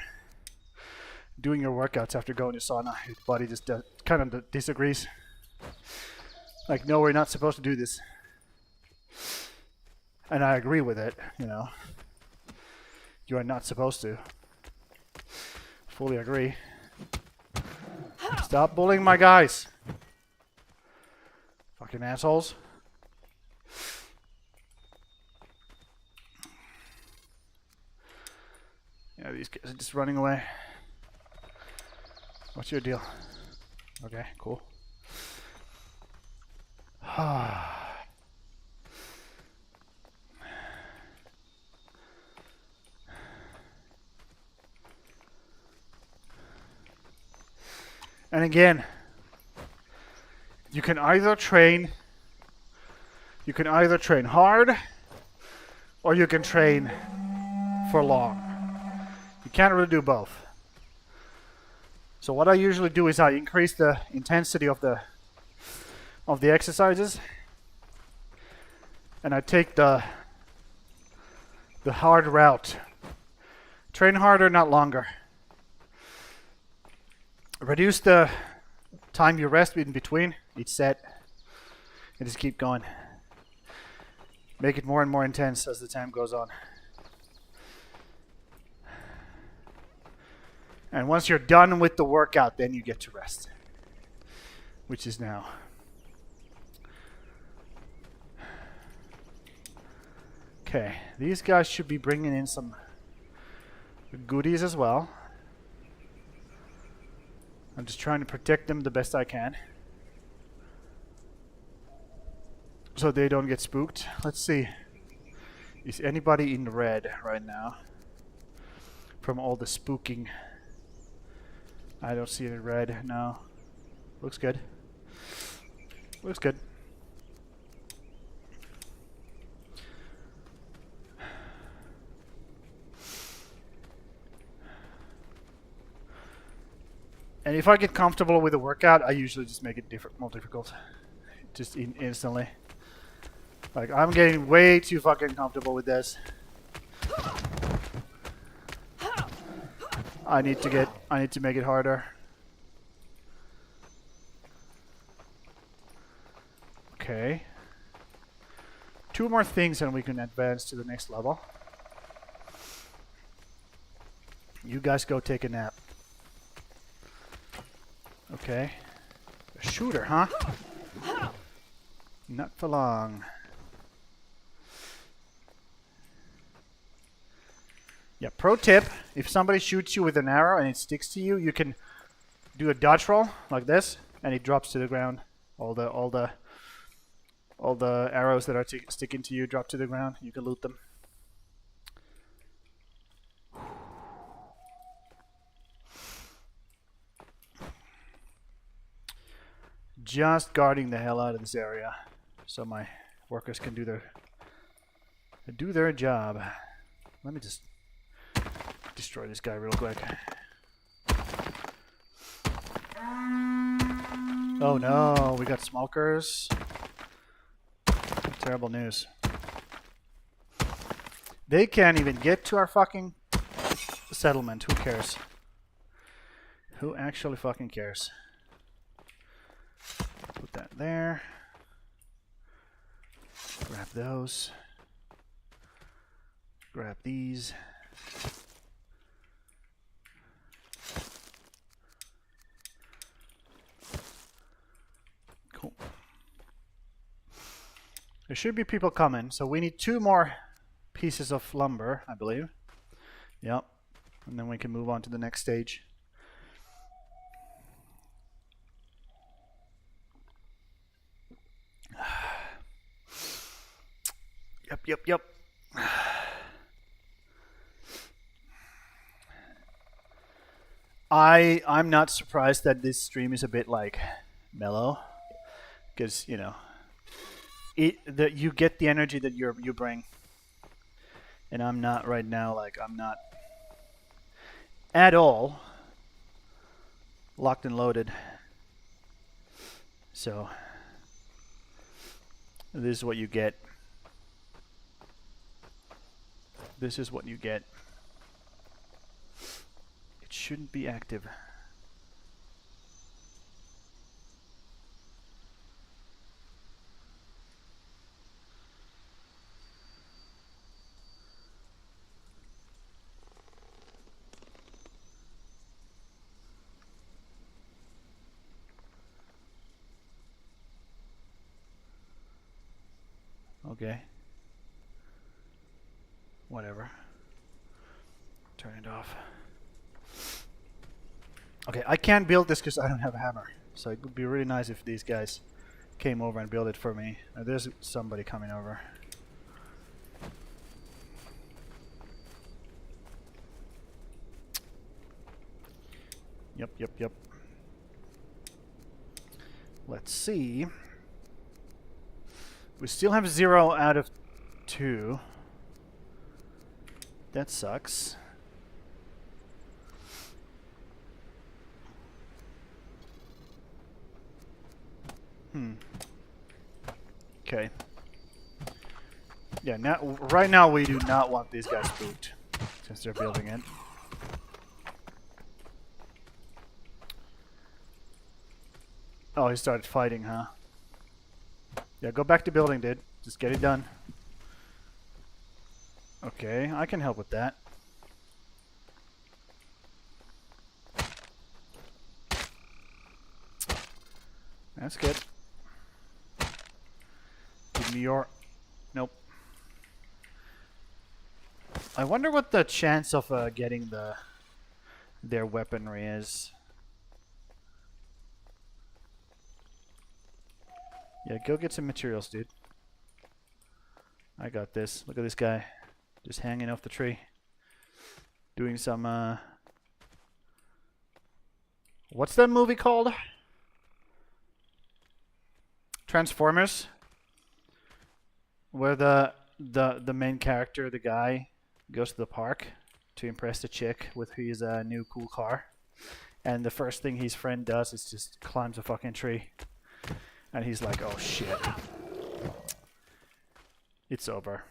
doing your workouts, after going to sauna. Your body just kind of disagrees. Like, no, we're not supposed to do this. And I agree with it, you know. You are not supposed to. Fully agree. Stop bullying my guys. Fucking assholes. Yeah, these guys are just running away. What's your deal? Okay, cool. And again, you can either train hard or you can train for long. You can't really do both. So what I usually do is I increase the intensity of the exercises, and I take the hard route. Train harder, not longer. Reduce the time you rest in between each set, and just keep going. Make it more and more intense as the time goes on. And once you're done with the workout, then you get to rest, which is now. Okay, these guys should be bringing in some goodies as well. I'm just trying to protect them the best I can, so they don't get spooked. Let's see. Is anybody in red right now from all the spooking? I don't see any red. No. Looks good. Looks good. And if I get comfortable with the workout, I usually just make it more difficult. Just instantly. Like, I'm getting way too fucking comfortable with this. I need to make it harder. Okay. 2 more things and we can advance to the next level. You guys go take a nap. Okay. A shooter, huh? Not for long. Yeah, pro tip, if somebody shoots you with an arrow and it sticks to you, you can do a dodge roll like this and it drops to the ground. All the arrows that are sticking to you drop to the ground. You can loot them. Just guarding the hell out of this area so my workers can do their job. Let me just destroy this guy real quick. Oh no, we got smokers. Terrible news. They can't even get to our fucking settlement. Who cares? Who actually fucking cares? Put that there. Grab those. Grab these. Cool. There should be people coming, so we need 2 more pieces of lumber, I believe. Yep. And then we can move on to the next stage. Yep. I'm not surprised that this stream is a bit like mellow, because you know, you get the energy that you bring, and I'm not right now. Like I'm not at all locked and loaded. So this is what you get. This is what you get. It shouldn't be active. Okay. Whatever. Turn it off. Okay, I can't build this because I don't have a hammer. So it would be really nice if these guys came over and built it for me. There's somebody coming over. Yep. Let's see. We still have 0 out of 2. That sucks. Okay. Yeah, right now we do not want these guys spooked since they're building it. Oh, he started fighting, huh? Yeah, go back to building, dude. Just get it done. Okay, I can help with that. That's good. Give me your... Nope. I wonder what the chance of getting their weaponry is. Yeah, go get some materials, dude. I got this. Look at this guy. Just hanging off the tree. Doing some, what's that movie called? Transformers? Where the main character, the guy, goes to the park to impress the chick with his new cool car. And the first thing his friend does is just climbs a fucking tree. And he's like, oh shit. It's over.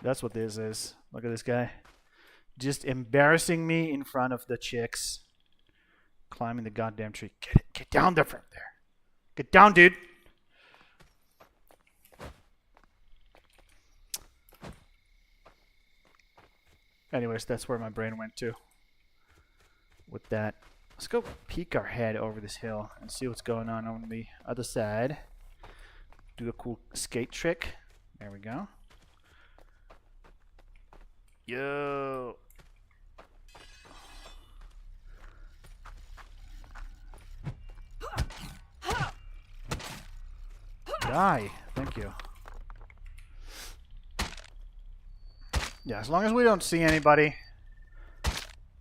That's what this is. Look at this guy. just embarrassing me in front of the chicks. Climbing the goddamn tree. Get down there from there. Get down, dude. Anyways, that's where my brain went to. With that, let's go peek our head over this hill and see what's going on the other side. Do a cool skate trick. There we go. Yo. Die. Thank you. Yeah, as long as we don't see anybody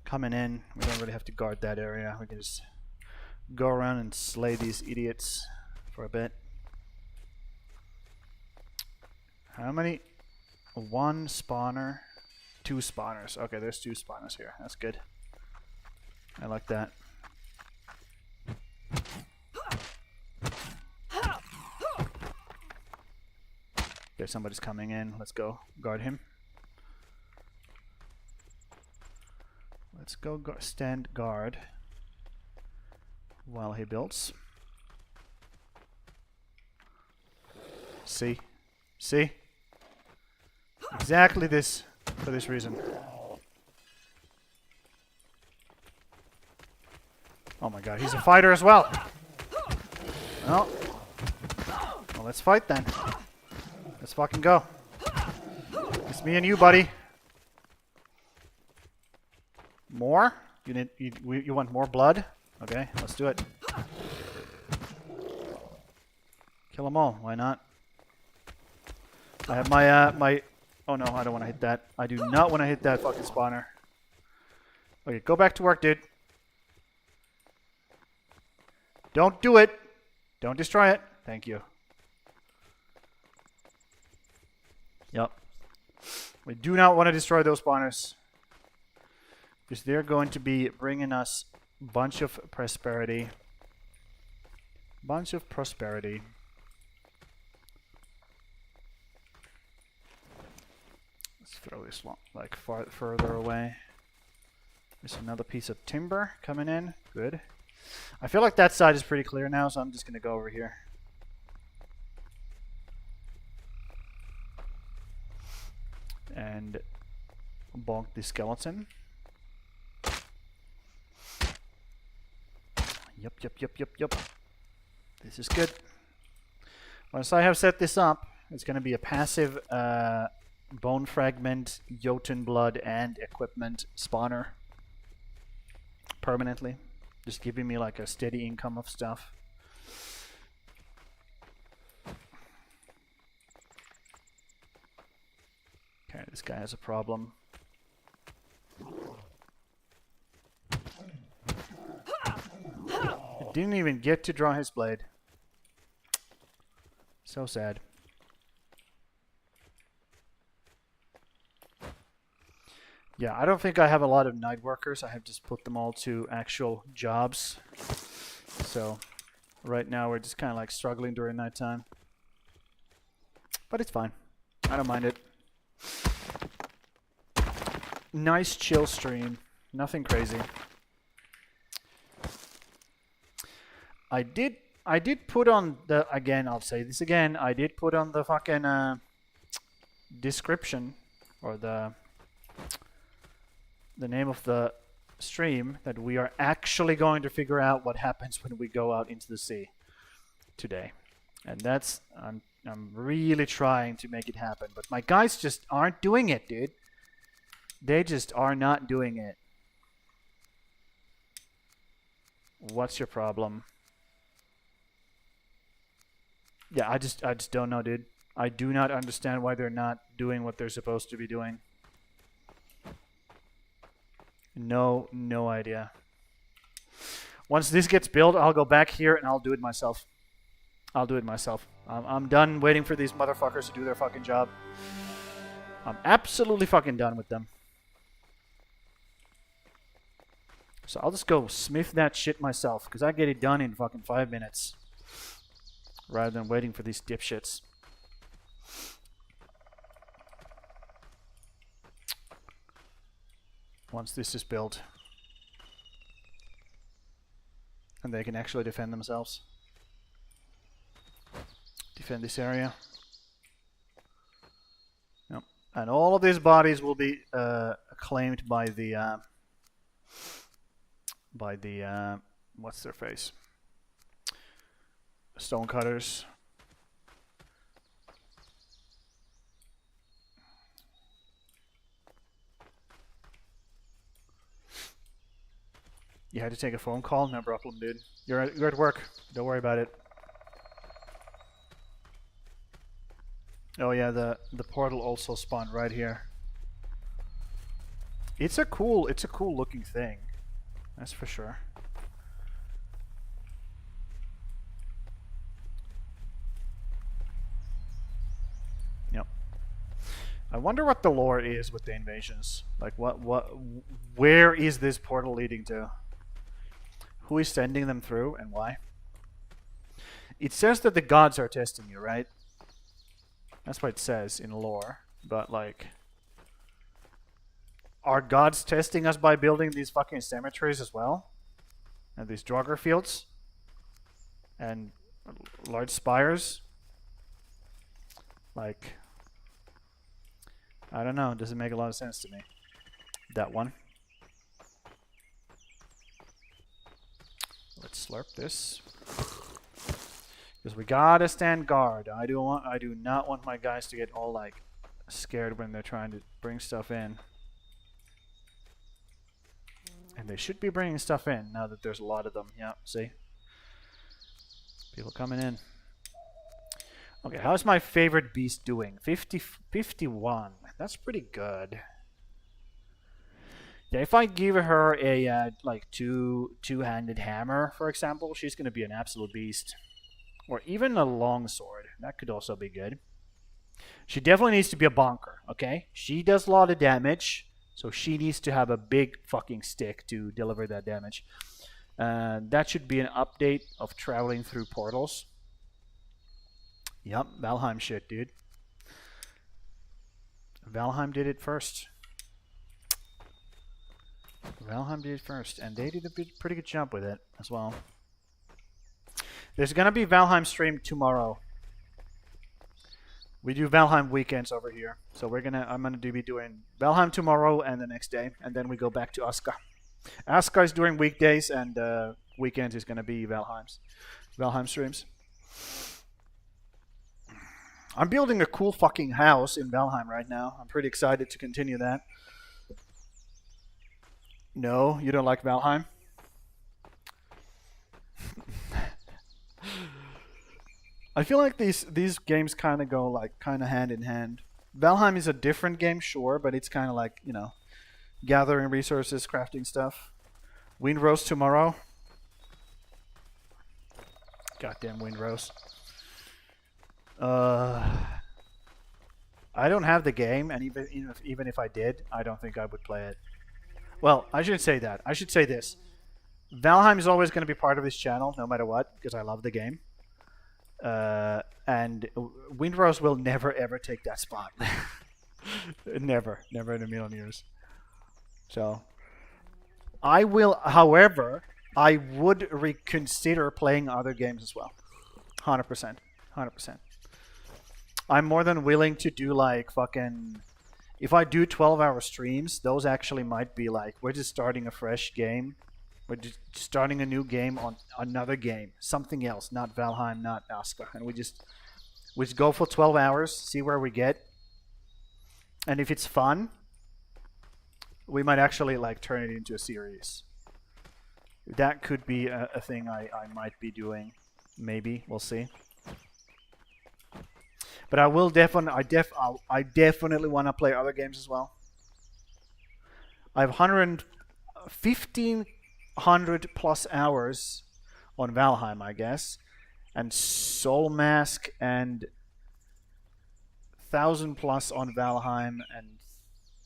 coming in, we don't really have to guard that area. We can just go around and slay these idiots for a bit. How many? One spawner, two spawners. Okay, there's two spawners here. That's good. I like that. Okay, somebody's coming in. Let's go guard him. Let's go stand guard while he builds. See? See? Exactly this, for this reason. Oh my god, he's a fighter as well! Well, let's fight then. Let's fucking go. It's me and you, buddy. More? You want more blood? Okay, let's do it. Kill them all. Why not? I have my oh no, I don't want to hit that. I do not want to hit that fucking spawner. Okay, go back to work, dude. Don't do it. Don't destroy it. Thank you. Yep. We do not want to destroy those spawners. Because they're going to be bringing us a bunch of prosperity. Bunch of prosperity. Let's throw this one like further away. There's another piece of timber coming in. Good. I feel like that side is pretty clear now, so I'm just going to go over here. And bonk the skeleton. Yep. This is good. Once I have set this up, it's going to be a passive bone fragment, Jotun blood, and equipment spawner. Permanently. Just giving me like a steady income of stuff. Okay, this guy has a problem. I didn't even get to draw his blade. So sad. Yeah, I don't think I have a lot of night workers. I have just put them all to actual jobs. So right now we're just kind of like struggling during nighttime. But it's fine. I don't mind it. Nice chill stream. Nothing crazy. I did put on the, again, I'll say this again, I did put on the fucking description, or the name of the stream, that we are actually going to figure out what happens when we go out into the sea today. And that's, I'm really trying to make it happen, but my guys just aren't doing it, dude. They just are not doing it. What's your problem? Yeah, I just don't know, dude. I do not understand why they're not doing what they're supposed to be doing. No idea. Once this gets built, I'll go back here and I'll do it myself. I'll do it myself. I'm done waiting for these motherfuckers to do their fucking job. I'm absolutely fucking done with them. So I'll just go smith that shit myself, because I get it done in fucking 5 minutes. Rather than waiting for these dipshits. once this is built. And they can actually defend themselves. Defend this area. Yep. And all of these bodies will be claimed by the what's their face? Stonecutters. You had to take a phone call? No problem, dude. You're at work. Don't worry about it. Oh yeah, the portal also spawned right here. It's a cool looking thing. That's for sure. Yep. I wonder what the lore is with the invasions. Like where is this portal leading to? Who is sending them through and why? It says that the gods are testing you, right? That's what it says in lore. But like, are gods testing us by building these fucking cemeteries as well? And these Draugr fields? And large spires? Like, I don't know. It doesn't make a lot of sense to me. That one. Let's slurp this. Because we gotta stand guard. I do not want my guys to get all like scared when they're trying to bring stuff in. And they should be bringing stuff in now that there's a lot of them. Yeah, see? People coming in. Okay, how's my favorite beast doing? 51. That's pretty good. Yeah, if I give her a like two-handed hammer, for example, she's gonna be an absolute beast. Or even a longsword. That could also be good. She definitely needs to be a bonker, okay? She does a lot of damage, so she needs to have a big fucking stick to deliver that damage. That should be an update of traveling through portals. Yep, Valheim shit, dude. Valheim did it first. Valheim did it first, and they did a pretty good job with it as well. There's gonna be Valheim stream tomorrow. We do Valheim weekends over here, so I'm gonna be doing Valheim tomorrow and the next day, and then we go back to ASKA. ASKA is during weekdays, and weekends is gonna be Valheim streams. I'm building a cool fucking house in Valheim right now. I'm pretty excited to continue that. No, you don't like Valheim? I feel like these games kind of go like kind of hand in hand. Valheim is a different game, sure, but it's kind of like, you know, gathering resources, crafting stuff. Windrose tomorrow. Goddamn Windrose. I don't have the game, and even if I did, I don't think I would play it. Well, I shouldn't say that. I should say this. Valheim is always going to be part of this channel, no matter what, because I love the game. And Windrose will never ever take that spot. Never in a million years. So, I will, however, I would reconsider playing other games as well. 100%. 100%. I'm more than willing to do like fucking... If I do 12-hour streams, those actually might be like, we're just starting a fresh game. We're just starting a new game on another game. Something else, not Valheim, not ASKA. And we just go for 12 hours, see where we get. And if it's fun, we might actually like turn it into a series. That could be a thing I might be doing. Maybe, we'll see. But I will I definitely want to play other games as well. I have 1,500 plus hours on Valheim, I guess, and Soul Mask, and 1,000 plus on Valheim, and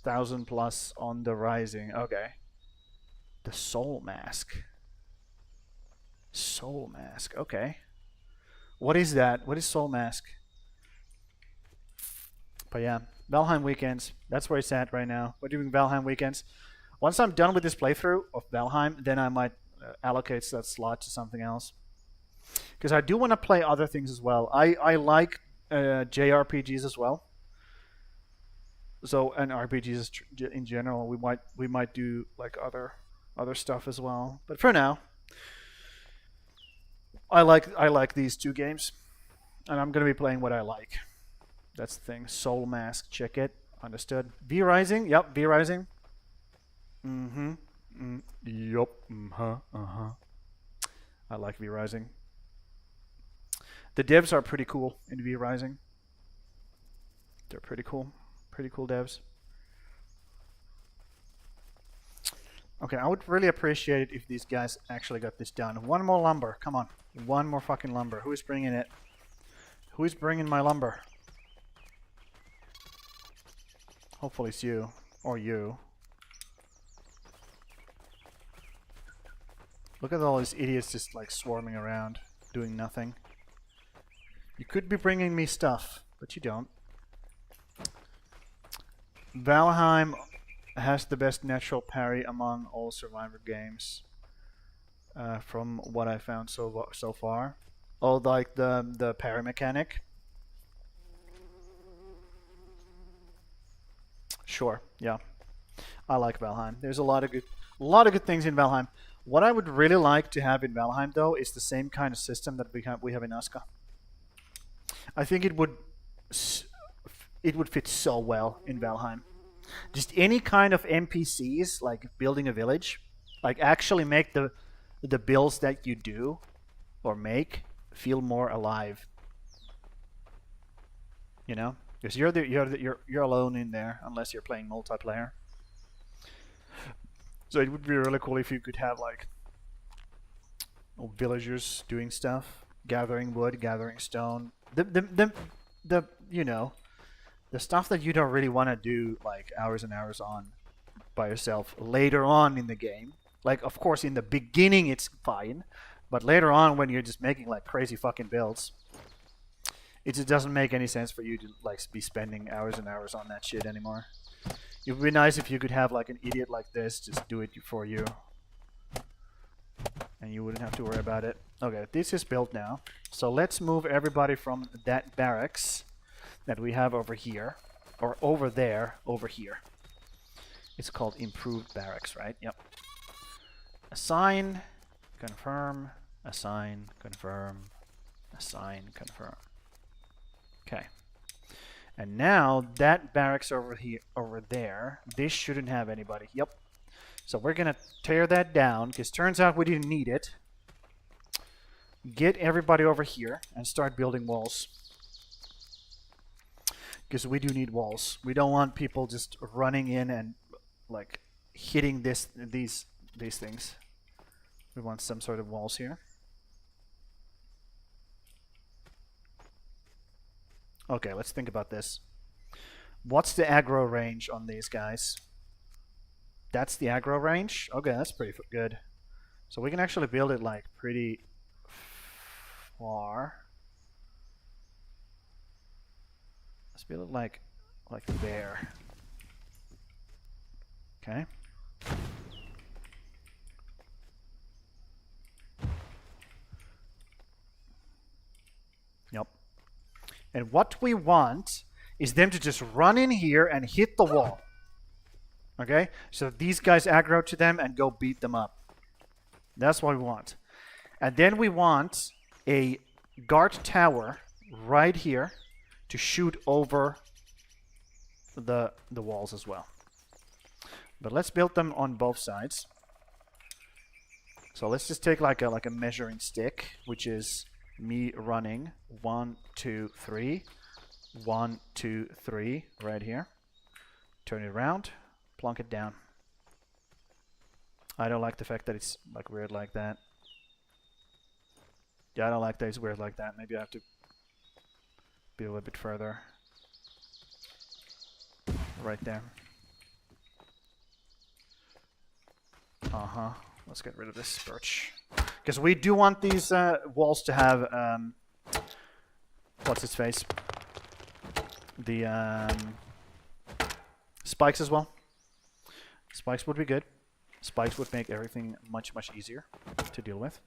1,000 plus on the Rising. Okay, the Soul Mask. Soul Mask. Okay, what is that? What is Soul Mask? But yeah, Valheim weekends. That's where it's at right now. We're doing Valheim weekends. Once I'm done with this playthrough of Valheim, then I might allocate that slot to something else. Because I do want to play other things as well. I like JRPGs as well. So, and RPGs in general, we might do like other stuff as well. But for now, I like these two games, and I'm gonna be playing what I like. That's the thing. Soul Mask, check it. Understood. V Rising, yep. V Rising. Yup. I like V Rising. The devs are pretty cool in V Rising. They're pretty cool. Pretty cool devs. Okay, I would really appreciate it if these guys actually got this done. One more lumber. Come on. One more fucking lumber. Who is bringing it? Who is bringing my lumber? Hopefully it's you. Or you. Look at all these idiots just like swarming around, doing nothing. You could be bringing me stuff, but you don't. Valheim has the best natural parry among all Survivor games, from what I found so far. Oh, like the parry mechanic. Sure, yeah, I like Valheim. There's a lot of good things in Valheim. What I would really like to have in Valheim, though, is the same kind of system that we have in ASKA. I think it would fit so well in Valheim. Just any kind of NPCs, like building a village, like actually make the builds that you do or make feel more alive. You know, because you're alone in there unless you're playing multiplayer. So it would be really cool if you could have like villagers doing stuff, gathering wood, gathering stone. The you know, the stuff that you don't really want to do like hours and hours on by yourself later on in the game. Like, of course, in the beginning it's fine, but later on when you're just making like crazy fucking builds, it just doesn't make any sense for you to like be spending hours and hours on that shit anymore. It would be nice if you could have like an idiot like this just do it for you, and you wouldn't have to worry about it. Okay, this is built now, so let's move everybody from that barracks that we have over here, or over there, over here. It's called improved barracks, right? Yep. Assign, confirm, assign, confirm, assign, confirm. Okay. And now that barracks over here, over there, this shouldn't have anybody. Yep. So we're gonna tear that down, because turns out we didn't need it. Get everybody over here and start building walls. Because we do need walls. We don't want people just running in and like hitting these things. We want some sort of walls here. Okay, let's think about this. What's the aggro range on these guys? That's the aggro range? Okay, that's pretty good. So we can actually build it like pretty far. Let's build it like there. Okay. Yep. And what we want is them to just run in here and hit the wall. Okay? So these guys aggro to them and go beat them up. That's what we want. And then we want a guard tower right here to shoot over the walls as well. But let's build them on both sides. So let's just take like a measuring stick, which is me running 1, 2, 3, 1, 2, 3 right here. Turn it around, plunk it down. I don't like the fact that it's like weird like that. Yeah, I don't like that it's weird like that. Maybe I have to be a little bit further. Right there. Uh-huh. Let's get rid of this birch. Because we do want these walls to have, what's its face? The spikes as well. Spikes would be good. Spikes would make everything much easier to deal with.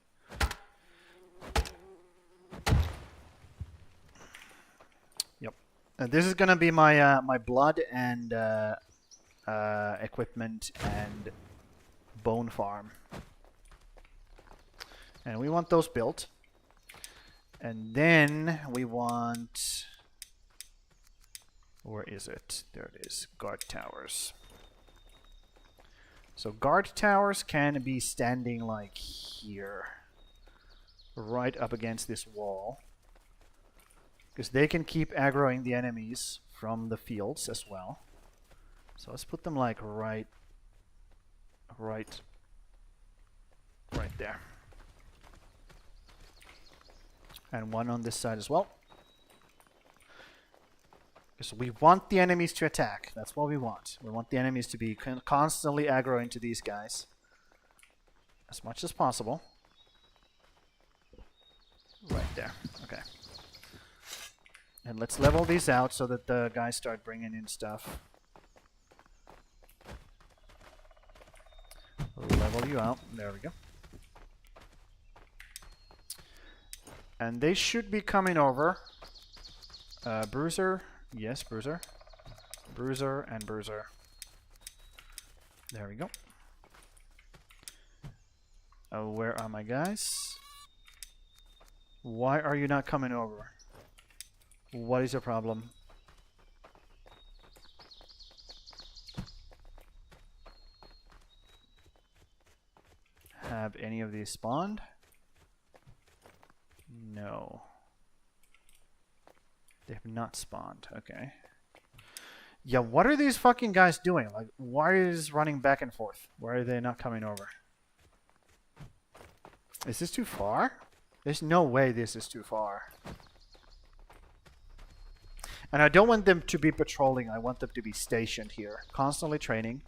Yep. And this is gonna be my my blood and equipment and bone farm. And we want those built. And then we want... Where is it? There it is. Guard towers. So guard towers can be standing like here. Right up against this wall. Because they can keep aggroing the enemies from the fields as well. So let's put them like right there. And one on this side as well. Because we want the enemies to attack. That's what we want. We want the enemies to be constantly aggroing to these guys. As much as possible. Right there. Okay. And let's level these out so that the guys start bringing in stuff. Level you out. There we go. And they should be coming over. Bruiser. Yes, Bruiser. Bruiser and Bruiser. There we go. Oh, where are my guys? Why are you not coming over? What is your problem? Have any of these spawned? No. They have not spawned. Okay. Yeah, what are these fucking guys doing? Like, why is running back and forth? Why are they not coming over? Is this too far? There's no way this is too far. And I don't want them to be patrolling. I want them to be stationed here. Constantly training.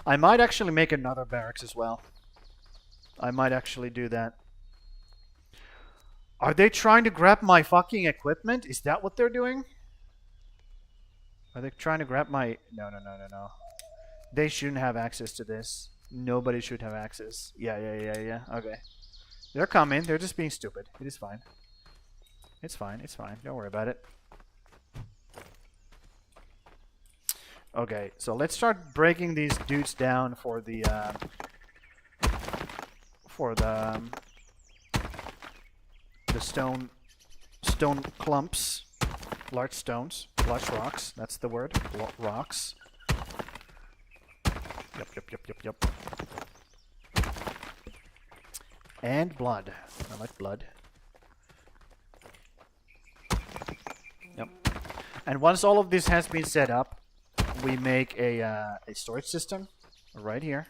I might actually make another barracks as well. I might actually do that. Are they trying to grab my fucking equipment? Is that what they're doing? Are they trying to grab my... No. They shouldn't have access to this. Nobody should have access. Yeah. Okay. They're coming. They're just being stupid. It is fine. It's fine. Don't worry about it. Okay, so let's start breaking these dudes down for the stone clumps, large stones, large rocks. That's the word, rocks. Yep. And blood. I like blood. Yep. And once all of this has been set up, we make a storage system right here,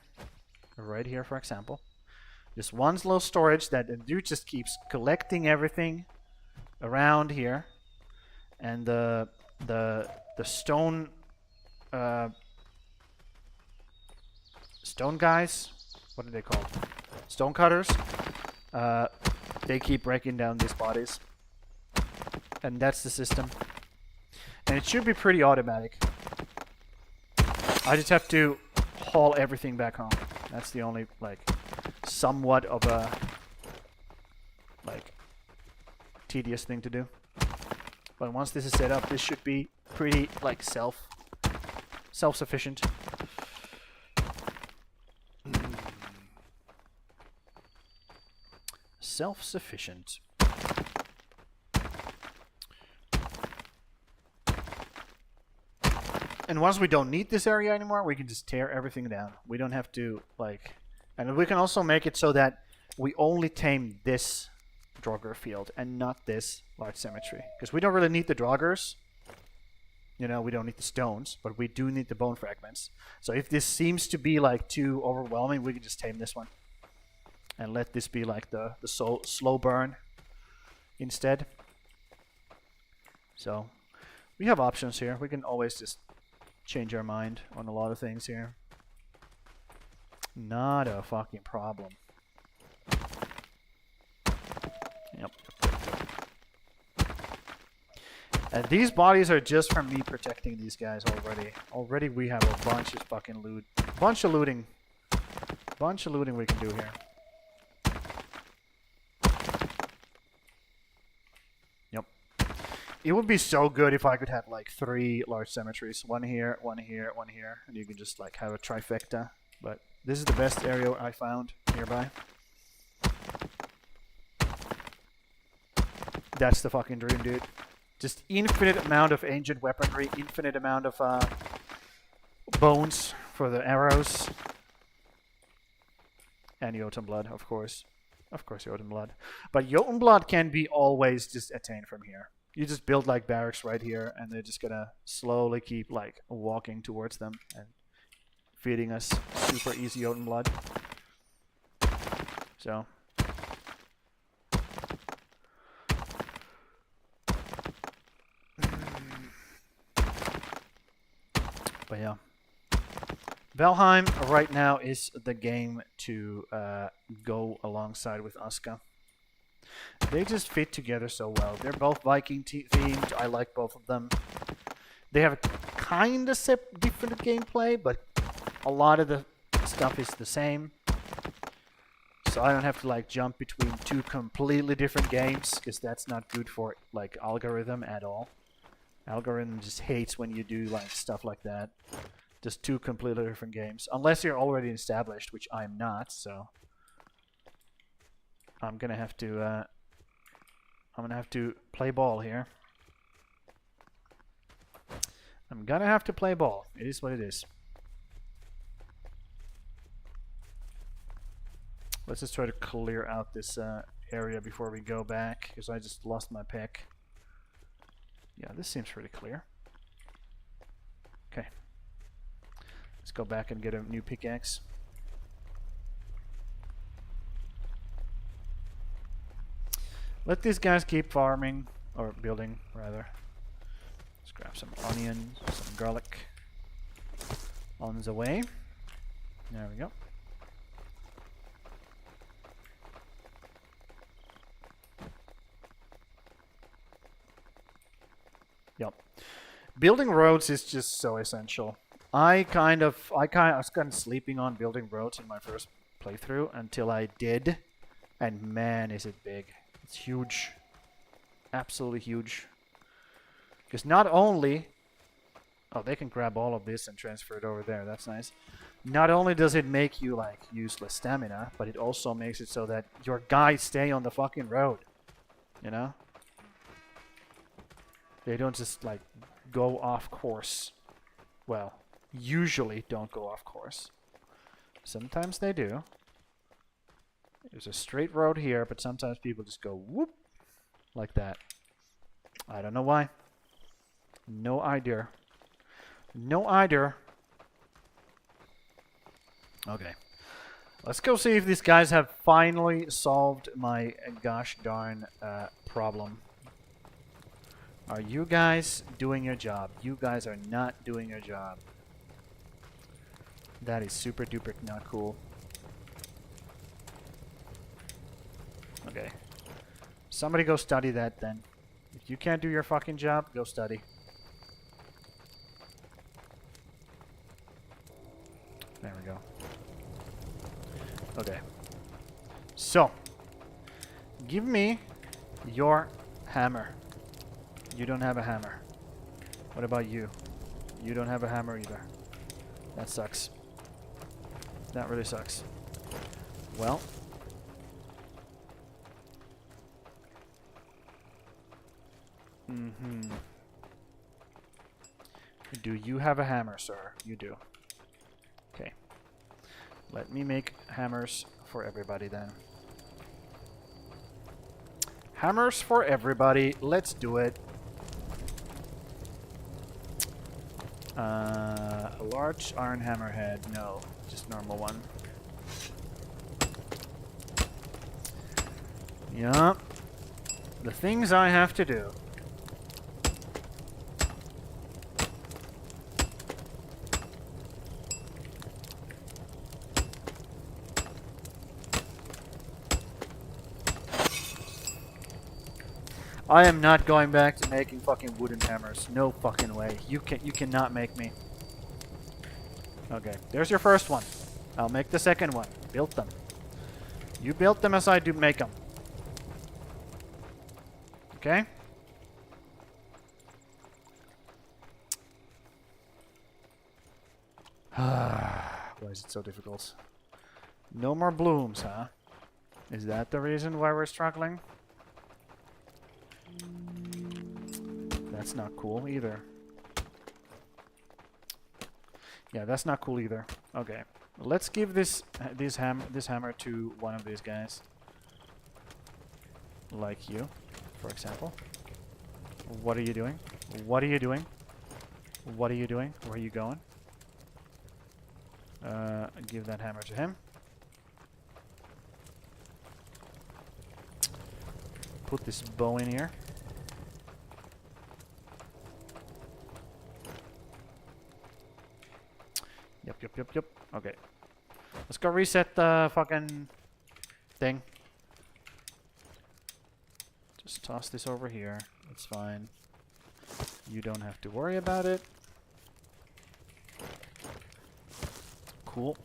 for example. Just one little storage that the dude just keeps collecting everything around here, and the stone guys, what are they called? Stone cutters. They keep breaking down these bodies, and that's the system. And it should be pretty automatic. I just have to haul everything back home. That's the only, like, somewhat of a, like, tedious thing to do. But once this is set up, this should be pretty, like, self-sufficient. Self-sufficient. And once we don't need this area anymore, we can just tear everything down. We don't have to, like... And we can also make it so that we only tame this Draugr field and not this large cemetery. Because we don't really need the Draugrs. You know, we don't need the stones, but we do need the bone fragments. So if this seems to be, like, too overwhelming, we can just tame this one. And let this be, like, the slow burn instead. So, we have options here. We can always just change our mind on a lot of things here. Not a fucking problem. Yep. And these bodies are just from me protecting these guys already. Already we have a bunch of fucking loot. Bunch of looting. Bunch of looting we can do here. Yep. It would be so good if I could have like 3 large cemeteries. One here, one here, one here. And you can just like have a trifecta. But this is the best area I found nearby. That's the fucking dream, dude. Just infinite amount of ancient weaponry, infinite amount of bones for the arrows. And Jotun blood, of course. Of course, Jotun blood. But Jotun blood can be always just attained from here. You just build like barracks right here, and they're just gonna slowly keep like walking towards them and feeding us super easy Jotun blood. So. But yeah. Valheim right now is the game to go alongside with ASKA. They just fit together so well. They're both Viking themed. I like both of them. They have a kind of different gameplay, but a lot of the stuff is the same. So I don't have to like jump between 2 completely different games, because that's not good for like algorithm at all. Algorithm just hates when you do like stuff like that. Just 2 completely different games. Unless you're already established, which I'm not, so I'm gonna have to play ball here. I'm gonna have to play ball. It is what it is. Let's just try to clear out this area before we go back, because I just lost my pick. Yeah, this seems pretty clear. Okay. Let's go back and get a new pickaxe. Let these guys keep farming, or building, rather. Let's grab some onion, some garlic. On the way. There we go. Yep. Building roads is just so essential. I was kind of sleeping on building roads in my first playthrough until I did, and man, is it big. It's huge. Absolutely huge. Because not only... Oh, they can grab all of this and transfer it over there. That's nice. Not only does it make you, like, use less stamina, but it also makes it so that your guys stay on the fucking road. You know? They don't just, like, go off course. Well, usually don't go off course. Sometimes they do. There's a straight road here, but sometimes people just go whoop. Like that. I don't know why. No idea. No idea. Okay. Let's go see if these guys have finally solved my gosh darn problem. Are you guys doing your job? You guys are not doing your job. That is super duper not cool. Okay. Somebody go study that then. If you can't do your fucking job, go study. There we go. Okay. So. Give me your hammer. You don't have a hammer. What about you? You don't have a hammer either. That sucks. That really sucks. Well. Do you have a hammer, sir? You do. Okay. Let me make hammers for everybody then. Hammers for everybody. Let's do it. A large iron hammerhead. No, just normal one. Yup. The things I have to do. I am not going back to making fucking wooden hammers. No fucking way. You cannot make me. Okay, there's your first one. I'll make the second one. Built them. You built them as I do make them. Okay? Why is it so difficult? No more blooms, huh? Is that the reason why we're struggling? That's not cool either. Yeah, that's not cool either. Okay, let's give this hammer to one of these guys, like you, for example. What are you doing? What are you doing? What are you doing? Where are you going? Give that hammer to him. Put this bow in here. Yep. Okay. Let's go reset the fucking thing. Just toss this over here. It's fine. You don't have to worry about it. Cool.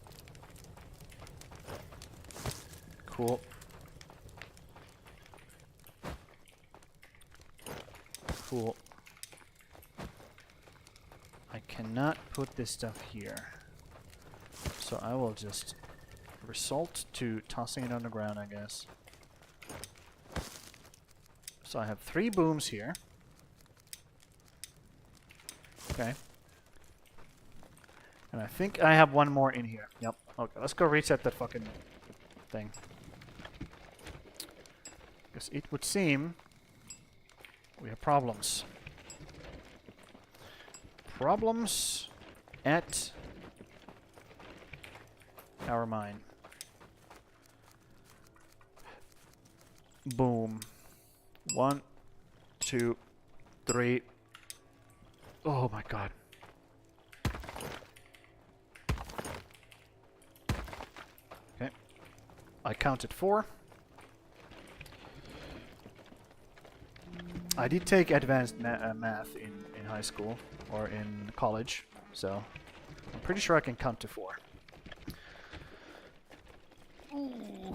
Cool. Cool. I cannot put this stuff here. So I will just resort to tossing it on the ground, I guess. So I have 3 booms here. Okay. And I think I have 1 more in here. Yep. Okay, let's go reset that fucking thing. Because it would seem we have problems. Problems at our mine. Boom. 1, 2, 3. Oh my god. Okay. I counted 4. I did take advanced math in high school or in college, so I'm pretty sure I can count to 4. Ooh.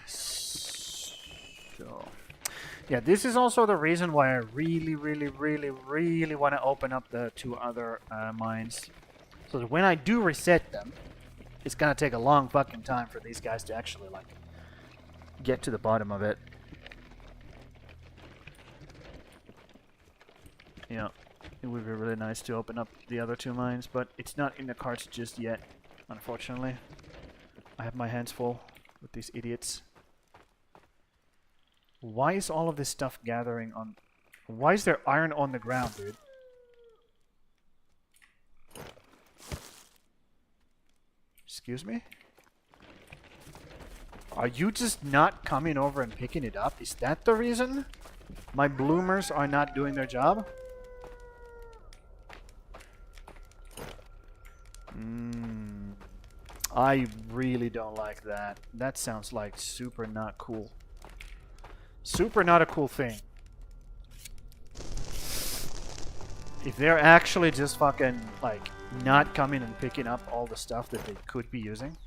So, yeah, this is also the reason why I really want to open up the 2 other mines. So that when I do reset them, it's gonna take a long fucking time for these guys to actually, like, get to the bottom of it. Yeah, it would be really nice to open up the other 2 mines, but it's not in the cards just yet, unfortunately. I have my hands full with these idiots. Why is all of this stuff gathering on... Why is there iron on the ground, dude? Excuse me? Are you just not coming over and picking it up? Is that the reason? My bloomers are not doing their job? I really don't like that. That sounds like super not cool. Super not a cool thing. If they're actually just fucking, like, not coming and picking up all the stuff that they could be using.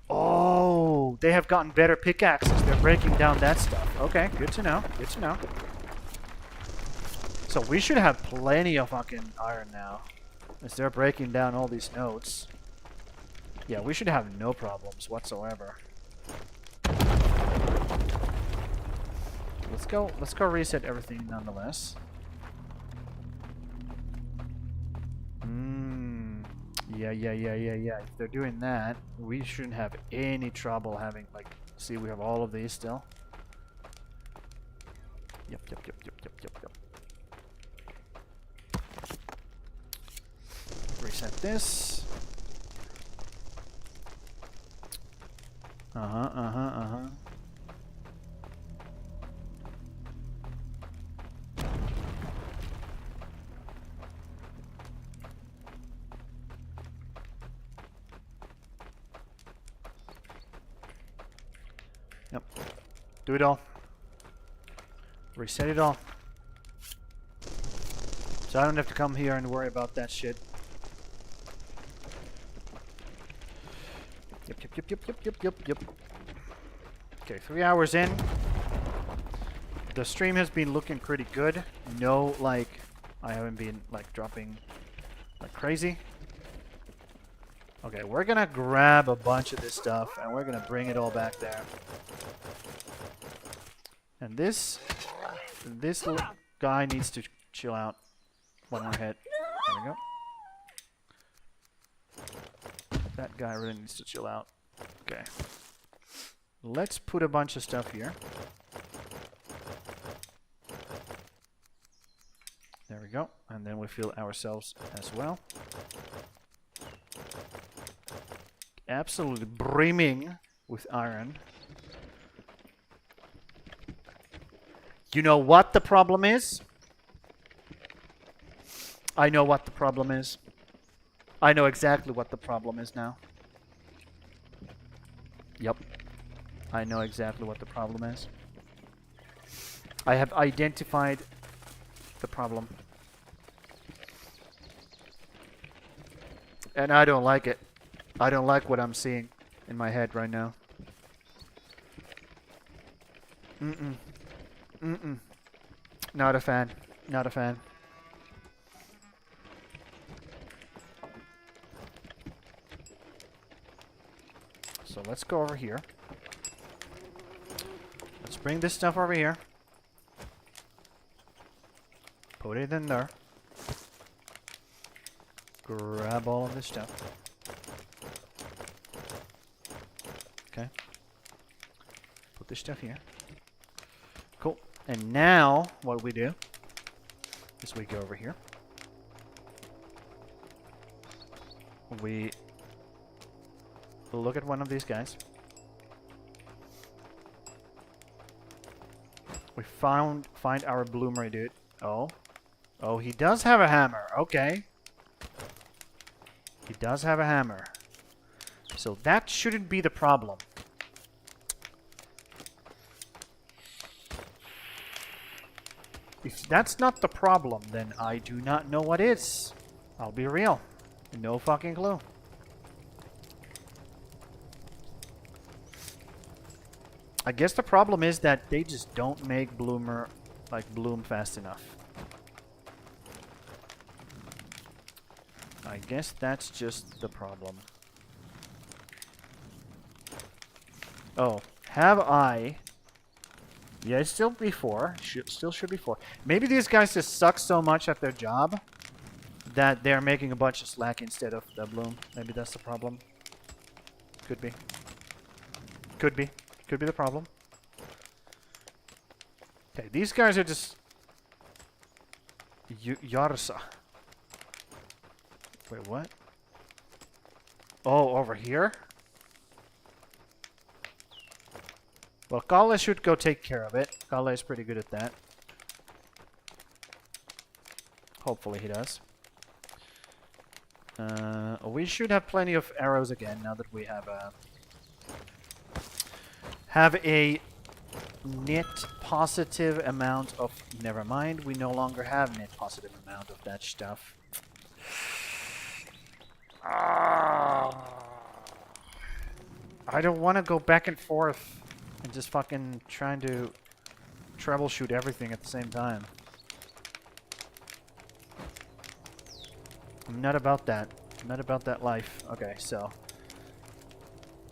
Oh, they have gotten better pickaxes. They're breaking down that stuff. Okay, good to know. Good to know. So we should have plenty of fucking iron now, as they're breaking down all these nodes. Yeah, we should have no problems whatsoever. Let's go reset everything nonetheless. Yeah. If they're doing that, we shouldn't have any trouble having, like, see, we have all of these still. Yep. Reset this. Yep. Do it all. Reset it all. So I don't have to come here and worry about that shit. Yep. Okay, 3 hours in. The stream has been looking pretty good. No, like, I haven't been, like, dropping like crazy. Okay, we're gonna grab a bunch of this stuff and we're gonna bring it all back there. And this little guy needs to chill out. One more hit. There we go. That guy really needs to chill out. Okay. Let's put a bunch of stuff here. There we go. And then we fill ourselves as well. Absolutely brimming with iron. You know what the problem is? I know what the problem is. I know exactly what the problem is now. Yep. I know exactly what the problem is. I have identified the problem. And I don't like it. I don't like what I'm seeing in my head right now. Not a fan. Not a fan. So let's go over here. Let's bring this stuff over here. Put it in there. Grab all of this stuff. Okay. Put this stuff here. Cool. And now, what we do is we go over here. We look at one of these guys. We find our bloomer dude. Oh. Oh, he does have a hammer. Okay. He does have a hammer. So that shouldn't be the problem. If that's not the problem, then I do not know what is. I'll be real. No fucking clue. I guess the problem is that they just don't make bloomer, like, bloom fast enough. I guess that's just the problem. Oh, have I... Yeah, it's still be 4. Still should be 4. Maybe these guys just suck so much at their job that they're making a bunch of slack instead of the bloom. Maybe that's the problem. Could be. Could be. Could be the problem. Okay, these guys are just... Yarsa. Wait, what? Oh, over here? Well, Kalle should go take care of it. Kalle is pretty good at that. Hopefully he does. We should have plenty of arrows again now that we have a net positive amount of... Never mind, we no longer have net positive amount of that stuff. I don't want to go back and forth and just fucking trying to troubleshoot everything at the same time. I'm not about that. I'm not about that life. Okay, so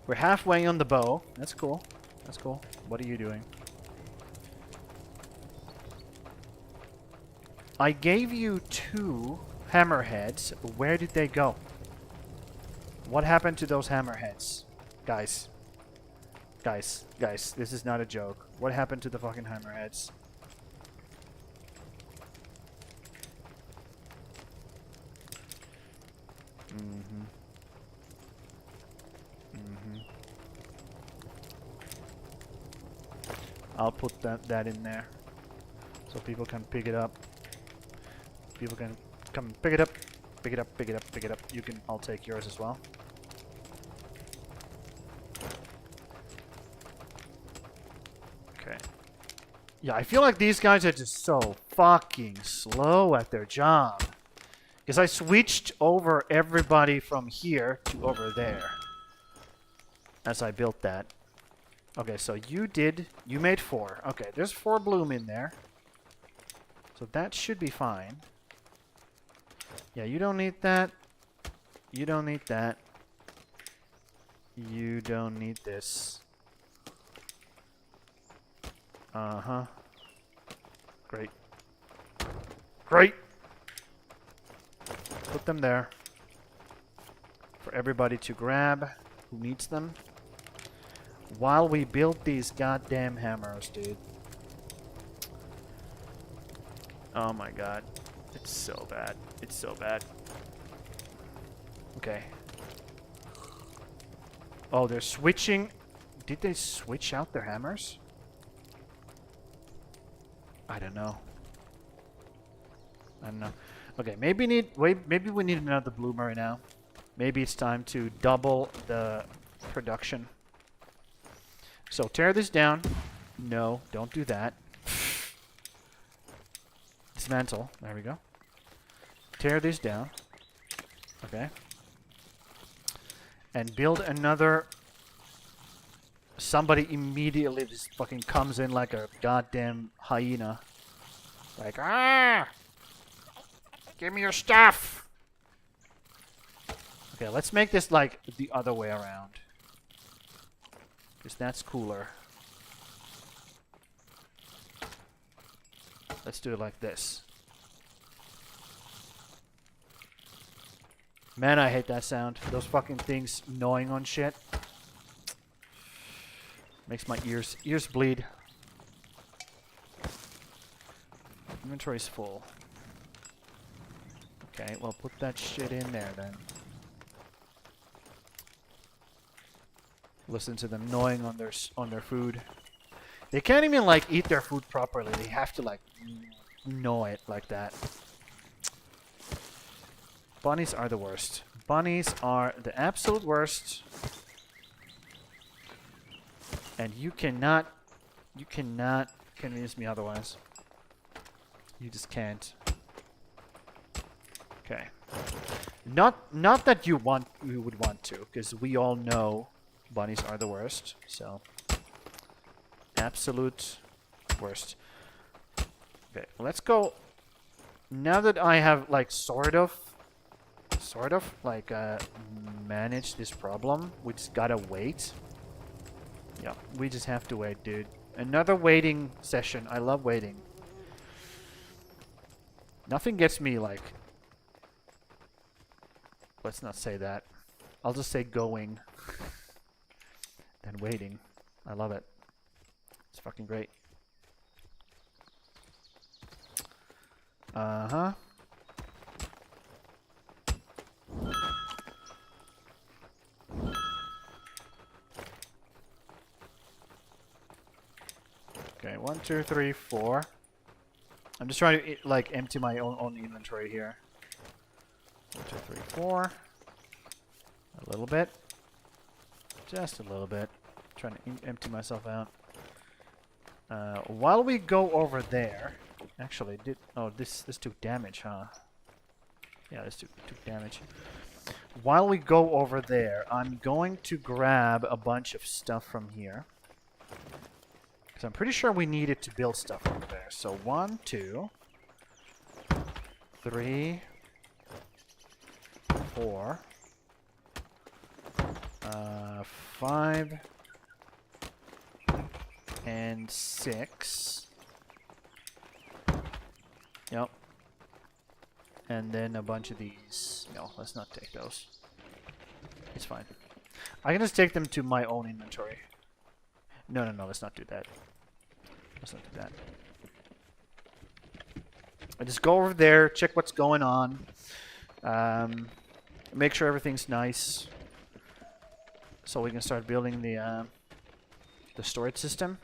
we're halfway on the bow. That's cool. That's cool. What are you doing? I gave you 2 hammerheads. Where did they go? What happened to those hammerheads? Guys. Guys, this is not a joke. What happened to the fucking hammerheads? I'll put that in there so people can pick it up. People can come pick it up. Pick it up, pick it up, pick it up. You can, I'll take yours as well. Okay. Yeah, I feel like these guys are just so fucking slow at their job. Because I switched over everybody from here to over there. As I built that. Okay, so you made 4. Okay, there's 4 bloom in there. So that should be fine. Yeah, you don't need that. You don't need that. You don't need this. Uh-huh. Great. Great! Put them there. For everybody to grab who needs them. While we build these goddamn hammers, dude. Oh my god. It's so bad. It's so bad. Okay. Oh, they're switching. Did they switch out their hammers? I don't know. I don't know. Okay, maybe we need another bloomer now. Maybe it's time to double the production. So tear this down. No, don't do that. Dismantle. There we go. Tear this down. Okay. And build another. Somebody immediately just fucking comes in like a goddamn hyena. Like, ah! Give me your stuff! Okay, let's make this like the other way around. Because that's cooler. Let's do it like this. Man, I hate that sound. Those fucking things gnawing on shit. Makes my ears bleed. Inventory's full. Okay, well put that shit in there then. Listen to them gnawing on their food. They can't even like eat their food properly. They have to like gnaw it like that. Bunnies are the worst. Bunnies are the absolute worst. And you cannot convince me otherwise. You just can't. Okay. Not that you would want to, because we all know bunnies are the worst. So absolute worst. Okay, let's go. Now that I have like sort of like managed this problem, we just gotta wait. Yeah, we just have to wait, dude. Another waiting session. I love waiting. Nothing gets me like... Let's not say that. I'll just say going. Then waiting. I love it. It's fucking great. Uh-huh. Okay, 1, 2, 3, 4. I'm just trying to like empty my own inventory here. 1, 2, 3, 4. A little bit. Just a little bit. Trying to empty myself out. While we go over there, actually, this took damage, huh? Yeah, this took damage. While we go over there, I'm going to grab a bunch of stuff from here. Because I'm pretty sure we need it to build stuff over there. So 1, 2, 3, 4, 5, and 6. Yep. And then a bunch of these. No, let's not take those. It's fine. I can just take them to my own inventory. No, let's not do that. Let's not do that. I just go over there, check what's going on. Make sure everything's nice. So we can start building the storage system.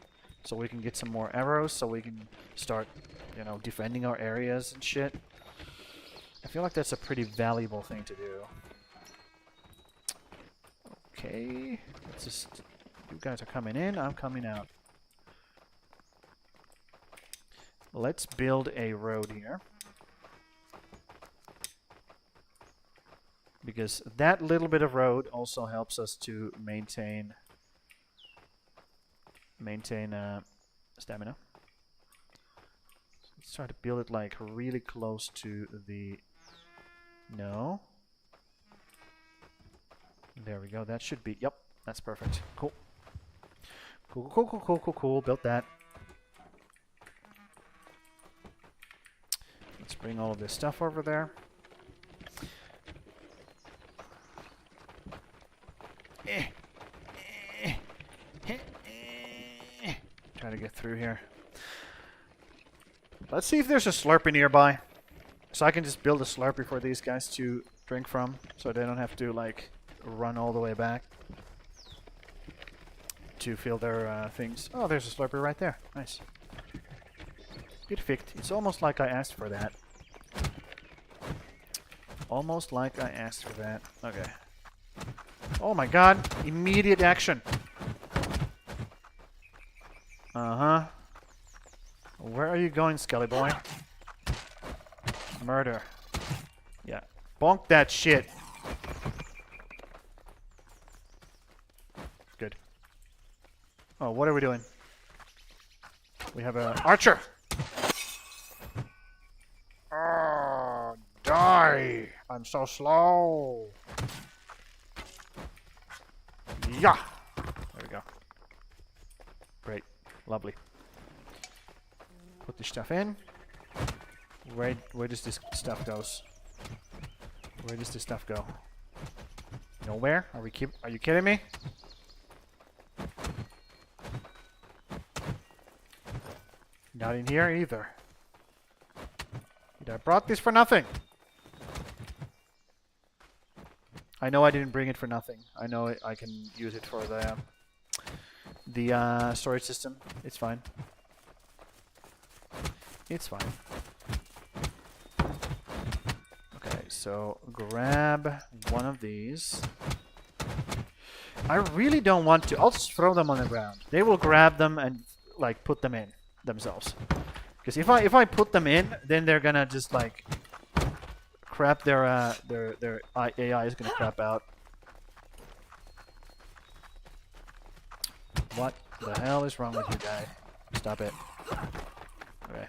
So we can get some more arrows, so we can start, you know, defending our areas and shit. I feel like that's a pretty valuable thing to do. Okay. Let's just... You guys are coming in, I'm coming out. Let's build a road here. Because that little bit of road also helps us to maintain stamina. Let's try to build it like really close to the... No. There we go. That should be... Yep, that's perfect. Cool. Cool. Built that. Let's bring all of this stuff over there. Try to get through here. Let's see if there's a Slurpee nearby. So I can just build a Slurpee for these guys to drink from. So they don't have to, like, run all the way back to fill their things. Oh, there's a Slurpee right there. Nice. Perfect. It's almost like I asked for that. Almost like I asked for that. Okay. Oh my god. Immediate action. Uh-huh. Where are you going, Skelly boy? Murder. Yeah. Bonk that shit. Good. Oh, what are we doing? We have a archer. Oh, die. I'm so slow. Yeah. There we go. Great. Lovely. Put this stuff in. Where does this stuff goes? Where does this stuff go? Nowhere? Are you kidding me? Not in here either. I brought this for nothing. I know I didn't bring it for nothing. I know I can use it for the storage system. It's fine. It's fine. Okay, so grab one of these. I really don't want to. I'll just throw them on the ground. They will grab them and like put them in themselves. Because if I put them in, then they're gonna just like crap their AI is gonna crap out. What the hell is wrong with you, guy? Stop it. Okay.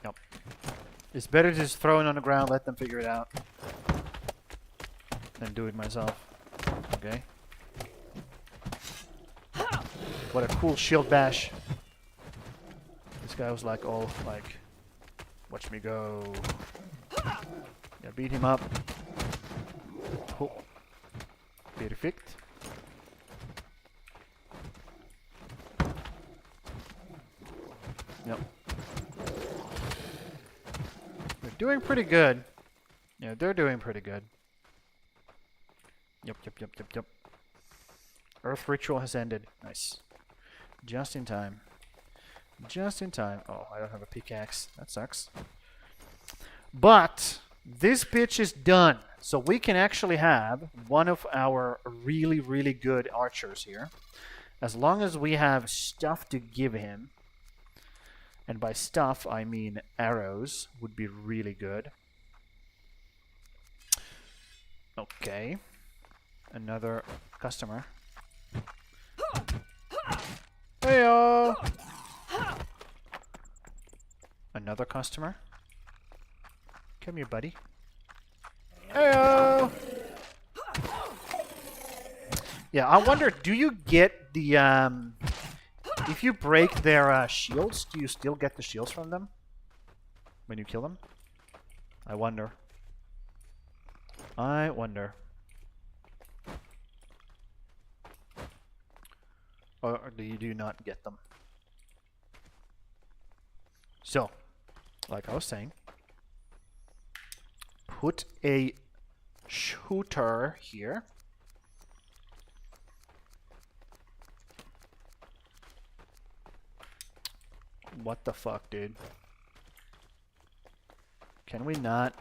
Nope. It's better to just throw it on the ground, let them figure it out, than do it myself. Okay. What a cool shield bash. This guy was like all like, watch me go. Yeah, beat him up. Cool. Perfect. Yep. They're doing pretty good. Yeah, they're doing pretty good. Yep. Earth ritual has ended. Nice. Just in time. Just in time. Oh, I don't have a pickaxe. That sucks. But this bitch is done. So we can actually have one of our really, really good archers here. As long as we have stuff to give him. And by stuff, I mean arrows would be really good. Okay. Another customer. Heyo! Another customer. Come here, buddy. Heyo! Yeah, I wonder, do you get the, if you break their shields, do you still get the shields from them? When you kill them? I wonder. I wonder. Or do you not get them? So, like I was saying, put a shooter here. What the fuck, dude? Can we not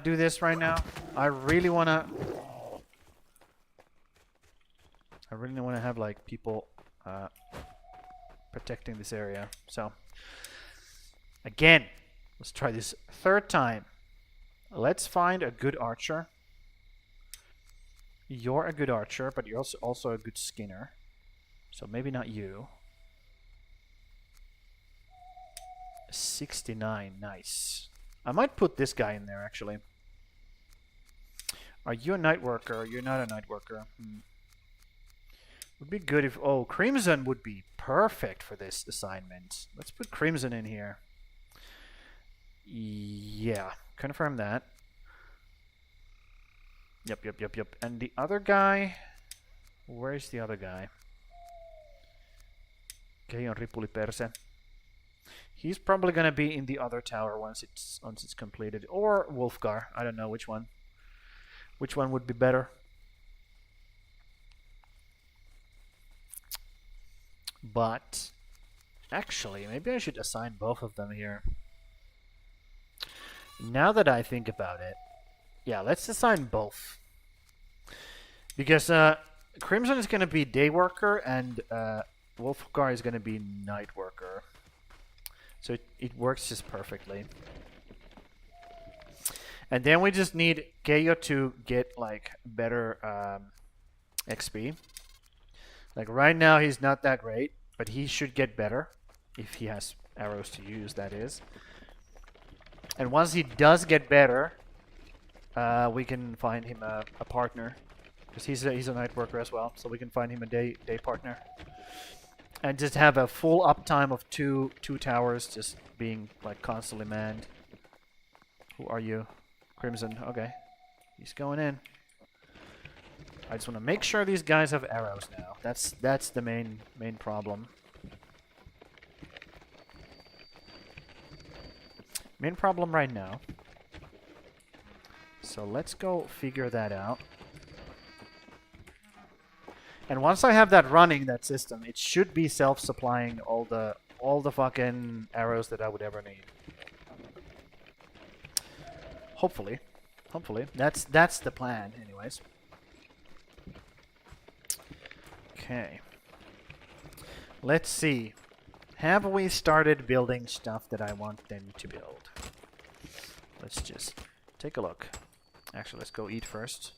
do this right now? I really wanna have like people protecting this area. So, again, let's try this third time. Let's find a good archer. You're a good archer, but you're also a good skinner. So maybe not you. 69, nice. I might put this guy in there, actually. Are you a night worker? You're not a night worker. Would be good if... Oh, Crimson would be perfect for this assignment. Let's put Crimson in here. Yeah, confirm that. Yep. And the other guy... Where's the other guy? Okay, on Ripuli Perse. He's probably gonna be in the other tower once it's completed. Or Wolfgar. I don't know which one. Which one would be better? But actually, maybe I should assign both of them here. Now that I think about it, yeah, let's assign both. Because Crimson is going to be day worker and Wolfgar is going to be night worker. So it works just perfectly. And then we just need Keio to get like better XP. Like right now he's not that great, but he should get better if he has arrows to use, that is. And once he does get better, we can find him a partner, because he's a night worker as well. So we can find him a day partner, and just have a full uptime of two towers, just being like constantly manned. Who are you? Crimson. Okay, he's going in. I just want to make sure these guys have arrows now. That's the main problem. Main problem right now. So let's go figure that out. And once I have that running, that system, it should be self-supplying all the fucking arrows that I would ever need. Hopefully. Hopefully. That's the plan, anyways. Okay. Let's see. Have we started building stuff that I want them to build? Let's just take a look. Actually, let's go eat first.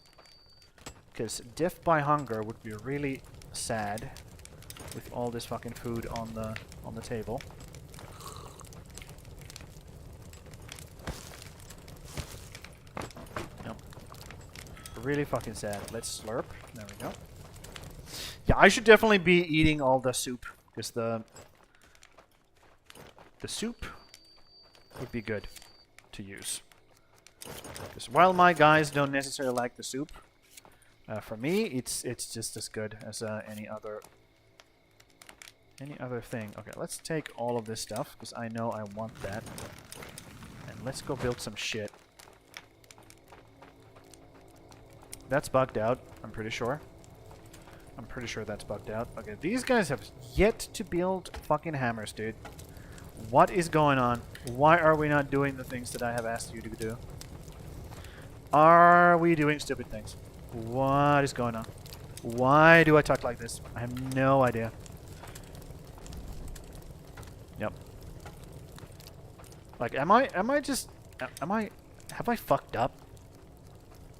Because death by hunger would be really sad with all this fucking food on the table. Yep. Really fucking sad. Let's slurp. There we go. Yeah, I should definitely be eating all the soup, because the soup would be good to use. Because while my guys don't necessarily like the soup, for me it's just as good as any other thing. Okay, let's take all of this stuff, because I know I want that. And let's go build some shit. That's bugged out, I'm pretty sure. I'm pretty sure that's bugged out. Okay, these guys have yet to build fucking hammers, dude. What is going on? Why are we not doing the things that I have asked you to do? Are we doing stupid things? What is going on? Why do I talk like this? I have no idea. Yep. Like, have I fucked up?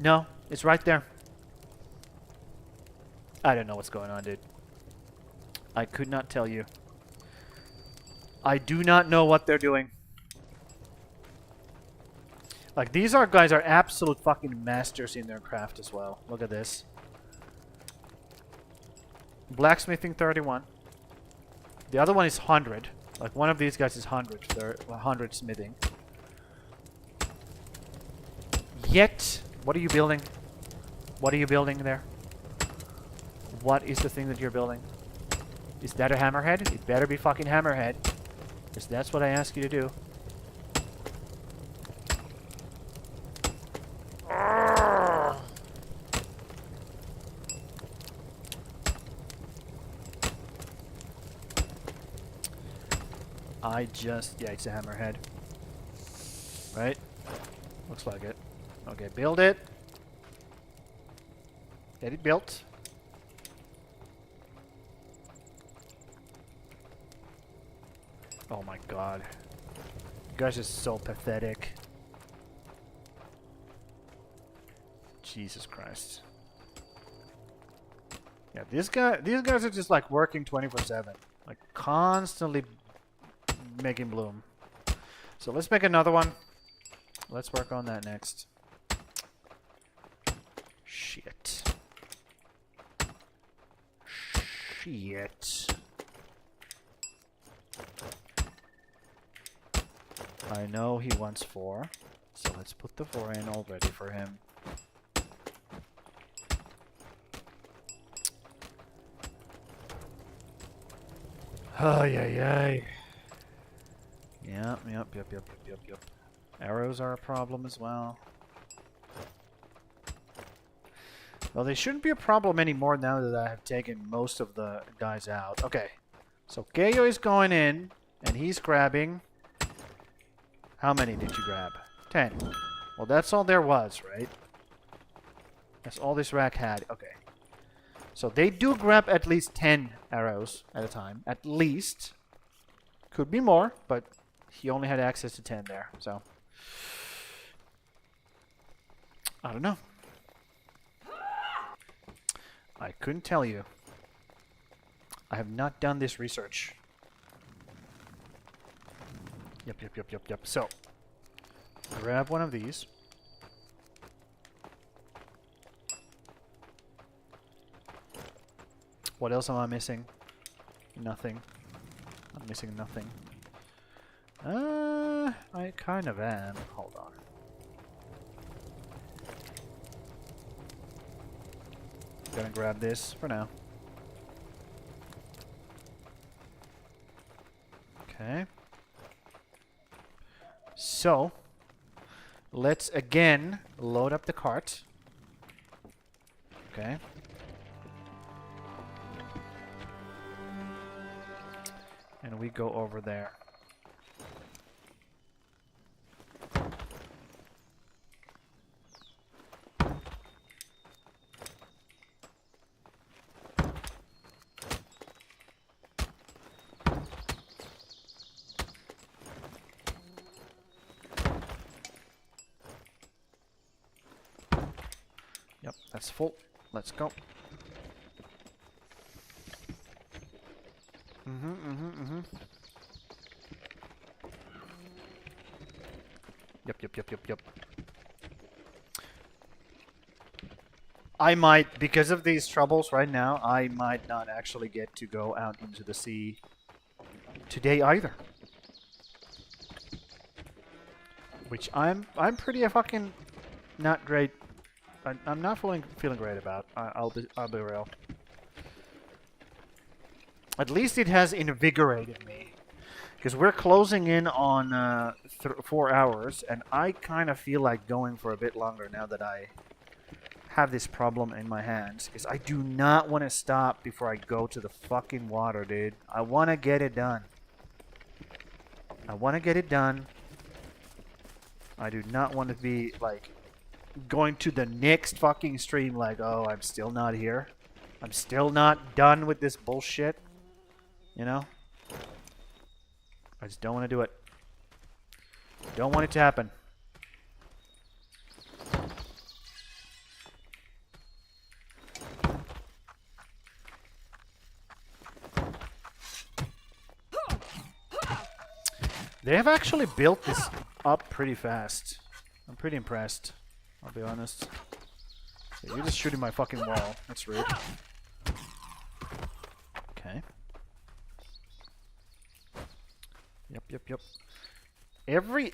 No, it's right there. I don't know what's going on, dude. I could not tell you. I do not know what they're doing. Like, these guys are absolute fucking masters in their craft as well. Look at this. Blacksmithing 31. The other one is 100. Like, one of these guys is 100. They're 100 smithing. Yet, what are you building? What are you building there? What is the thing that you're building? Is that a hammerhead? It better be fucking hammerhead. Because that's what I ask you to do. Yeah, it's a hammerhead. Right? Looks like it. Okay, build it. Get it built. Oh my god. You guys are so pathetic. Jesus Christ. Yeah, these guys are just like working 24/7. Like constantly making bloom. So let's make another one. Let's work on that next. Shit. Shit. I know he wants 4, so let's put the 4 in already for him. Ay, ay, ay. Yep. Arrows are a problem as well. Well, they shouldn't be a problem anymore now that I have taken most of the guys out. Okay, so Gayo is going in, and he's grabbing... How many did you grab? 10. Well, that's all there was, right? That's all this rack had. Okay. So they do grab at least 10 arrows at a time. At least. Could be more, but he only had access to 10 there, so... I don't know. I couldn't tell you. I have not done this research. Yep. So, grab one of these. What else am I missing? Nothing. I'm missing nothing. I kind of am. Hold on. Gonna grab this for now. Okay. So, let's again load up the cart. Okay. And we go over there. Yep, that's full. Let's go. Yep. I might, because of these troubles right now, I might not actually get to go out into the sea today either. Which I'm pretty fucking not great. I'm not feeling great about. I'll be real. At least it has invigorated me, because we're closing in on 4 hours, and I kind of feel like going for a bit longer now that I have this problem in my hands. Because I do not want to stop before I go to the fucking water, dude. I want to get it done. I want to get it done. I do not want to be like going to the next fucking stream like, oh, I'm still not here. I'm still not done with this bullshit. You know? I just don't want to do it. Don't want it to happen. They have actually built this up pretty fast. I'm pretty impressed. I'll be honest. Yeah, you're just shooting my fucking wall. That's rude. Okay. Yep. Every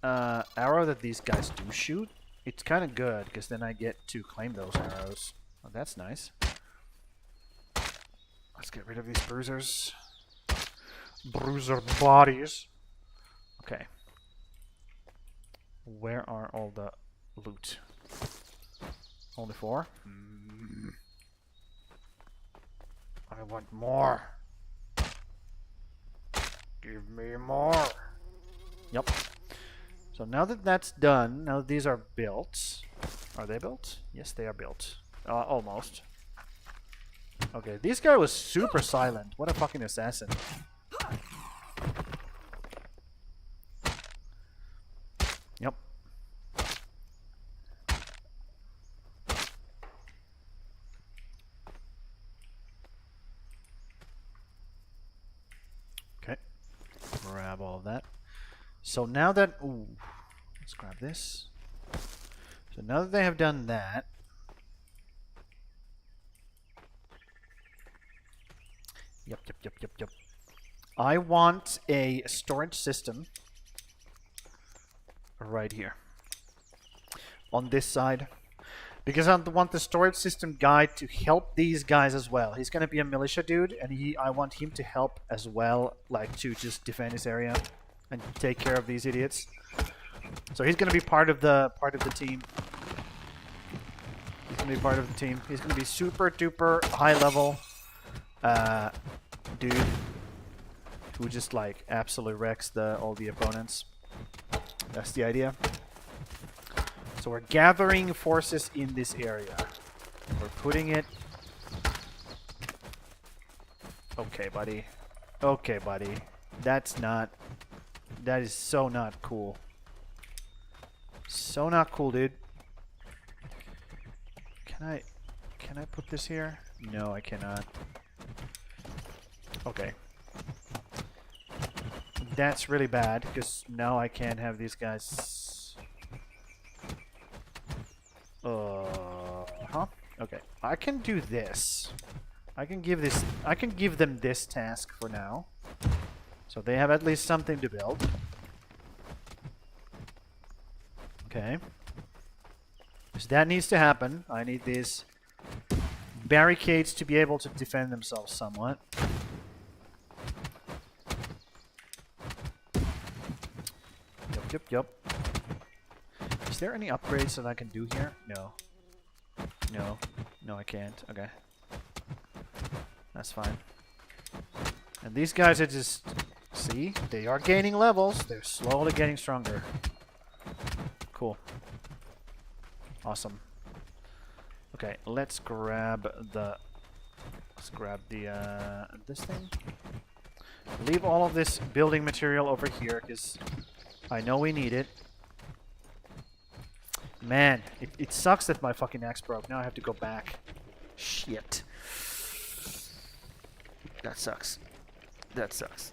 arrow that these guys do shoot, it's kind of good because then I get to claim those arrows. Oh, that's nice. Let's get rid of these bruisers. Bruiser bodies. Okay. Where are all the loot? Only 4? I want more. Give me more. Yep. So now that that's done, now that these are built. Are they built? Yes, they are built. Almost. Okay, this guy was super silent. What a fucking assassin. Yep. Okay. Grab all of that. So now that... Ooh. Let's grab this. So now that they have done that... Yep. I want a storage system right here. On this side. Because I want the storage system guy to help these guys as well. He's gonna be a militia dude, and I want him to help as well, like to just defend this area and take care of these idiots. So he's gonna be part of the team. He's gonna be part of the team. He's gonna be super duper high level dude who just like absolutely wrecks all the opponents. That's the idea. So we're gathering forces in this area. We're putting it... Okay, buddy. Okay, buddy. That's not... That is so not cool. So not cool, dude. Can I put this here? No, I cannot. Okay. That's really bad, because now I can't have these guys... Okay. I can do this. I can give them this task for now. So they have at least something to build. Okay. So that needs to happen. I need these barricades to be able to defend themselves somewhat. Yep. Is there any upgrades that I can do here? No. No, I can't. Okay. That's fine. And these guys are just... See? They are gaining levels. They're slowly getting stronger. Cool. Awesome. Okay, let's grab the... this thing. Leave all of this building material over here, because I know we need it. Man, it sucks that my fucking axe broke. Now I have to go back. Shit. That sucks. That sucks.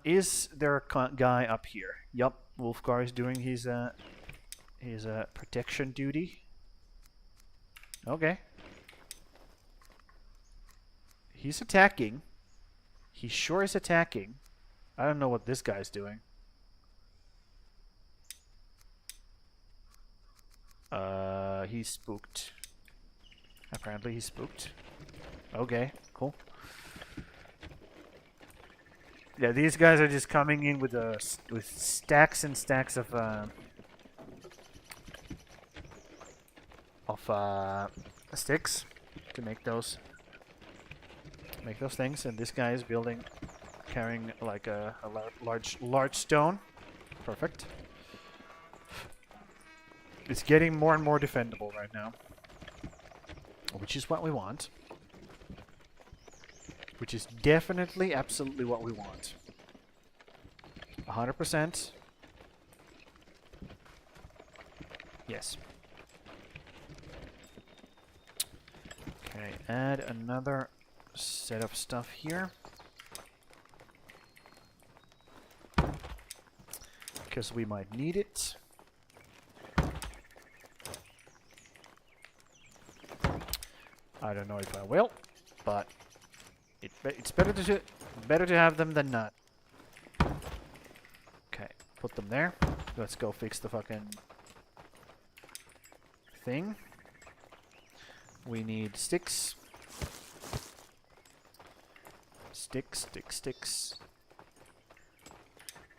Is there a guy up here? Yup, Wolfgar is doing his protection duty. Okay. He's attacking. He sure is attacking. I don't know what this guy's doing. He's spooked. Apparently he's spooked. Okay, cool. Yeah, these guys are just coming in with stacks and stacks of sticks to make those things, and this guy is carrying like a large stone. Perfect. It's getting more and more defendable right now, which is what we want. Which is definitely, absolutely what we want. 100%. Yes. Okay, add another set of stuff here. Because we might need it. I don't know if I will, but it's better to have them than not. Okay, put them there. Let's go fix the fucking thing. We need sticks. Sticks.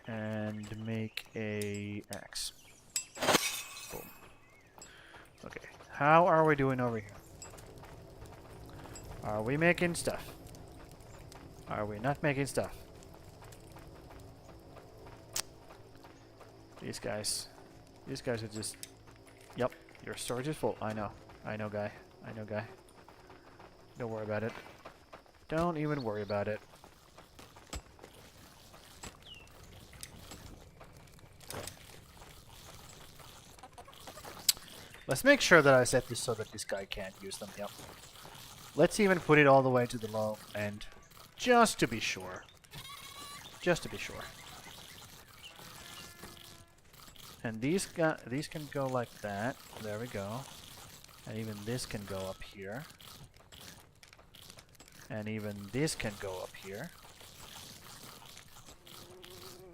And make a axe. Boom. Okay, how are we doing over here? Are we making stuff? Are we not making stuff? These guys are just... Yep, your storage is full. I know, guy. Don't worry about it. Don't even worry about it. Let's make sure that I set this so that this guy can't use them. Yep. Let's even put it all the way to the low end. Just to be sure. Just to be sure. And these can go like that. There we go. And even this can go up here. And even this can go up here.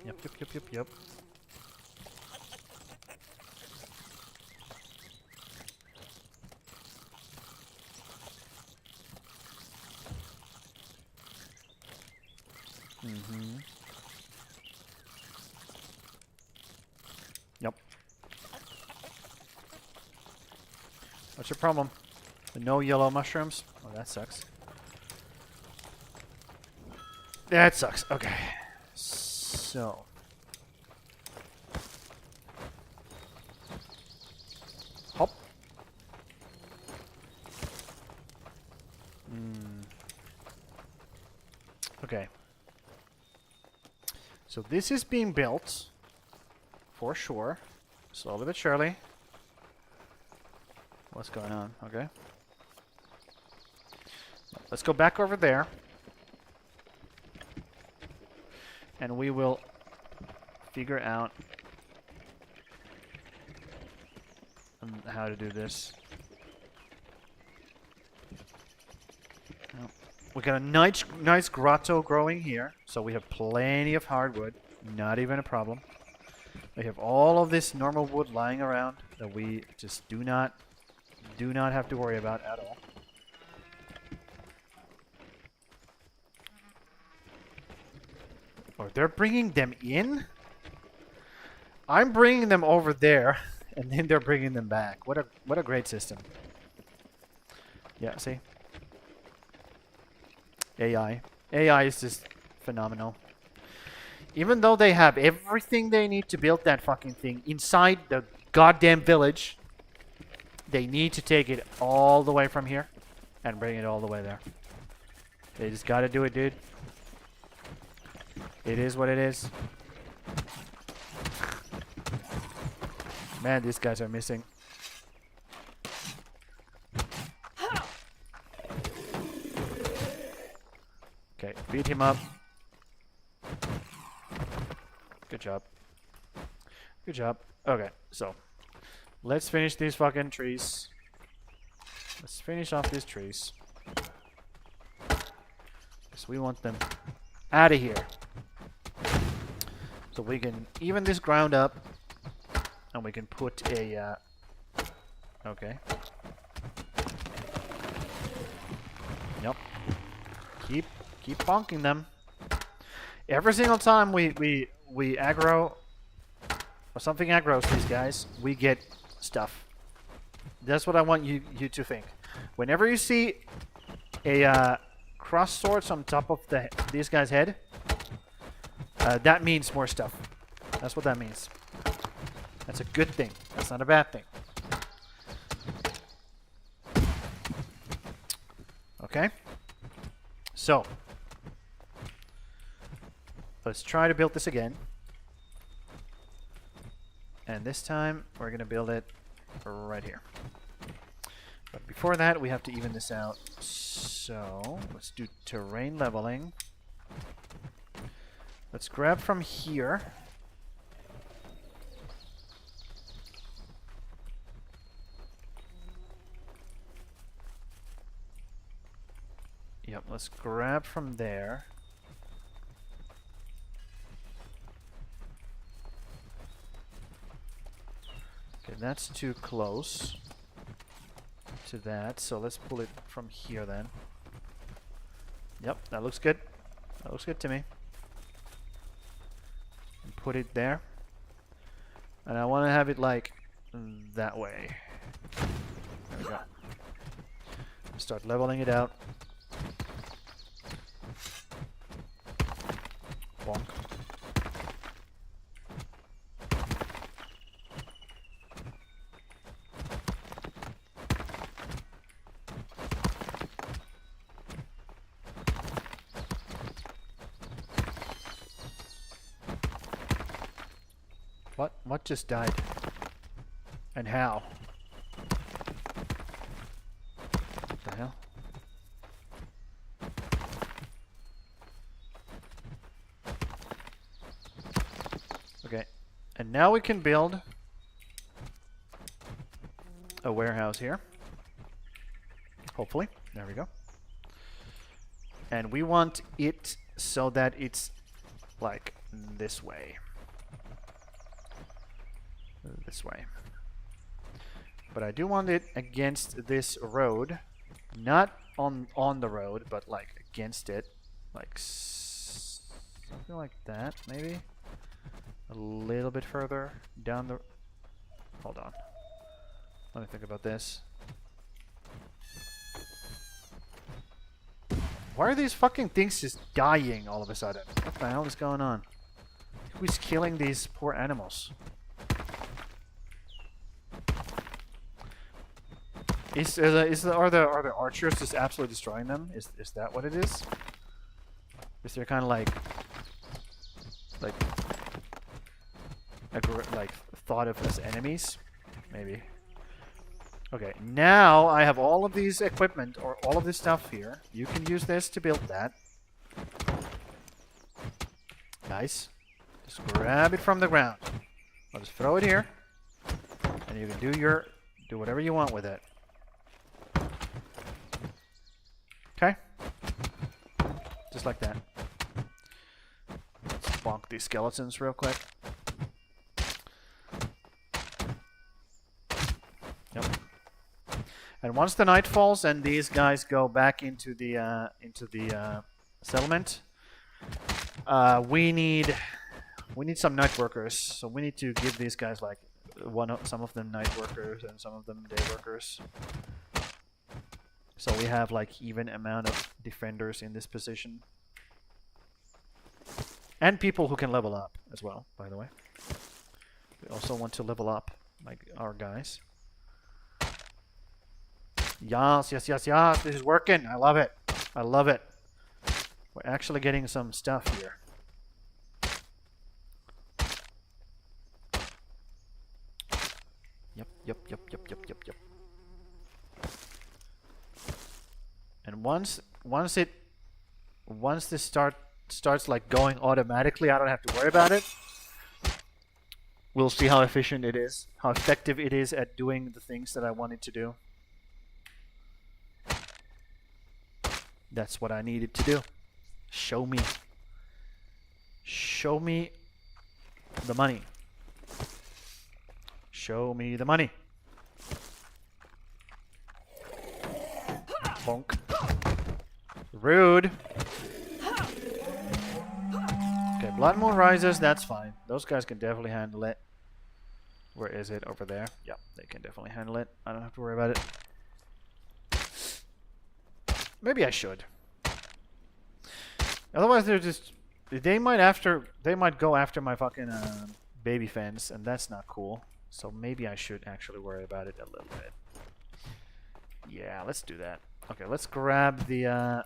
Yep, yep, yep, yep, yep. Mm-hmm. Yep. What's your problem? No yellow mushrooms? Oh, that sucks. That sucks. Okay. So. Hop. Okay. So this is being built. For sure. Slowly but surely. What's going on? Okay. Let's go back over there. And we will figure out how to do this. Oh. We got a nice grotto growing here, so we have plenty of hardwood. Not even a problem. We have all of this normal wood lying around that we just do not have to worry about at all. Oh, they're bringing them in? I'm bringing them over there, and then they're bringing them back. What a great system. Yeah, see? AI. AI is just phenomenal. Even though they have everything they need to build that fucking thing inside the goddamn village, they need to take it all the way from here and bring it all the way there. They just gotta do it, dude. It is what it is. Man, these guys are missing. Okay, beat him up. Good job. Good job. Okay, so let's finish these fucking trees. Let's finish off these trees. Because we want them out of here. So we can even this ground up. And we can put a... okay. Yep. Keep bonking them. Every single time we aggro... or something aggroes these guys, we get stuff. That's what I want you to think. Whenever you see a cross swords on top of this guy's head, that means more stuff. That's what that means. That's a good thing. That's not a bad thing. Okay? So, let's try to build this again. And this time, we're going to build it right here. But before that, we have to even this out. So, let's do terrain leveling. Let's grab from here. Yep, let's grab from there. Okay, that's too close to that, so let's pull it from here then. Yep, that looks good. That looks good to me. And put it there. And I want to have it like that way. There we go. Start leveling it out. Bonk. What just died? And how? the hell? Okay. And now we can build a warehouse here. Hopefully. There we go. And we want it so that it's like this way. This way. But I do want it against this road. Not on the road, but like against it. Like something like that, maybe? A little bit further down the... Hold on. Let me think about this. Why are these fucking things just dying all of a sudden? What the hell is going on? Who's killing these poor animals? Are the archers just absolutely destroying them? Is that what it is? Is there kind of like thought of as enemies? Maybe. Okay, now I have all of these equipment, or all of this stuff here. You can use this to build that. Nice. Just grab it from the ground. I'll just throw it here. And you can do whatever you want with it. Okay? Just like that. Let's bonk these skeletons real quick. Yep. And once the night falls and these guys go back into the settlement, we need some night workers. So we need to give these guys like some of them night workers and some of them day workers. So we have like even amount of defenders in this position. And people who can level up as well, by the way. We also want to level up like our guys. Yes, yes, yes, yes. This is working. I love it. I love it. We're actually getting some stuff here. Yep, yep, yep, yep, yep, yep, yep. And once this starts like going automatically, I don't have to worry about it. We'll see how efficient it is, how effective it is at doing the things that I want it to do. That's what I needed to do. Show me. Show me the money. Show me the money. Bonk. Rude. Okay, Blood Moon rises, that's fine. Those guys can definitely handle it. Where is it? Over there? Yeah, they can definitely handle it. I don't have to worry about it. Maybe I should. Otherwise, they're just... They might go after my fucking baby fence, and that's not cool. So maybe I should actually worry about it a little bit. Yeah, let's do that. Okay, let's grab the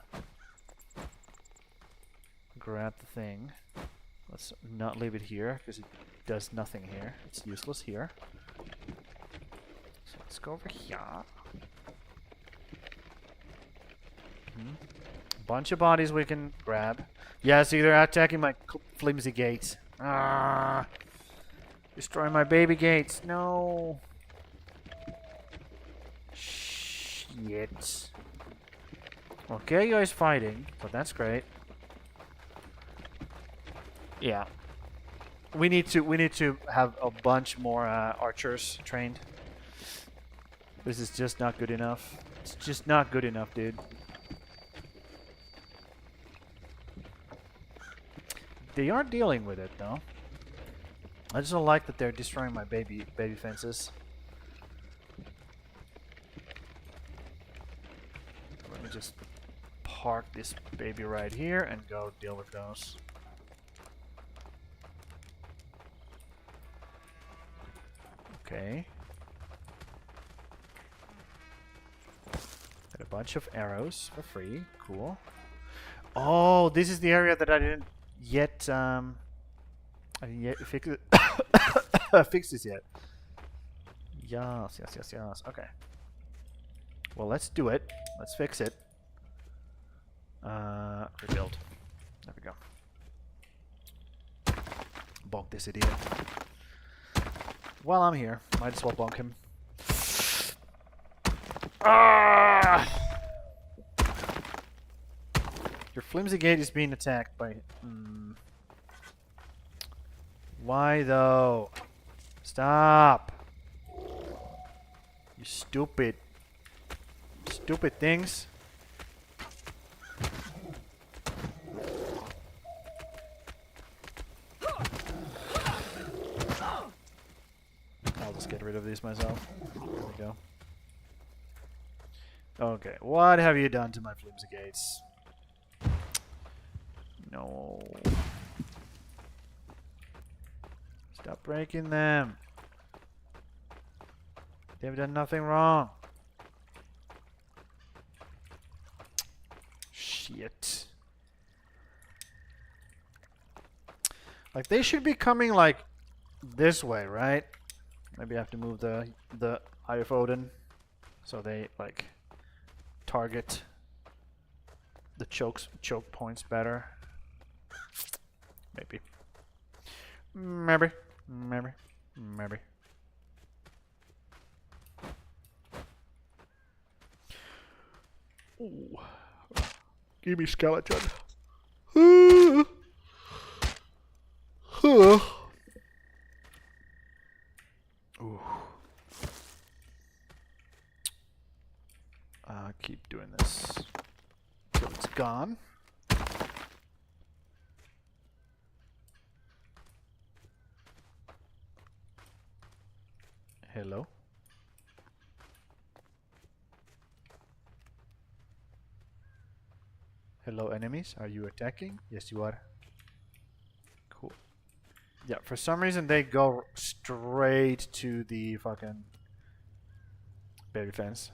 thing. Let's not leave it here because it does nothing here. It's useless here. So let's go over here. Bunch of bodies we can grab. Yeah, see, they're attacking my flimsy gates. Ah, destroy my baby gates. No. Shit. Okay, you guys fighting, but that's great. Yeah. We need to have a bunch more archers trained. This is just not good enough. It's just not good enough, dude. They are dealing with it though. I just don't like that they're destroying my baby fences. Let me just park this baby right here and go deal with those. Okay. Got a bunch of arrows for free. Cool. Oh, this is the area that I didn't yet fix it. Fix this yet. Yes, yes, yes, yes. Okay. Well, let's do it. Let's fix it. Rebuild. There we go. Bonk this idiot. While I'm here, might as well bonk him. Ah! Your flimsy gate is being attacked by... Why though? Stop! You stupid... Stupid things. I'll just get rid of these myself. There we go. Okay, what have you done to my flimsy gates? No. Stop breaking them. They've done nothing wrong. Shit. Like, they should be coming, like, this way, right? Maybe I have to move the Eye of Odin so they, like, target the choke points better. Maybe. Maybe. Maybe. Maybe. Ooh. Give me skeleton. Ooh. Keep doing this till it's gone. Hello. Hello, enemies. Are you attacking? Yes, you are. Cool. Yeah, for some reason they go straight to the fucking baby fence.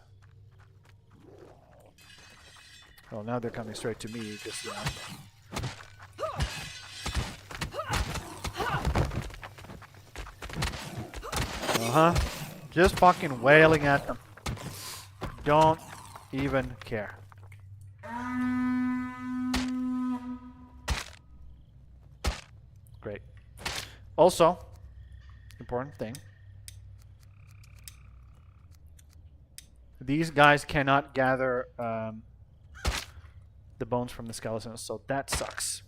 Well, now they're coming straight to me because, you know. Uh-huh. Just fucking wailing at them. Don't even care. Great. Also, important thing. These guys cannot gather the bones from the skeletons, so that sucks.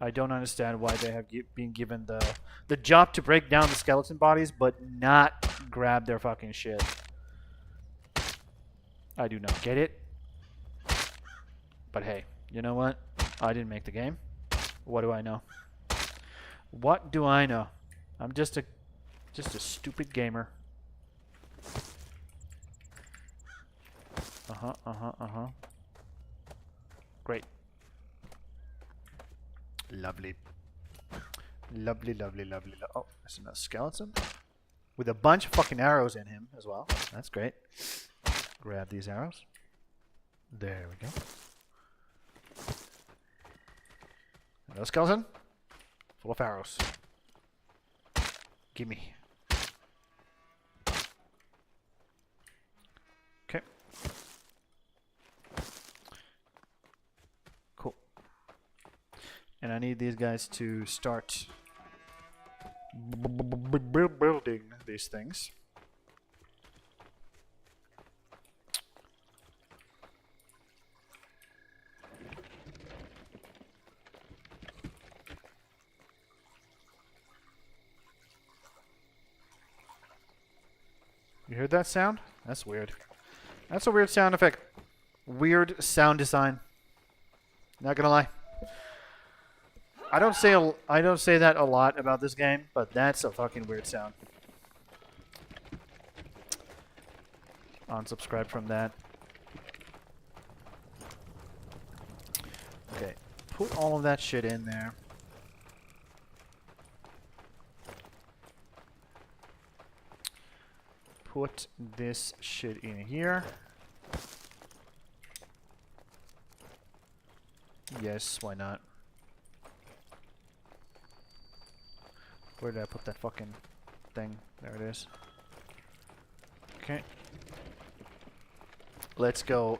I don't understand why they have been given the job to break down the skeleton bodies, but not grab their fucking shit. I do not get it. But hey, you know what? I didn't make the game. What do I know? What do I know? I'm just a stupid gamer. Uh-huh. Great. Lovely. Lovely. Oh, there's another skeleton. With a bunch of fucking arrows in him as well. That's great. Grab these arrows. There we go. Another skeleton. Full of arrows. Gimme. Okay. Cool. And I need these guys to start building these things. You heard that sound? That's weird. That's a weird sound effect. Weird sound design. Not gonna lie. I don't say that a lot about this game, but that's a fucking weird sound. Unsubscribe from that. Okay, put all of that shit in there. Put this shit in here. Yes, why not? Where did I put that fucking thing? There it is. Okay. Let's go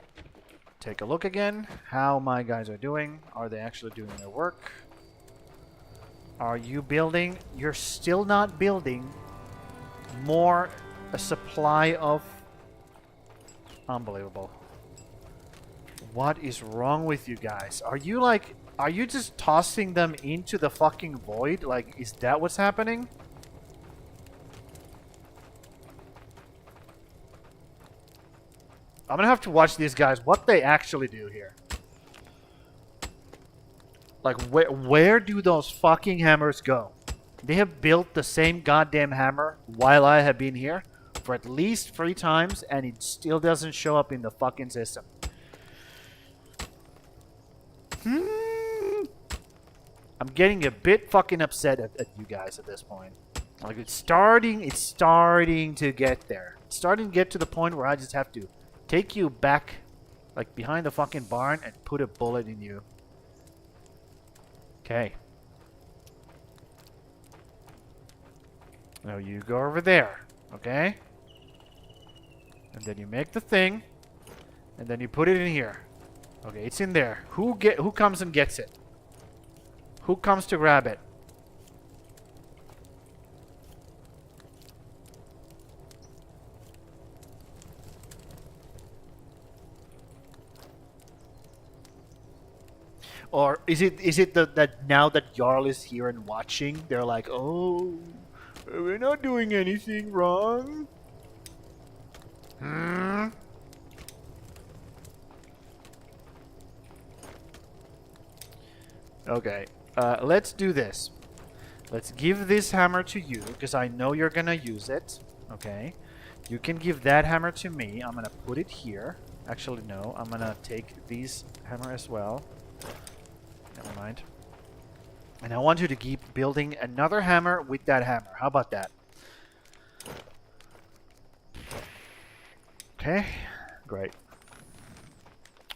take a look again. How my guys are doing. Are they actually doing their work? Are you building? You're still not building more a supply of... Unbelievable. What is wrong with you guys? Are you like... Are you just tossing them into the fucking void? Like, is that what's happening? I'm gonna have to watch these guys, what they actually do here. Like, where do those fucking hammers go? They have built the same goddamn hammer while I have been here for at least 3 times, and it still doesn't show up in the fucking system. I'm getting a bit fucking upset at you guys at this point. Like, it's starting to get there. It's starting to get to the point where I just have to take you back, like, behind the fucking barn and put a bullet in you. Okay. Now you go over there, okay? And then you make the thing, and then you put it in here. Okay, it's in there. Who comes and gets it? Who comes to grab it? Or is it that now that Jarl is here and watching, they're like, oh, we're not doing anything wrong? Hmm? Okay, let's do this. Let's give this hammer to you, because I know you're gonna use it. Okay. You can give that hammer to me. I'm gonna put it here. Actually, no. I'm gonna take these hammer as well. Never mind. And I want you to keep building another hammer with that hammer. How about that? Okay. Great.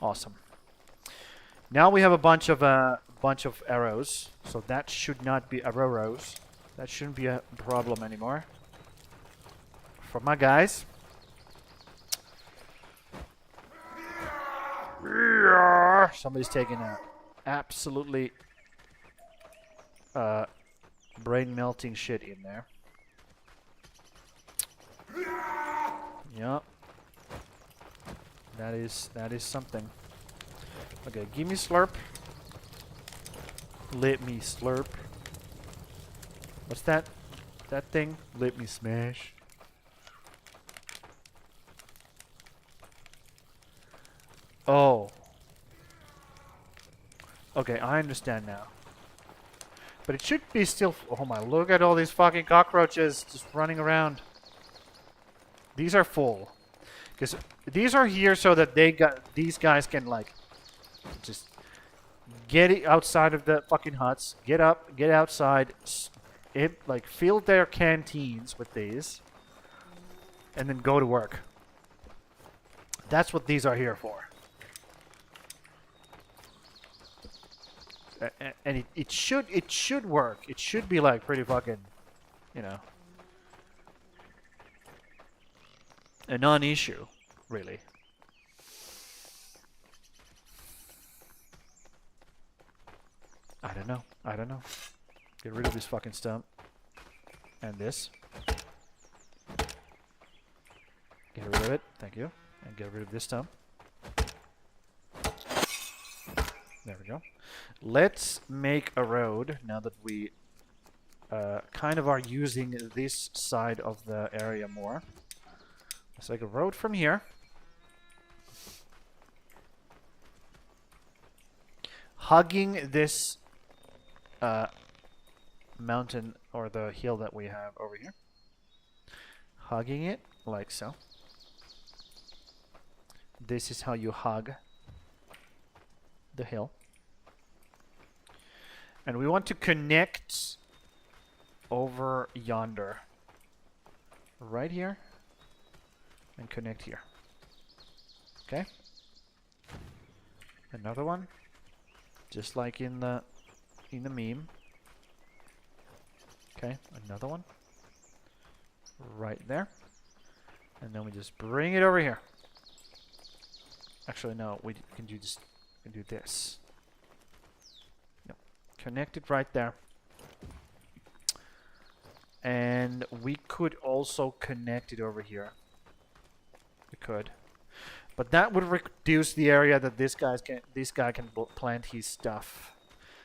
Awesome. Now we have a bunch of arrows. So that should not be arrows. That shouldn't be a problem anymore. For my guys. Somebody's taking a absolutely brain melting shit in there. Yup. That is something. Okay, give me slurp. Let me slurp. What's that? That thing? Let me smash. Oh. Okay, I understand now. But it should be still... Oh my, look at all these fucking cockroaches just running around. These are full. Because these are here so that these guys can, like, just get outside of the fucking huts. Get up, get outside. Like, fill their canteens with these. And then go to work. That's what these are here for. And it should work. It should be like pretty fucking, you know, a non-issue, really. I don't know. I don't know. Get rid of this fucking stump. And this. Get rid of it. Thank you. And get rid of this stump. There we go. Let's make a road now that we kind of are using this side of the area more. Let's make a road from here. Hugging this mountain or the hill that we have over here. Hugging it like so. This is how you hug the hill. And we want to connect over yonder. Right here. And connect here. Okay. Another one. Just like in the meme. Okay, another one. Right there. And then we just bring it over here. Actually, no. We can do this. We can do this. Yep. Connect it right there. And we could also connect it over here. We could. But that would reduce the area that this guy can plant his stuff.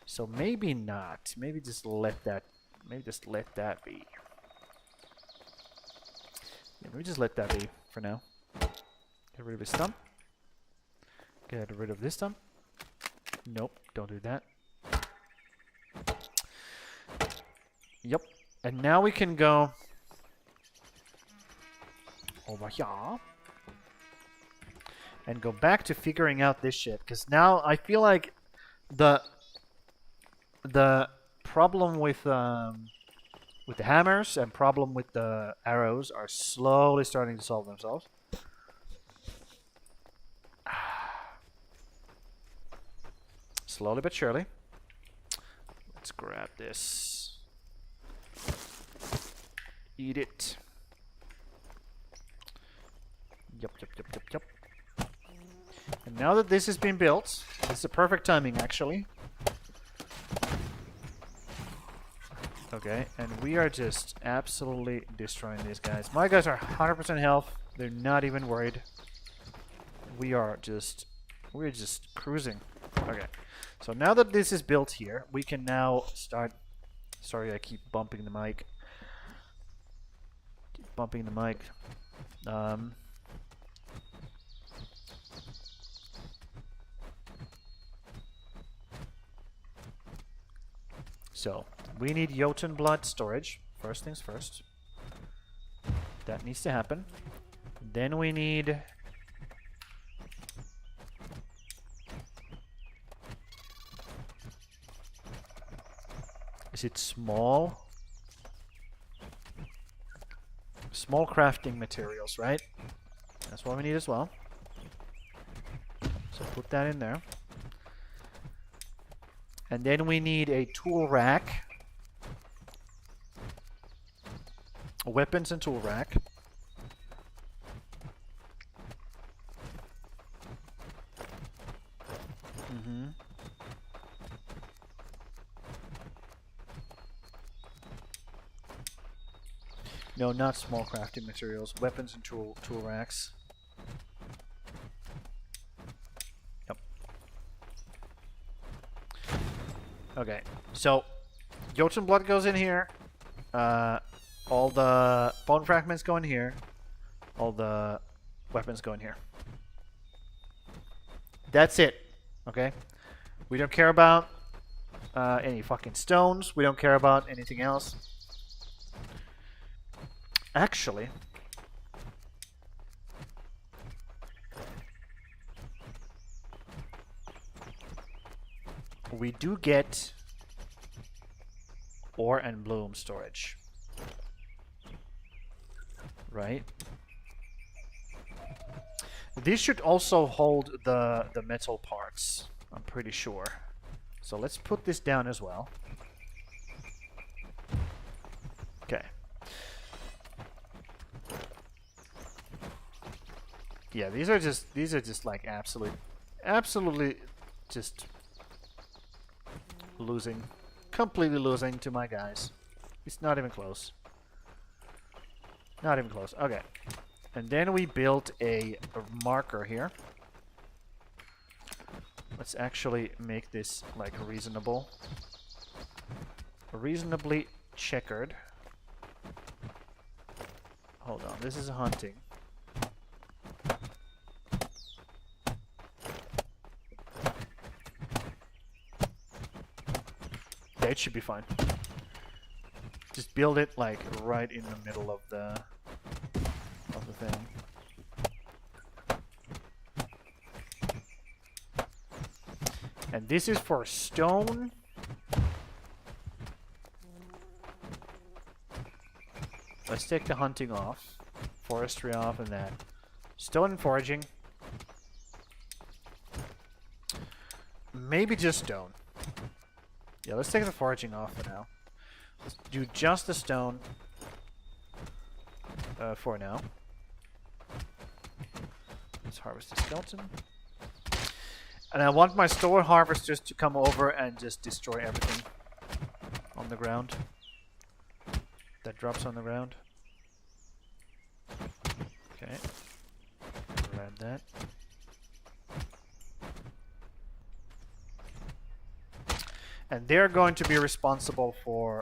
So maybe not. Maybe just let that. Maybe just let that be. Yeah, maybe just let that be for now. Get rid of his stump. Get rid of this stump. Nope, don't do that. Yep. And now we can go over here and go back to figuring out this shit. Because now I feel like the problem with the hammers and problem with the arrows are slowly starting to solve themselves. Slowly but surely. Let's grab this. Eat it. Yup. And now that this has been built, this is a perfect timing actually. Okay, and we are just absolutely destroying these guys. My guys are 100% health. They're not even worried. We're just cruising. Okay. So now that this is built here, we can now start... Sorry, I keep bumping the mic. So, we need Jotun blood storage. First things first. That needs to happen. Then we need... Is it small? Small crafting materials, right? That's what we need as well. So put that in there. And then we need a tool rack. A weapons and tool rack. No, not small crafting materials. Weapons and tool racks. Yep. Okay, so Jotun blood goes in here. All the bone fragments go in here. All the weapons go in here. That's it. Okay? We don't care about any fucking stones. We don't care about anything else. Actually, we do get ore and bloom storage, right? These should also hold the metal parts, I'm pretty sure. So let's put this down as well. Okay. Yeah, these are just like absolutely just completely losing to my guys. It's not even close. Not even close. Okay. And then we built a marker here. Let's actually make this like reasonably checkered. Hold on, this is hunting. Yeah, it should be fine. Just build it like right in the middle of the thing. And this is for stone. Let's take the hunting off, forestry off, and that. Stone and foraging. Maybe just stone. Yeah, let's take the foraging off for now. Let's do just the stone for now. Let's harvest the skeleton. And I want my store harvesters to come over and just destroy everything on the ground that drops on the ground. Okay. Grab that. And they're going to be responsible for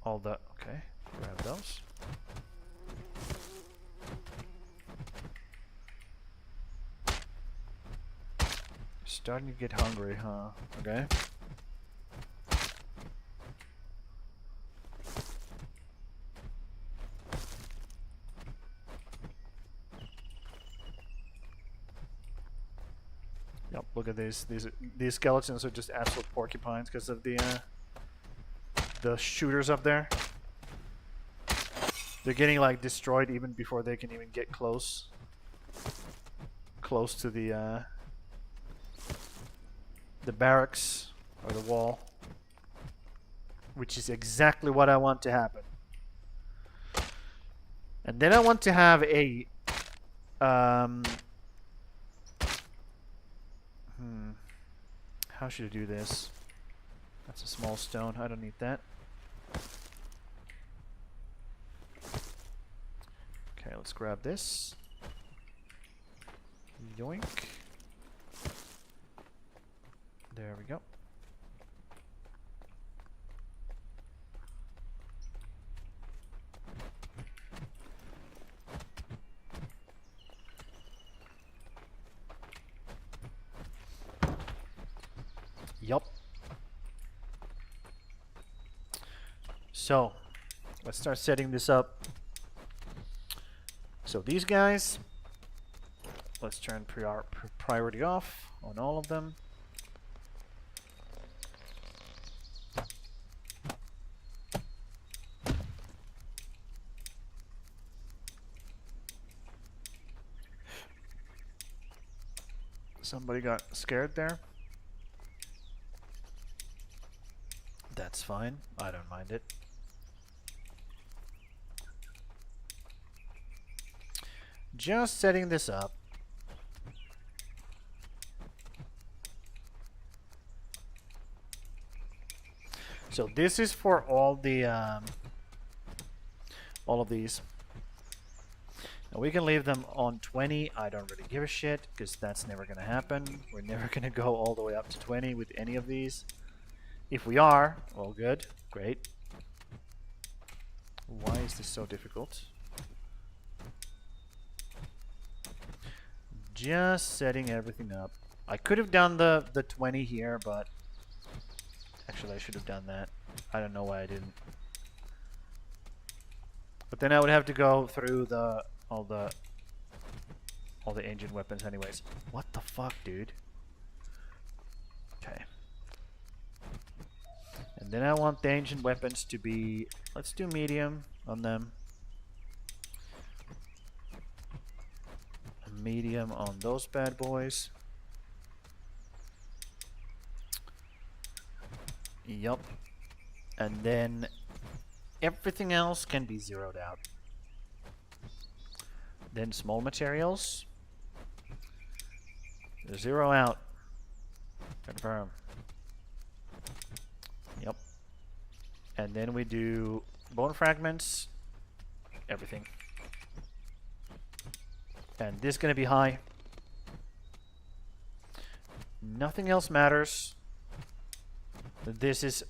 all the... Okay, grab those. Starting to get hungry, huh? Okay. Yep, look at these. These skeletons are just absolute porcupines because of the shooters up there. They're getting like destroyed even before they can even get close to the barracks or the wall, which is exactly what I want to happen. And then I want to have a how should I do this? That's a small stone. I don't need that. Okay, let's grab this. Yoink. There we go. Yup. So, let's start setting this up. So these guys, let's turn priority off on all of them. Somebody got scared there. That's fine. I don't mind it. Just setting this up. So this is for all the all of these. Now we can leave them on 20. I don't really give a shit because that's never gonna happen. We're never gonna go all the way up to 20 with any of these. If we are, well, good, great. Why is this so difficult? Just setting everything up. I could have done the 20 here, but actually I should have done that. I don't know why I didn't. But then I would have to go through all the ancient weapons anyways. What the fuck, dude? Okay. And then I want the ancient weapons to be, let's do medium on them. Medium on those bad boys. Yup. And then everything else can be zeroed out. Then small materials. Zero out. Confirm. Yep. And then we do bone fragments. Everything. And this is going to be high. Nothing else matters. This is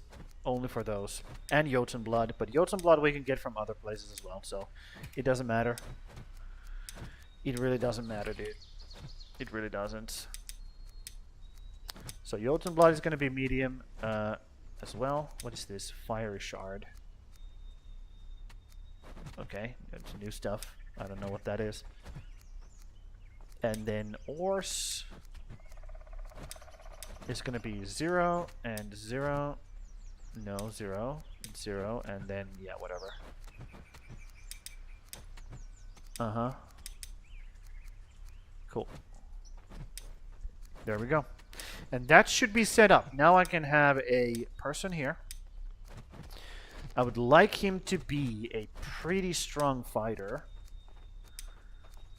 only for those. And Jotun blood. But Jotun blood we can get from other places as well. So it doesn't matter. It really doesn't matter, dude. It really doesn't. So Jotun blood is going to be medium as well. What is this? Fiery shard. Okay, that's new stuff. I don't know what that is. And then ores is going to be 0 and 0. No, 0 and 0. And then, yeah, whatever. Uh-huh. Cool. There we go. And that should be set up. Now I can have a person here. I would like him to be a pretty strong fighter.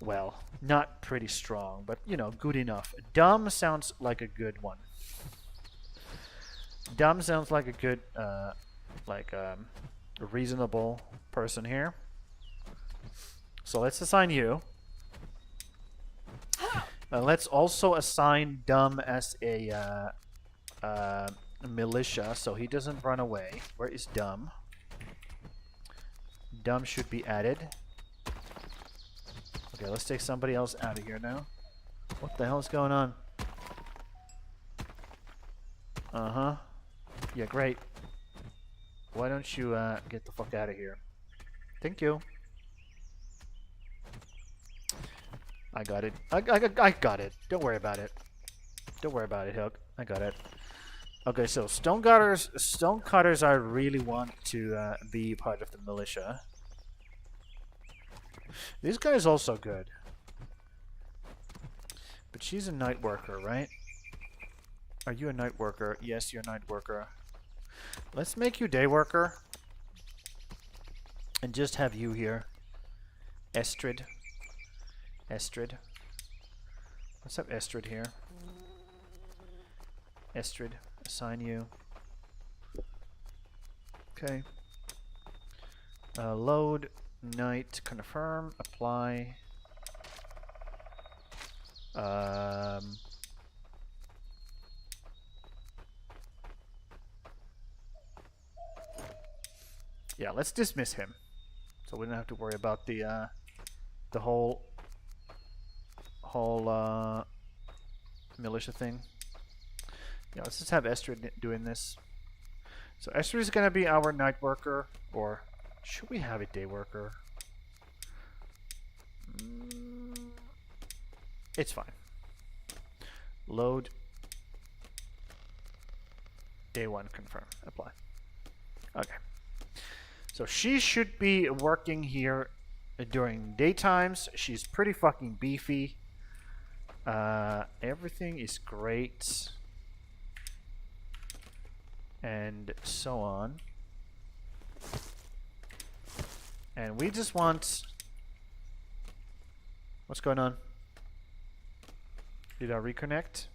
Well, not pretty strong, but you know, good enough. Dumb sounds like a good one. Dumb sounds like a good, a reasonable person here. So let's assign you. Let's also assign Dumb as a militia, so he doesn't run away. Where is Dumb? Dumb should be added. Okay, let's take somebody else out of here now. What the hell is going on? Uh-huh. Yeah, great. Why don't you get the fuck out of here? Thank you. I got it. I got it. Don't worry about it. Don't worry about it, Hook. I got it. Okay, so stonecutters I really want to be part of the militia. This guy is also good. But she's a night worker, right? Are you a night worker? Yes, you're a night worker. Let's make you day worker. And just have you here. Estrid. Estrid. Let's have Estrid here. Estrid. Assign you. Okay. Load. Night. Confirm. Apply. Yeah, let's dismiss him. So we don't have to worry about the whole militia thing. Yeah, let's just have Estrid doing this. So Estrid is gonna be our night worker, or should we have a day worker? It's fine. Load. Day 1 confirm. Apply. Okay. So she should be working here during daytimes. She's pretty fucking beefy. Everything is great. And so on. And we just want... What's going on? Did I reconnect?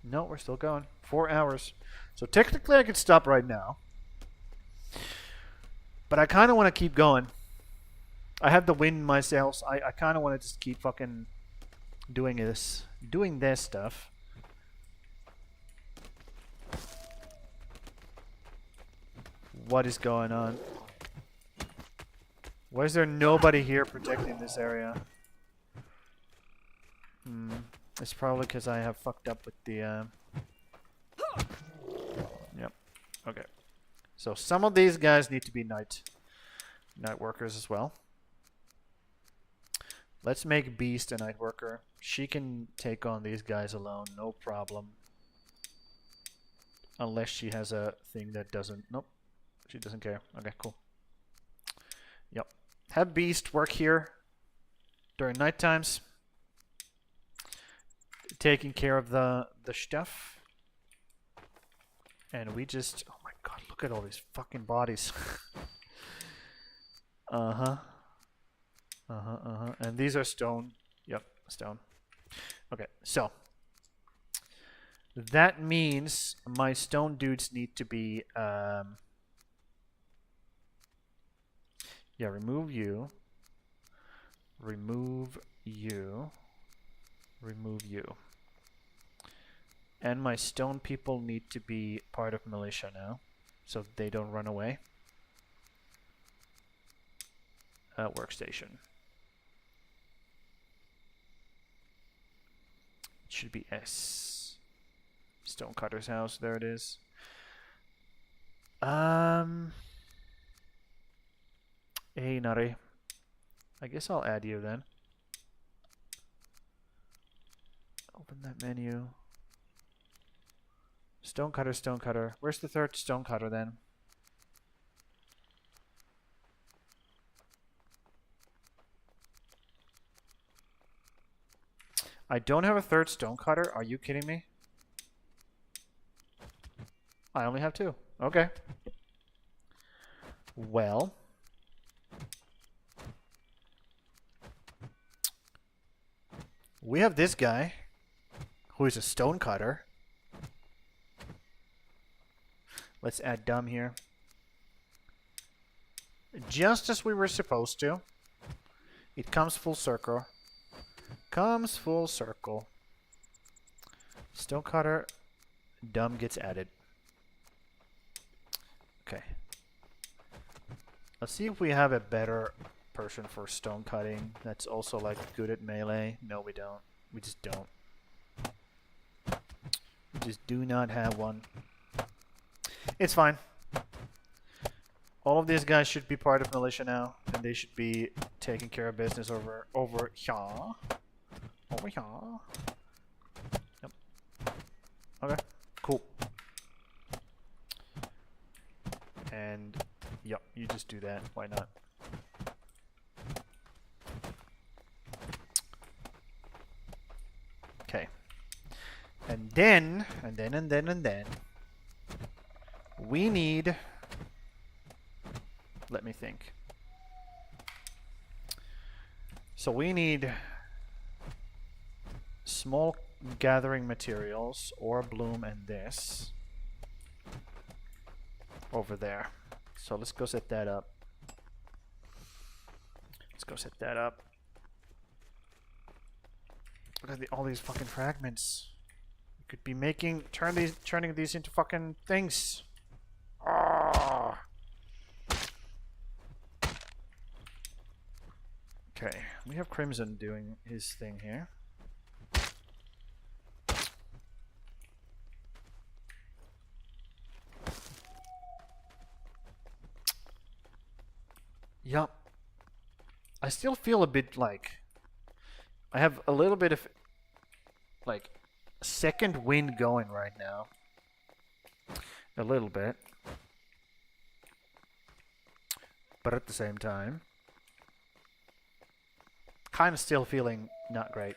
No, we're still going. 4 hours. So technically I could stop right now. But I kind of want to keep going. I have the wind in my sails. I kind of want to just keep fucking doing this stuff. What is going on? Why is there nobody here protecting this area? It's probably because I have fucked up with the... Yep. Okay. So some of these guys need to be night workers as well. Let's make Beast a night worker. She can take on these guys alone, no problem. Unless she has a thing that doesn't... Nope. She doesn't care. Okay, cool. Yep. Have Beast work here during night times. Taking care of the stuff. And we just... Oh my god, look at all these fucking bodies. Uh-huh. And these are stone. Yep, stone. Okay, so. That means my stone dudes need to be... Yeah, remove you. Remove you. Remove you. And my stone people need to be part of militia now, so they don't run away. Workstation. It should be S. Stonecutter's house, there it is. Hey, Nari. I guess I'll add you then. Open that menu. Stonecutter, stonecutter. Where's the third stonecutter then? I don't have a third stonecutter. Are you kidding me? I only have 2. Okay. Well. We have this guy, who is a stone cutter. Let's add dumb here. Just as we were supposed to. It comes full circle. Comes full circle. Stone cutter, dumb gets added. Okay. Let's see if we have a better person for stone cutting that's also like good at melee. No, we don't. We just don't. We just do not have one. It's fine. All of these guys should be part of militia now, and they should be taking care of business over here. Over here. Yep. Okay. Cool. And yep, you just do that. Why not? Okay. And then we need, let me think. So we need small gathering materials or bloom and this over there. So let's go set that up. Let's go set that up. Look at all these fucking fragments. We could be turning these into fucking things. Ah. Okay, we have Crimson doing his thing here. Yup. I still feel a bit like I have a little bit of like second wind going right now. A little bit. But at the same time, kind of still feeling not great.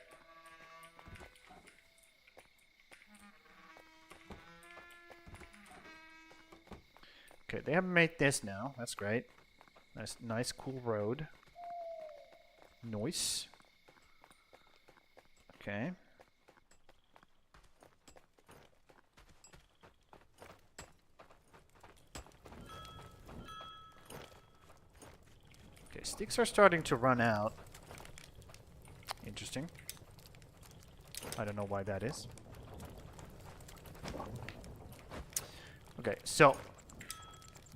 Okay, they haven't made this now. That's great. Nice, cool road. Nice. Okay. Okay, sticks are starting to run out. Interesting. I don't know why that is. Okay, so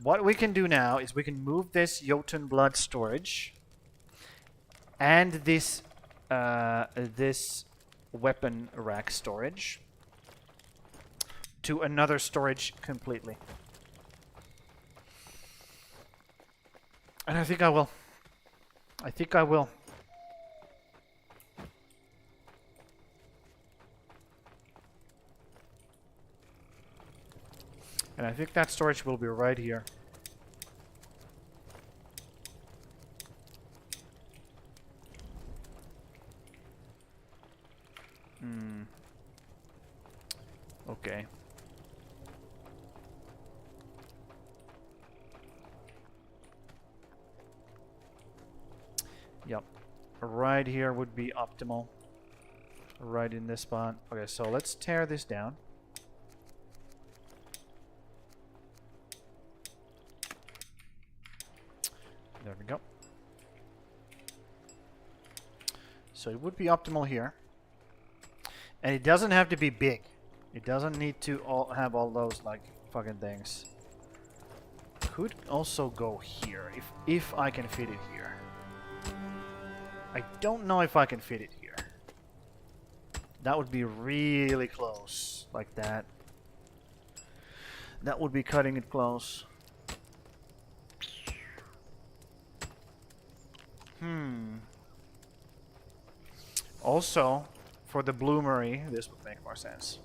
what we can do now is we can move this Jotun blood storage and this this weapon rack storage to another storage completely. And I think I will. I think I will. And I think that storage will be right here. Okay. Yep. Right here would be optimal. Right in this spot. Okay, so let's tear this down. There we go. So it would be optimal here. And it doesn't have to be big. It doesn't need to have all those like fucking things. Could also go here if I can fit it here. I don't know if I can fit it here. That would be really close, like that. That would be cutting it close. Also, for the bloomery, this would make more sense.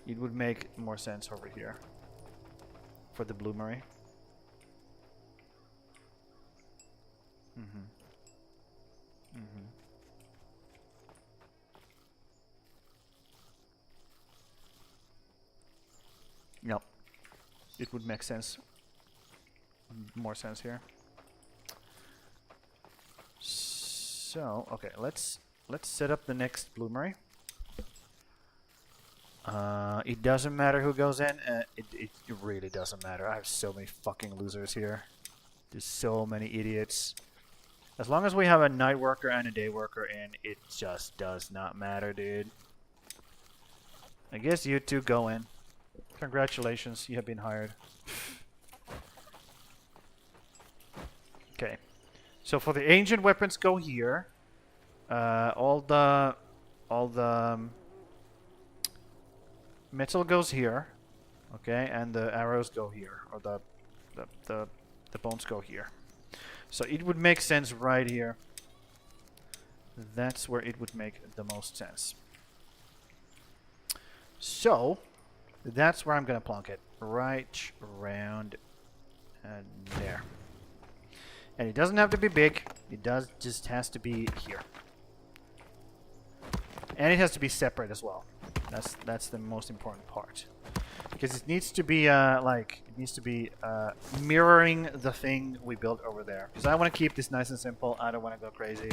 It would make more sense over here. For the bloomery. Yep. It would make sense. More sense here. So, okay, let's set up the next bloomery. It doesn't matter who goes in. It really doesn't matter. I have so many fucking losers here. There's so many idiots. As long as we have a night worker and a day worker in, it just does not matter, dude. I guess you two go in. Congratulations, you have been hired. Okay. So for the ancient weapons, go here. All the metal goes here. Okay, and the arrows go here, or the bones go here. So it would make sense right here. That's where it would make the most sense. So that's where I'm gonna plonk it, right around there. And it doesn't have to be big. It just has to be here. And it has to be separate as well. That's the most important part. Because it needs to be mirroring the thing we built over there. Because I want to keep this nice and simple. I don't want to go crazy.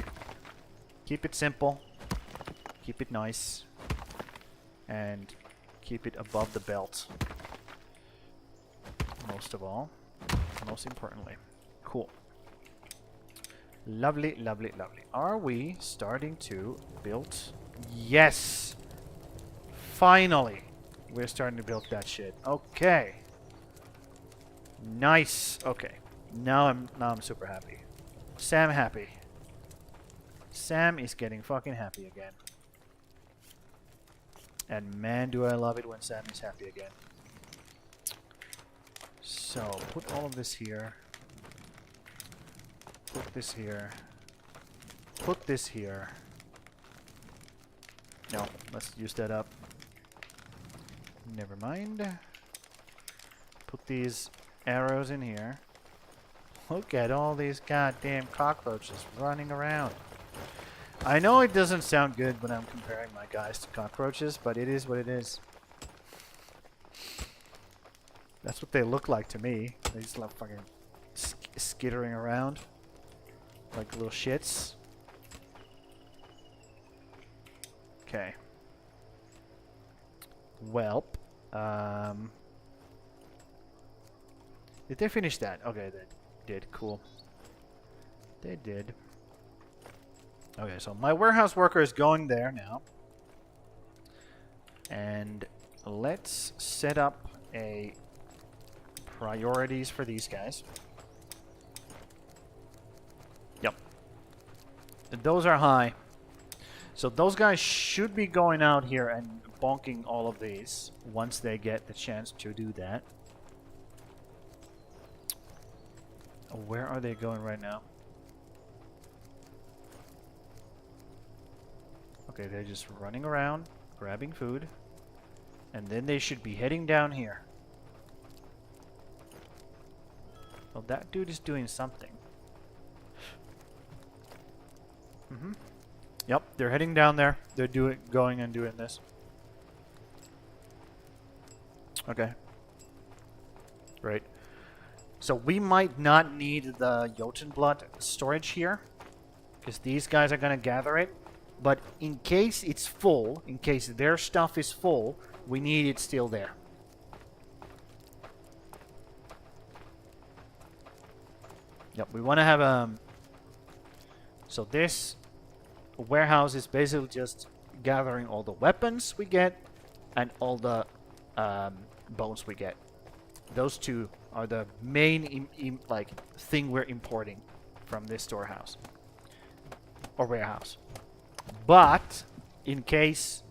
Keep it simple. Keep it nice. And keep it above the belt. Most of all. Most importantly. Cool. Lovely, lovely, lovely. Are we starting to build? Yes! Finally! We're starting to build that shit. Okay. Nice. Okay. Now I'm super happy. Sam happy. Sam is getting fucking happy again. And man, do I love it when Sam is happy again. So, put all of this here. Put this here. Put this here. No, let's use that up. Never mind. Put these arrows in here. Look at all these goddamn cockroaches running around. I know it doesn't sound good when I'm comparing my guys to cockroaches, but it is what it is. That's what they look like to me. They just love fucking skittering around like little shits. Okay. Welp. Did they finish that? Okay, they did. Cool. They did. Okay, so my warehouse worker is going there now. And let's set up a priorities for these guys. Yep. Those are high. So those guys should be going out here and bonking all of these once they get the chance to do that. Where are they going right now? Okay, they're just running around, grabbing food. And then they should be heading down here. Well, that dude is doing something. Mm-hmm. Yep, they're heading down there. They're going and doing this. Okay. Great. So we might not need the Jotun blood storage here, because these guys are gonna gather it. But in case it's full, in case their stuff is full, we need it still there. Yep, we want to have so this warehouse is basically just gathering all the weapons we get and all the bones we get. Those two are the main like thing we're importing from this storehouse or warehouse. But in case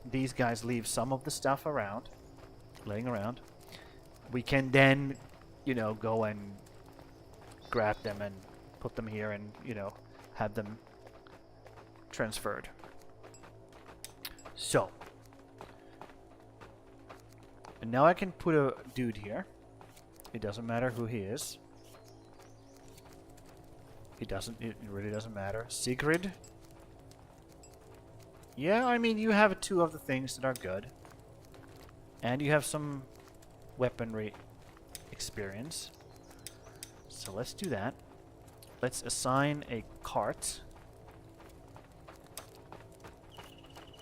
these guys leave some of the stuff around, laying around, we can then, you know, go and grab them and put them here and, you know, have them transferred. So, and now I can put a dude here. It doesn't matter who he is. It really doesn't matter. Sigrid. Yeah, I mean, you have two of the things that are good. And you have some weaponry experience. So let's do that. Let's assign a cart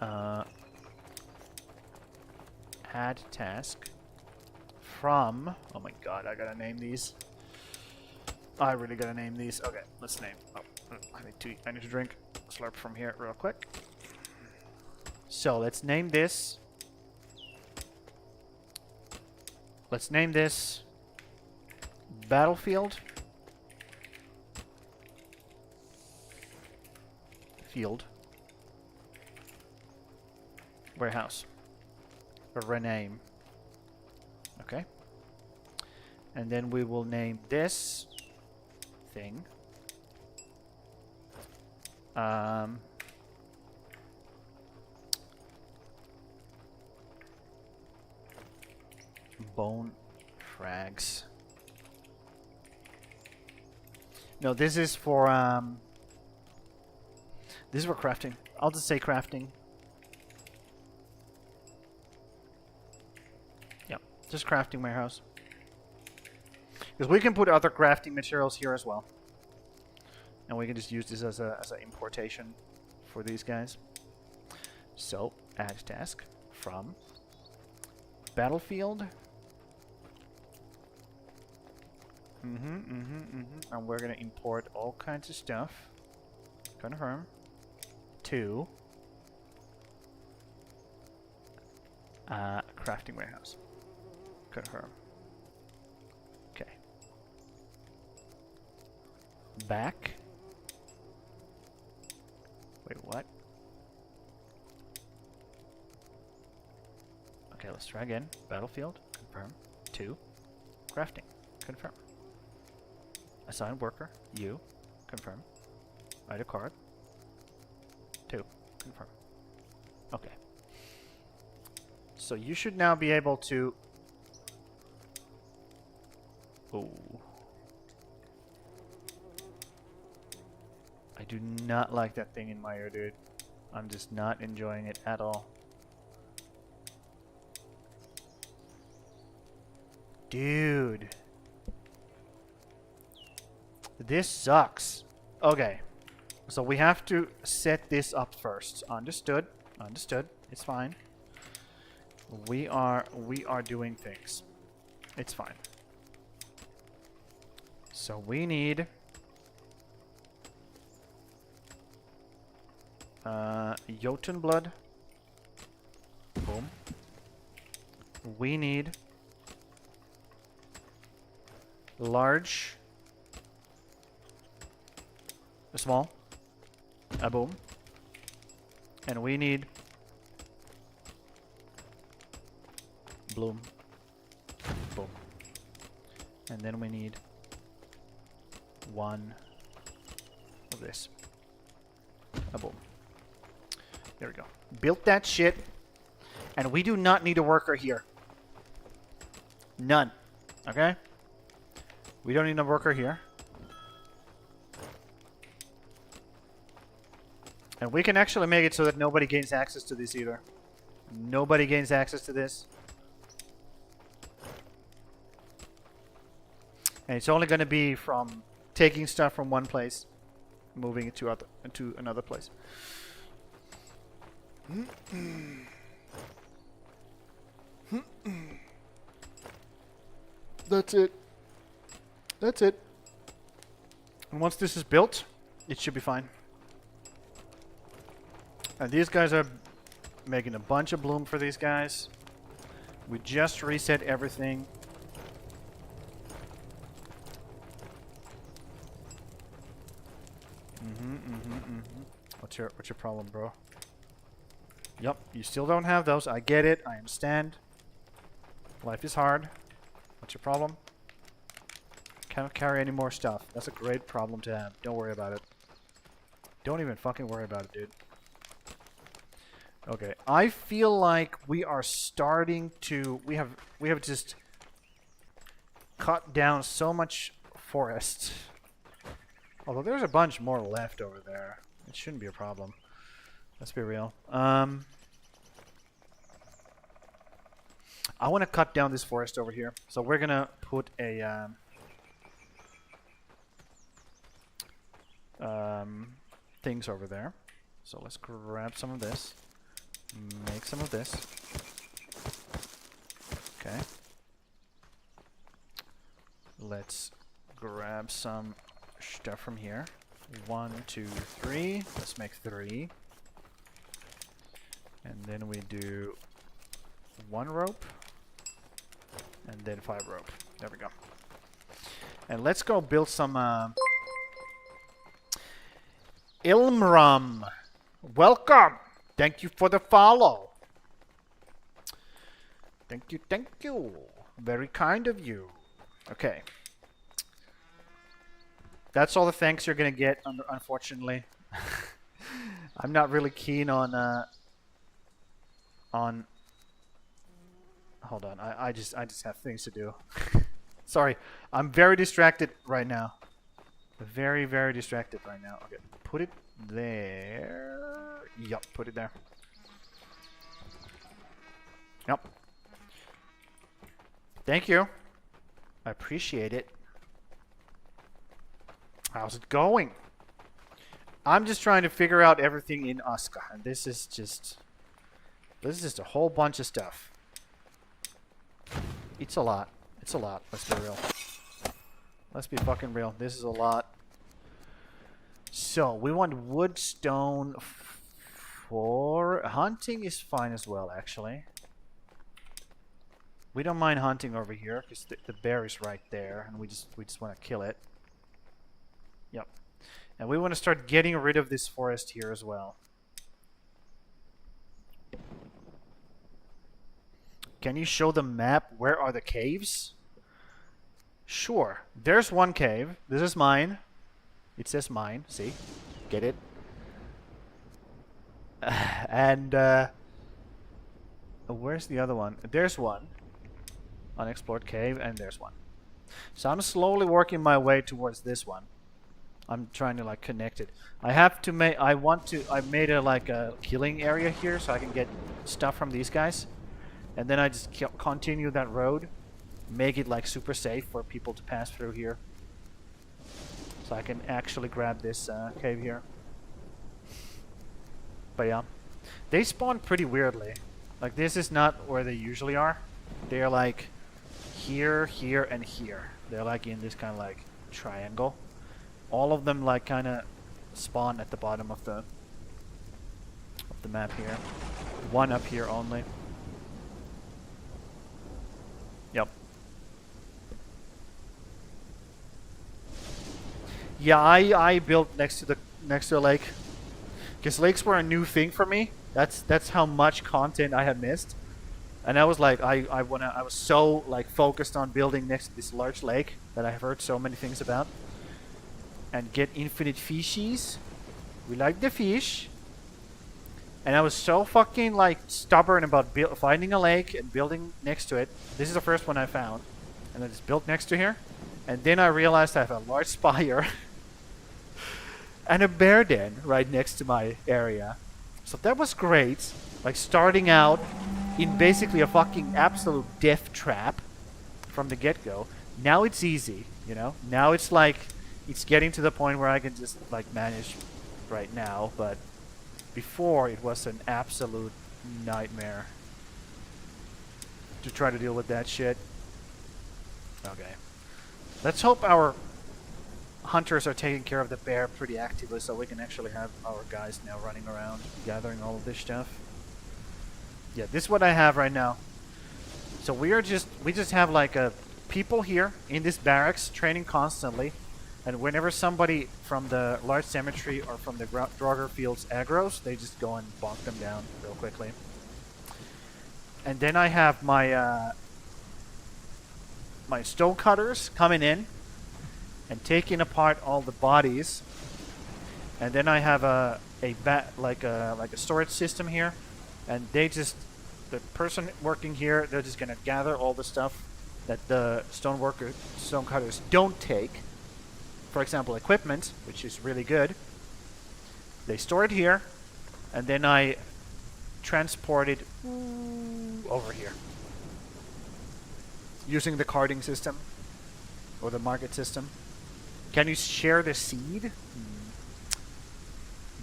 Add task from. Oh my god, I gotta name these. I really gotta name these. Okay, let's name. Oh, I need to drink. Slurp from here real quick. So let's name this. Let's name this Battlefield. Field. Warehouse. Or rename. Okay. And then we will name this thing. Bone frags. No, this is for this is for crafting. I'll just say crafting. Yeah, just crafting warehouse. Because we can put other crafting materials here as well. And we can just use this as an importation for these guys. So, add task from Battlefield. And we're going to import all kinds of stuff. Confirm. To crafting warehouse. Confirm. Okay. Back. Wait, what? Okay, let's try again. Battlefield. Confirm. To crafting. Confirm. Assign worker. You. Confirm. Write a card. 2. Confirm. Okay. So you should now be able to... Oh. I do not like that thing in my ear, dude. I'm just not enjoying it at all. Dude. This sucks. Okay. So we have to set this up first. Understood. Understood. It's fine. We are doing things. It's fine. So we need Jotun blood. Boom. We need large, a small, a boom, and we need bloom, boom, and then we need one of this, a boom. There we go. Built that shit, and we do not need a worker here. None. Okay? We don't need a worker here. And we can actually make it so that nobody gains access to this either. Nobody gains access to this. And it's only going to be from taking stuff from one place, moving it to another place. That's it. That's it. And once this is built, it should be fine. And these guys are making a bunch of bloom for these guys. We just reset everything. What's your problem, bro? Yep, you still don't have those. I get it. I understand. Life is hard. What's your problem? Cannot carry any more stuff. That's a great problem to have. Don't worry about it. Don't even fucking worry about it, dude. Okay, I feel like we are starting to... We have just cut down so much forest. Although there's a bunch more left over there. It shouldn't be a problem. Let's be real. I want to cut down this forest over here. So we're going to put a... things over there. So let's grab some of this. make some of this. Okay. Let's grab some stuff from here. 1, 2, 3. Let's make 3. And then we do 1 rope. And then 5 rope. There we go. And let's go build some Ilmram. Welcome. Thank you for the follow. Thank you, thank you. Very kind of you. Okay. That's all the thanks you're gonna get, unfortunately. I'm not really keen on hold on, I just have things to do. Sorry, I'm very distracted right now. Very, very distracted right now. Okay, put it there. Yup, put it there. Yep. Thank you. I appreciate it. How's it going? I'm just trying to figure out everything in ASKA, and this is just a whole bunch of stuff. It's a lot. It's a lot. Let's be real. Let's be fucking real. This is a lot. So we want wood, stone. For hunting is fine as well, actually. We don't mind hunting over here because the bear is right there, and we just want to kill it. Yep. And we want to start getting rid of this forest here as well. Can you show the map? Where are the caves? Sure. There's one cave. This is mine. It says mine. See? Get it? And where's the other one? There's one. Unexplored cave, and there's one. So I'm slowly working my way towards this one. I'm trying to like connect it. I have to make. I made a like a killing area here so I can get stuff from these guys, and then I just continue that road, make it like super safe for people to pass through here. So I can actually grab this cave here. But yeah, they spawn pretty weirdly. Like this is not where they usually are. They're like here, here, and here. They're like in this kind of like triangle. All of them like kind of spawn at the bottom of the map here. One up here only. Yep. Yeah, I built next to the lake. Because lakes were a new thing for me. That's how much content I had missed. And I was like, I was so like focused on building next to this large lake that I've heard so many things about. And get infinite fishies. We like the fish. And I was so fucking like stubborn about finding a lake and building next to it. This is the first one I found. And I just built next to here. And then I realized I have a large spire. And a bear den right next to my area. So that was great. Like starting out in basically a fucking absolute death trap from the get-go. Now it's easy, you know? Now it's like, it's getting to the point where I can just like manage right now, but before it was an absolute nightmare to try to deal with that shit. Okay. Let's hope our hunters are taking care of the bear pretty actively so we can actually have our guys now running around gathering all of this stuff. Yeah, this is what I have right now. So we just have like a people here in this barracks training constantly, and whenever somebody from the large cemetery or from the Draugr fields aggros, they just go and bonk them down real quickly. And then I have my my stone cutters coming in and taking apart all the bodies. And then I have a storage system here, and the person working here, they're just gonna gather all the stuff that the stone cutters don't take. For example, equipment, which is really good. They store it here, and then I transport it over here using the carting system or the market system. Can you share the seed?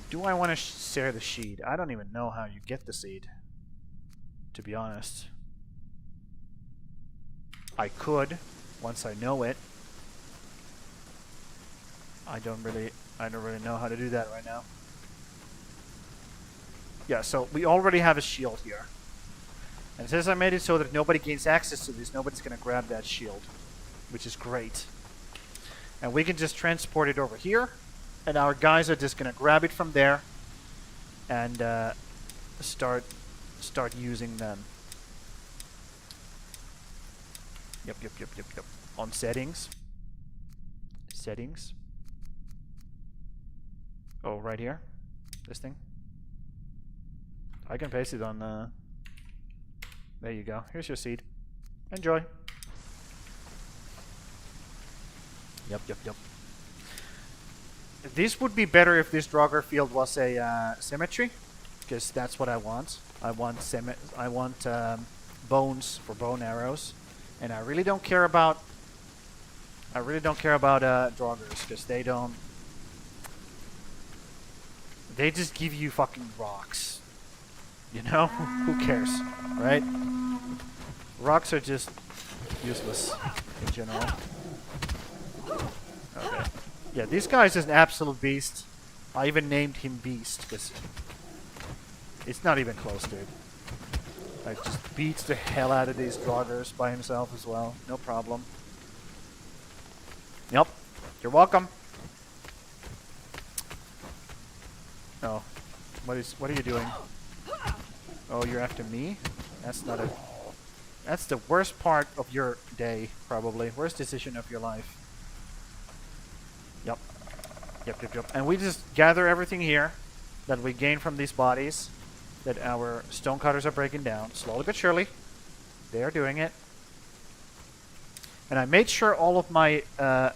Do I want to share the seed? I don't even know how you get the seed. to be honest. I could, once I know it. I don't really know how to do that right now. Yeah, so we already have a shield here. And since I made it so that nobody gains access to this, nobody's gonna grab that shield, which is great. And we can just transport it over here, and our guys are just gonna grab it from there and start using them. Yep. On settings. Settings. Oh, right here. This thing. I can paste it on there you go. Here's your seed. Enjoy. Yep. This would be better if this Draugr field was a symmetry, because that's what I want. I want bones for bone arrows, and I really don't care about Draugrs, because they don't. They just give you fucking rocks. You know? Who cares, right? Rocks are just useless in general. Okay. Yeah, this guy's just an absolute beast. I even named him Beast, because it's not even close, dude. Like, just beats the hell out of these Draugrs by himself as well. No problem. Yep. You're welcome. Oh. What are you doing? Oh, you're after me? That's not a... That's the worst part of your day, probably. Worst decision of your life. Yep. And we just gather everything here that we gain from these bodies that our stonecutters are breaking down. Slowly but surely. They are doing it. And I made sure all of my... Why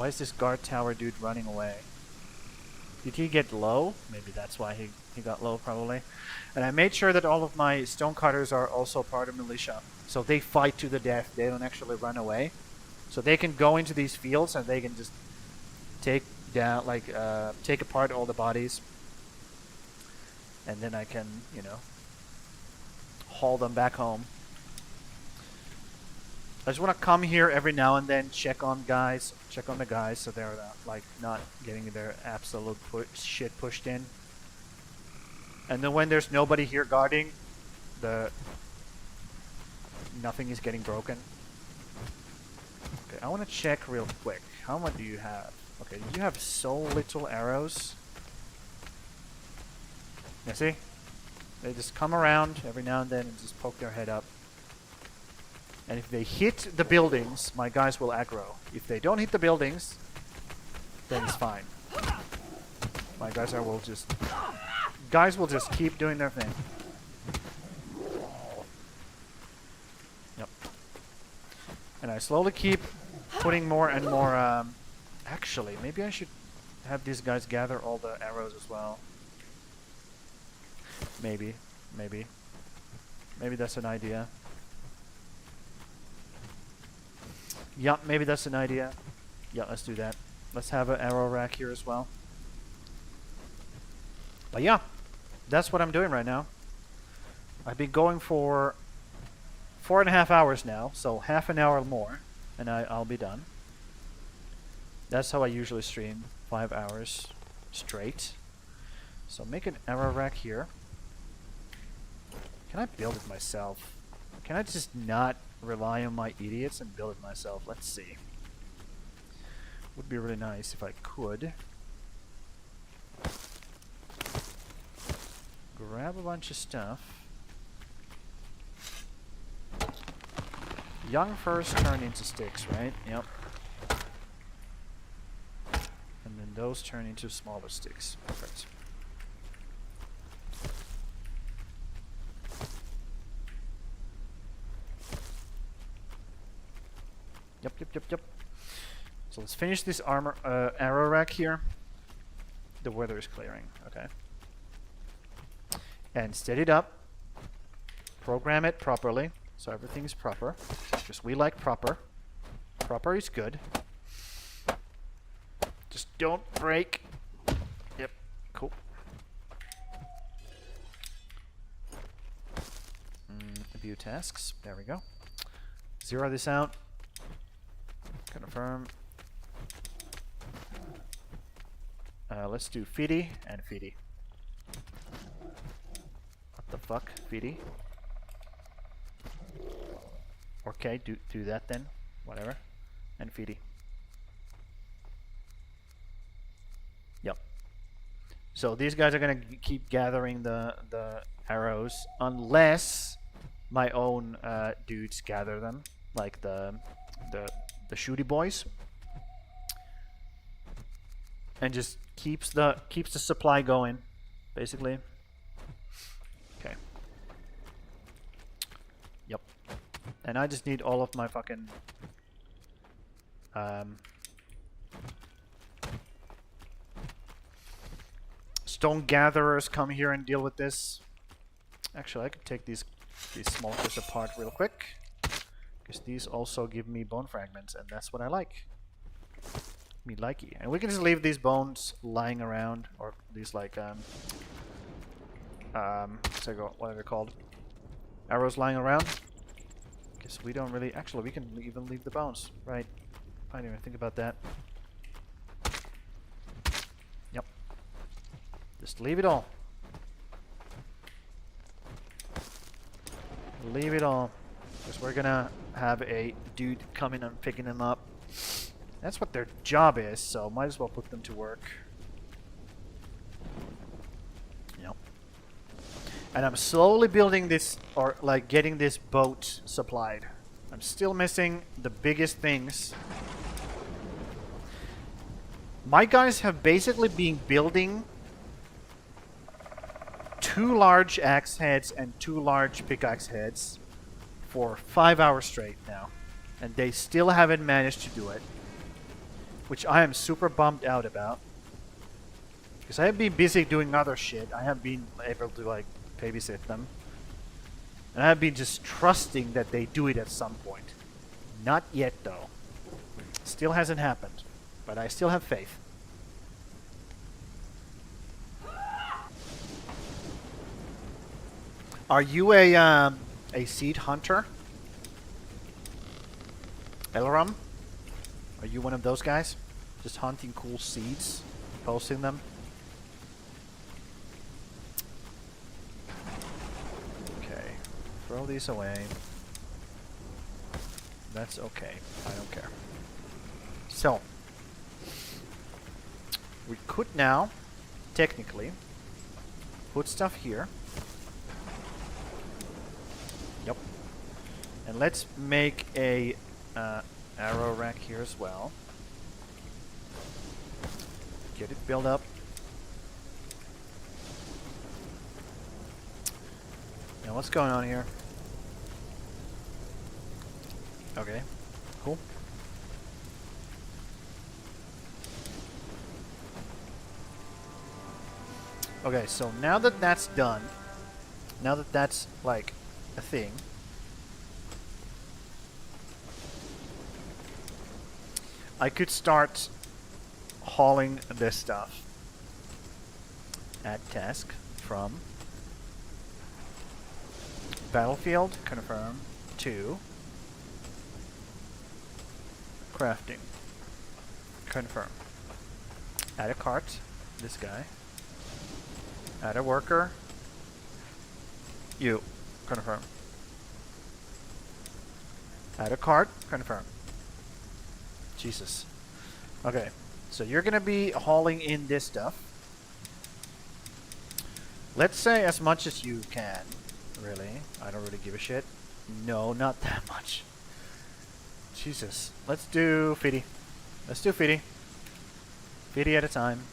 is this guard tower dude running away? Did he get low? Maybe that's why he got low, probably. And I made sure that all of my stonecutters are also part of militia. So they fight to the death. They don't actually run away. So they can go into these fields and they can just take down, like, take apart all the bodies. And then I can, you know, haul them back home. I just want to come here every now and then, check on the guys, so they're like not getting their absolute shit pushed in. And then when there's nobody here guarding, nothing is getting broken. Okay, I want to check real quick. How much do you have? Okay, you have so little arrows. You see? They just come around every now and then and just poke their head up. And if they hit the buildings, my guys will aggro. If they don't hit the buildings, then it's fine. My guys will just keep doing their thing. Yep. And I slowly keep putting more and more. Actually, maybe I should have these guys gather all the arrows as well. Maybe that's an idea. Yeah, maybe that's an idea. Yeah, let's do that. Let's have an arrow rack here as well. But yeah, that's what I'm doing right now. I've been going for 4.5 hours now, so half an hour more, and I'll be done. That's how I usually stream, 5 hours straight. So make an arrow rack here. Can I build it myself? Can I just not rely on my idiots and build it myself? Let's see. Would be really nice if I could. Grab a bunch of stuff. Young firs turn into sticks, right? Yep. And then those turn into smaller sticks. Perfect. Yep. So let's finish this arrow rack here. The weather is clearing. Okay. And set it up. Program it properly, so everything is proper. Because we like proper. Proper is good. Just don't break. Yep. Cool. few tasks. There we go. Zero this out. Confirm. Let's do feedy and feedy. What the fuck, feedy? Okay, do that then. Whatever. And feedy. Yep. So these guys are gonna keep gathering the arrows unless my own dudes gather them, like the shooty boys, and just keeps the supply going, basically. Okay. Yep. And I just need all of my fucking stone gatherers come here and deal with this. Actually, I could take these smokers apart real quick, because these also give me bone fragments, and that's what I like. Me likey. And we can just leave these bones lying around, or these like what are they called? Arrows lying around. Because we don't really. Actually, we can even leave the bones. Right. I didn't even think about that. Yep. Just leave it all. Leave it all. Because we're gonna have a dude coming and picking them up. That's what their job is, so might as well put them to work. Yep. And I'm slowly building this, or like getting this boat supplied. I'm still missing the biggest things. My guys have basically been building 2 large axe heads and 2 large pickaxe heads for 5 hours straight now. And they still haven't managed to do it. Which I am super bummed out about. Because I have been busy doing other shit. I have been able to like babysit them. And I have been just trusting that they do it at some point. Not yet though. Still hasn't happened. But I still have faith. Are you a seed hunter? Elram? Are you one of those guys? Just hunting cool seeds? Posting them? Okay. Throw these away. That's okay. I don't care. So. We could now, technically, put stuff here. Yep. And let's make a arrow rack here as well. Get it built up. Now what's going on here? Okay, cool. Okay, so now that that's done, now that that's like a thing, I could start hauling this stuff. Add task from battlefield, confirm, to crafting, confirm. Add a cart, this guy. Add a worker. You. Confirm. Add a cart. Confirm. Jesus. Okay. So you're going to be hauling in this stuff. Let's say as much as you can. Really. I don't really give a shit. No, not that much. Jesus. Let's do 50. Let's do 50. 50 at a time.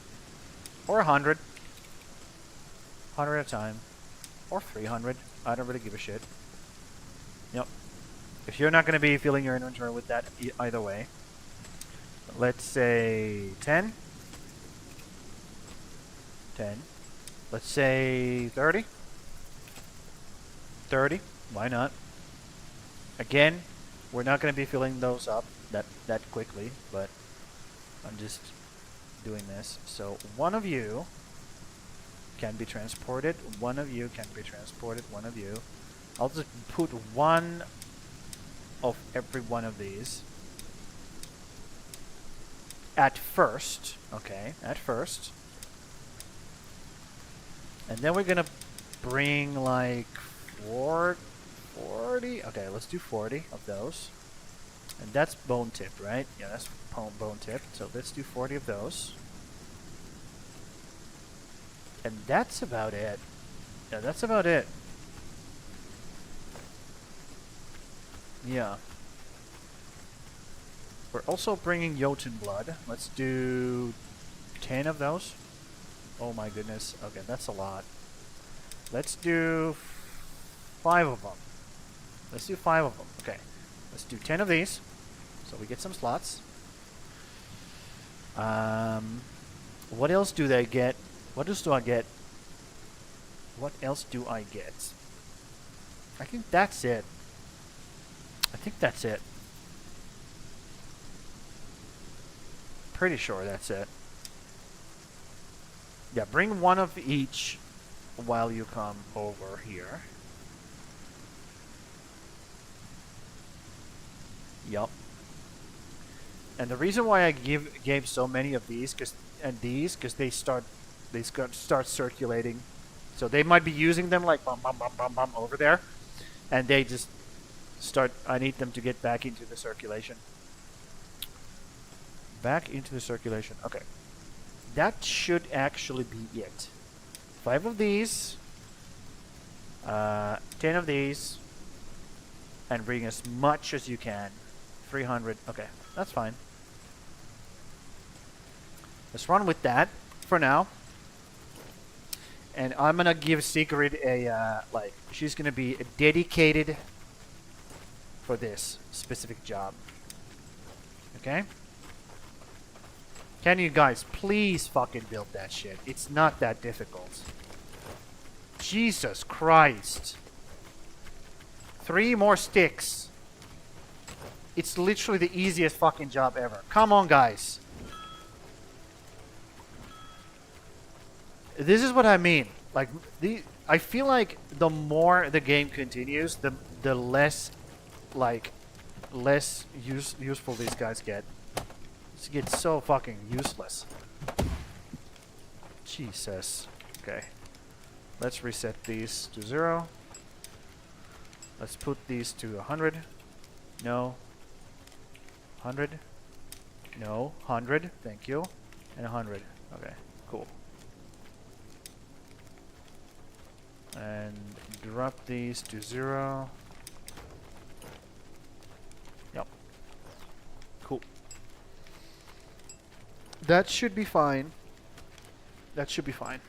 Or 100. 100 at a time. Or 300. I don't really give a shit. Yep. If you're not going to be filling your inventory with that either way. Let's say 10. 10. Let's say 30. 30. Why not? Again, we're not going to be filling those up that quickly, but I'm just doing this. So one of you can be transported. One of you can be transported. One of you. I'll just put one of every one of these. At first. Okay, at first. And then we're gonna bring like 40. Okay, let's do 40 of those. And that's bone tipped, right? Yeah, that's bone tipped. So let's do 40 of those. And that's about it. Yeah, that's about it. Yeah. We're also bringing Jotun blood. Let's do 10 of those. Oh my goodness. Okay, that's a lot. Let's do 5 of them. Let's do 5 of them. Okay. Let's do 10 of these. So we get some slots. What else do they get? What else do I get? What else do I get? I think that's it. I think that's it. Pretty sure that's it. Yeah, bring one of each while you come over here. Yup. And the reason why I gave so many of these, because they start circulating. So they might be using them like bum bum bum bum bum over there, and they just start. I need them to get back into the circulation. Back into the circulation. Okay, that should actually be it. 5 of these, 10 of these, and bring as much as you can. 300. Okay, that's fine. Let's run with that for now. And I'm gonna give Sigrid a she's gonna be dedicated for this specific job. Okay? Can you guys please fucking build that shit? It's not that difficult. Jesus Christ. 3 more sticks. It's literally the easiest fucking job ever. Come on, guys. This is what I mean. Like, I feel like the more the game continues, the less, useful these guys get. It gets so fucking useless. Jesus. Okay. Let's reset these to 0. Let's put these to 100. No. 100. No. 100. Thank you. And 100. Okay. Cool. And drop these to 0. Yep. Cool. That should be fine. That should be fine.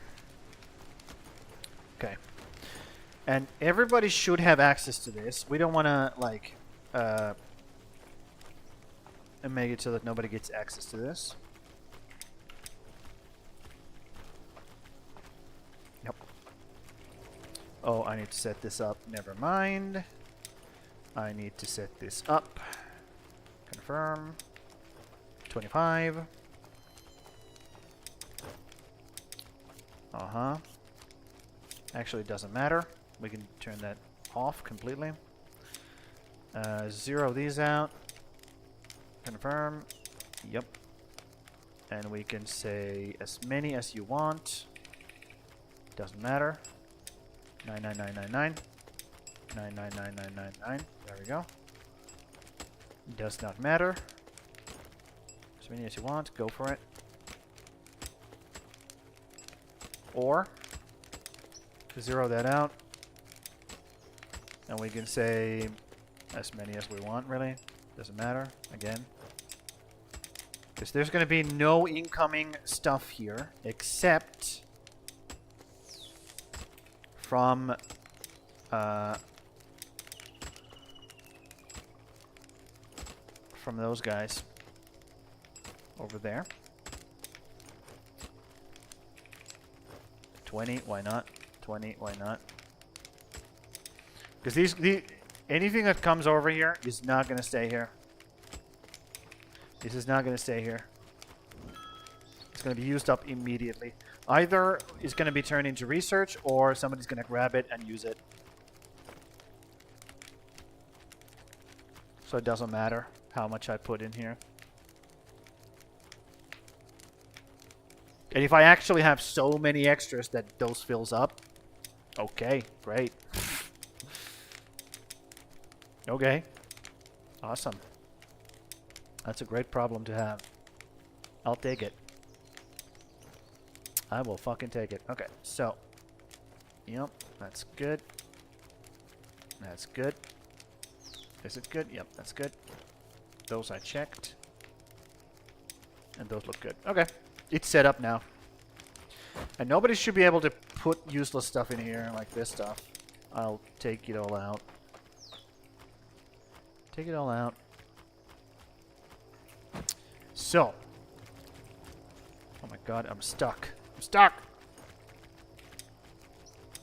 Okay. And everybody should have access to this. We don't want to, make it so that nobody gets access to this. Yep. Oh, I need to set this up. Never mind. I need to set this up. Confirm. 25. Uh-huh. Actually, it doesn't matter. We can turn that off completely. 0 these out. Confirm. Yep. And we can say as many as you want. Doesn't matter. 99999. 9999999. There we go. Does not matter. As many as you want. Go for it. Or 0 that out. And we can say as many as we want, really. Doesn't matter. Again. Because there's going to be no incoming stuff here except from those guys over there. 20, why not? 20, why not? Because anything that comes over here is not going to stay here. This is not going to stay here. It's going to be used up immediately. Either it's going to be turned into research, or somebody's going to grab it and use it. so it doesn't matter how much I put in here. And if I actually have so many extras that those fills up, okay, great. Okay, awesome. That's a great problem to have. I'll take it. I will fucking take it. Okay, so. Yep, that's good. That's good. Is it good? Yep, that's good. Those I checked. And those look good. Okay, it's set up now. And nobody should be able to put useless stuff in here like this stuff. I'll take it all out. Take it all out. So. Oh my god, I'm stuck. I'm stuck!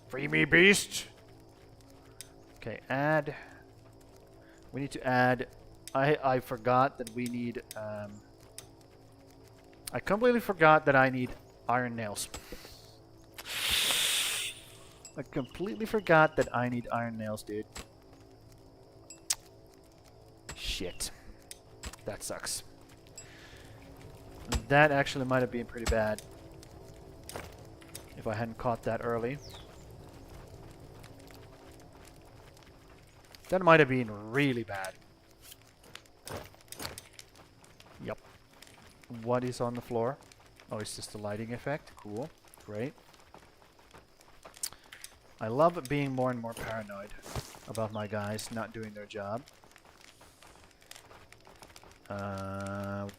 Free me, beast! Okay, add. We need to add. I forgot that we need. I completely forgot that I need iron nails. I completely forgot that I need iron nails, dude. Shit. That sucks. That actually might have been pretty bad. If I hadn't caught that early. That might have been really bad. Yep. What is on the floor? Oh, it's just a lighting effect. Cool. Great. I love being more and more paranoid about my guys not doing their job.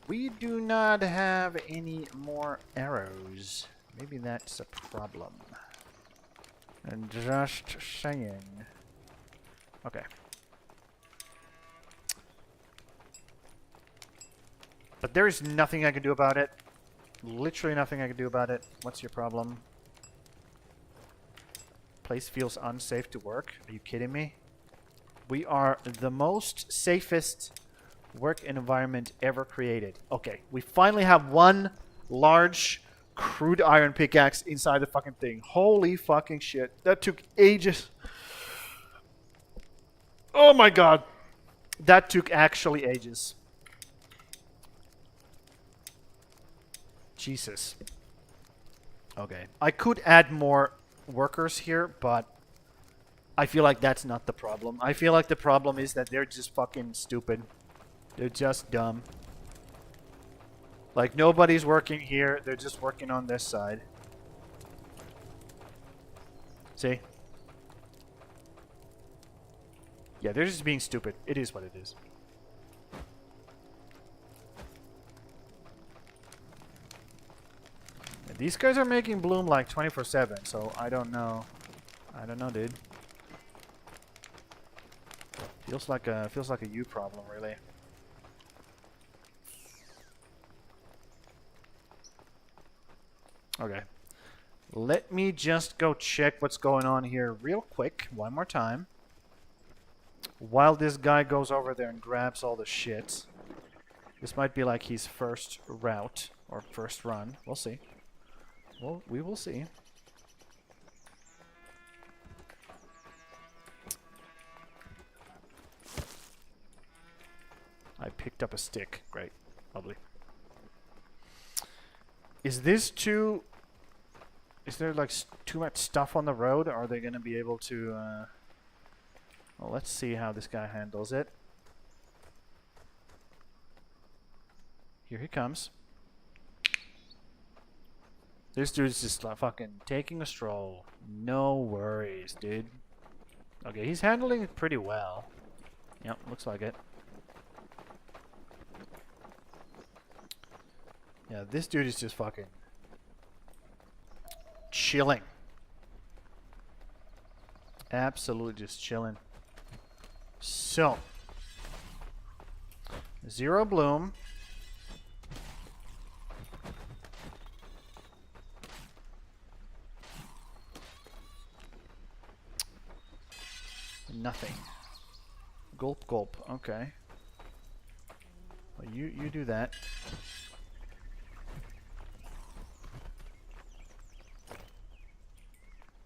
We do not have any more arrows. Maybe that's a problem. And just saying. Okay. But there is nothing I can do about it. Literally nothing I can do about it. What's your problem? Place feels unsafe to work. Are you kidding me? We are the most safest work environment ever created. Okay, we finally have one large crude iron pickaxe inside the fucking thing. Holy fucking shit. That took ages. Oh my god. That took actually ages. Jesus. Okay. I could add more workers here, but I feel like that's not the problem. I feel like the problem is that they're just fucking stupid. They're just dumb. Like, nobody's working here. They're just working on this side. See? Yeah, they're just being stupid. It is what it is. And these guys are making bloom like 24/7, so I don't know. I don't know, dude. Feels like a you problem, really. Okay. Let me just go check what's going on here real quick, one more time. While this guy goes over there and grabs all the shit. This might be like his first route, or first run. We'll see. Well, we will see. I picked up a stick. Great. Lovely. Is this too... Is there like too much stuff on the road? Are they going to be able to... Well, let's see how this guy handles it. Here he comes. This dude's just like fucking taking a stroll. No worries, dude. Okay, he's handling it pretty well. Yep, looks like it. Yeah, this dude is just fucking chilling. Absolutely just chilling. So, 0 bloom. Nothing. Gulp, gulp. Okay. Well, you do that.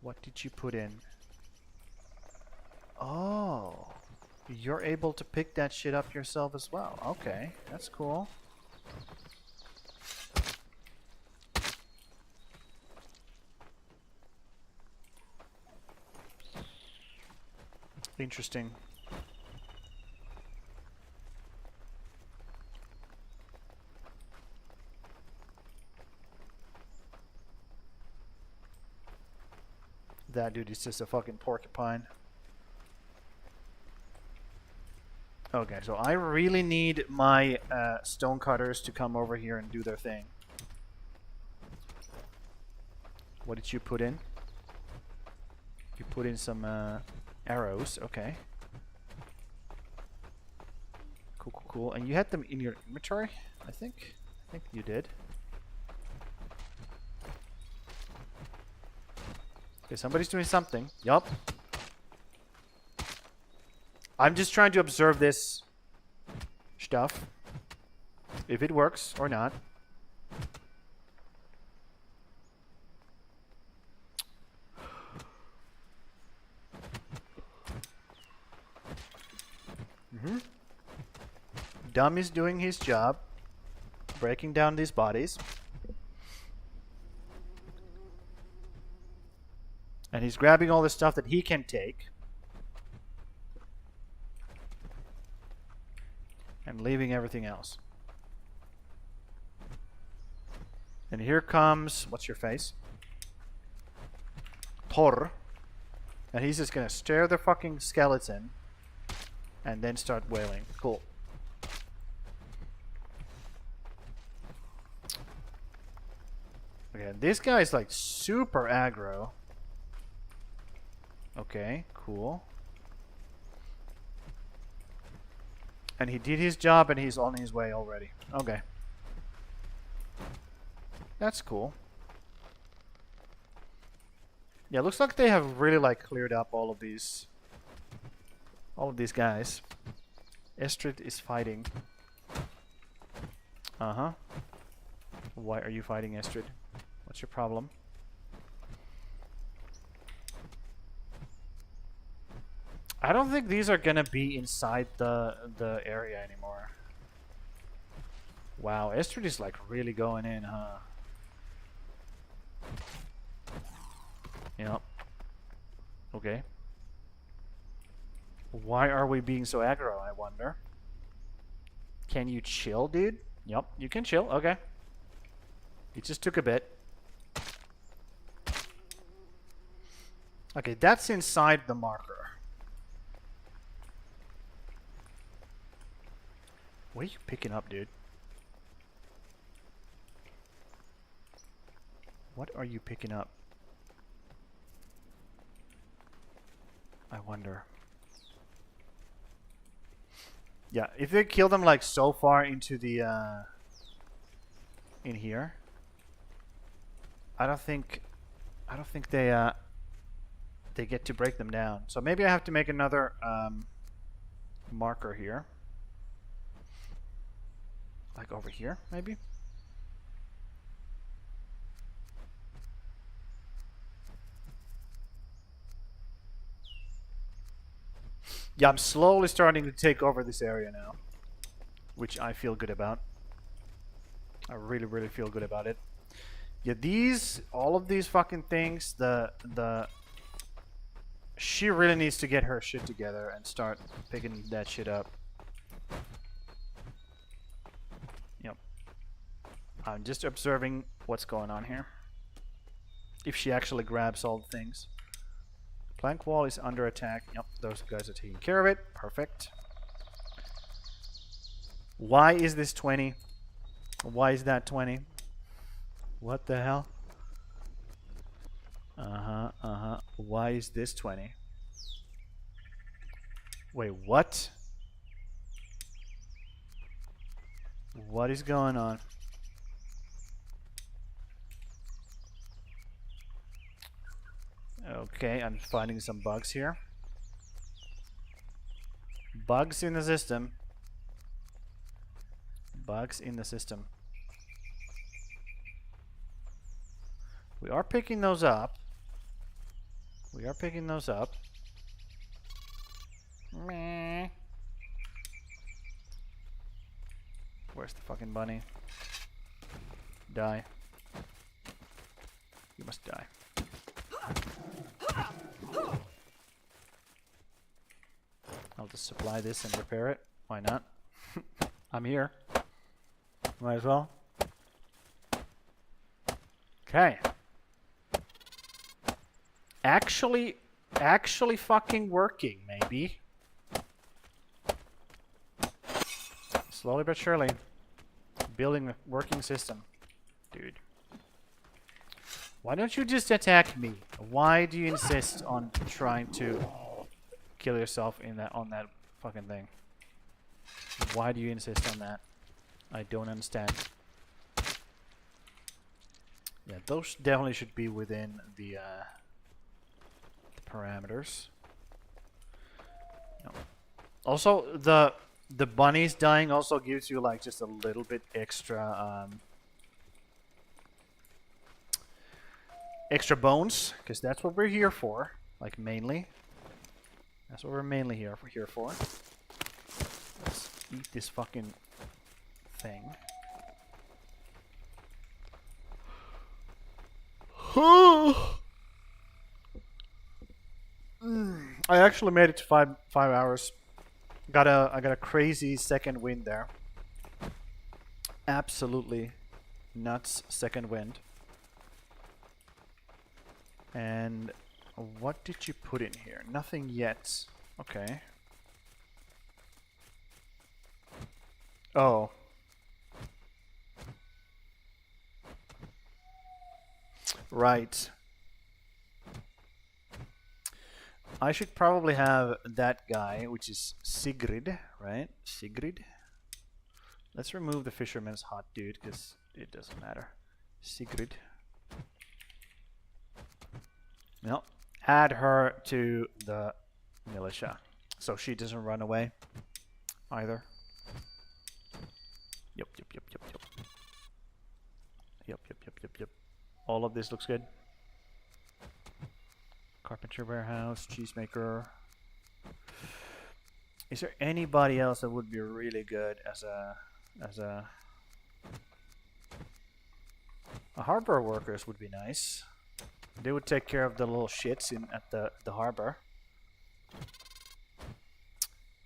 What did you put in? Oh. You're able to pick that shit up yourself as well. Okay, that's cool. Interesting. That dude is just a fucking porcupine. Okay, so I really need my stone cutters to come over here and do their thing. What did you put in? You put in some arrows, okay. Cool, cool, cool. And you had them in your inventory, I think? I think you did. Okay, somebody's doing something. Yup. I'm just trying to observe this stuff. If it works or not. Dumb is doing his job. Breaking down these bodies. And he's grabbing all the stuff that he can take. And leaving everything else. And here comes... What's your face? Thor. And he's just gonna stare the fucking skeleton. And then start wailing. Cool. Okay, this guy is like super aggro. Okay, cool. And he did his job and he's on his way already. Okay. That's cool. Yeah, looks like they have really like cleared up all of these guys. Estrid is fighting. Uh-huh. Why are you fighting, Estrid? What's your problem? I don't think these are gonna be inside the area anymore. Wow, Estrid is like really going in, huh? Yep. Okay. Why are we being so aggro, I wonder? Can you chill, dude? Yep, you can chill. Okay. It just took a bit. Okay, that's inside the marker. What are you picking up, dude? What are you picking up? I wonder. Yeah, if they kill them like so far into the in here, I don't think they get to break them down. So maybe I have to make another marker here. Like over here, maybe? Yeah, I'm slowly starting to take over this area now. Which I feel good about. I really, really feel good about it. Yeah, all of these fucking things, she really needs to get her shit together and start picking that shit up. Yep. I'm just observing what's going on here. If she actually grabs all the things. Plank wall is under attack. Yep, those guys are taking care of it. Perfect. Why is this 20? Why is that 20? What the hell? Why is this 20? Wait, what? What is going on? Okay, I'm finding some bugs here. Bugs in the system. Bugs in the system. We are picking those up. We are picking those up. Meh. Where's the fucking bunny? Die. You must die. I'll just supply this and repair it. Why not? I'm here. Might as well. Okay. Actually fucking working, maybe. Slowly but surely. Building a working system. Dude. Why don't you just attack me? Why do you insist on trying to kill yourself in that on that fucking thing? Why do you insist on that? I don't understand. Yeah, those definitely should be within the parameters. No. Also, the bunnies dying also gives you like just a little bit extra extra bones, because that's what we're here for. Like mainly, that's what we're mainly here for. Let's eat this fucking thing. I actually made it to five hours. I got a crazy second wind there. Absolutely nuts second wind. And what did you put in here? Nothing yet. Okay. Oh. Right. I should probably have that guy, which is Sigrid, right? Sigrid. Let's remove the fisherman's hot dude, because it doesn't matter. Sigrid. No. Add her to the militia, so she doesn't run away either. Yep. Yep. All of this looks good. Carpenter warehouse, cheesemaker. Is there anybody else that would be really good as a harbor workers would be nice. They would take care of the little shits in at the harbor.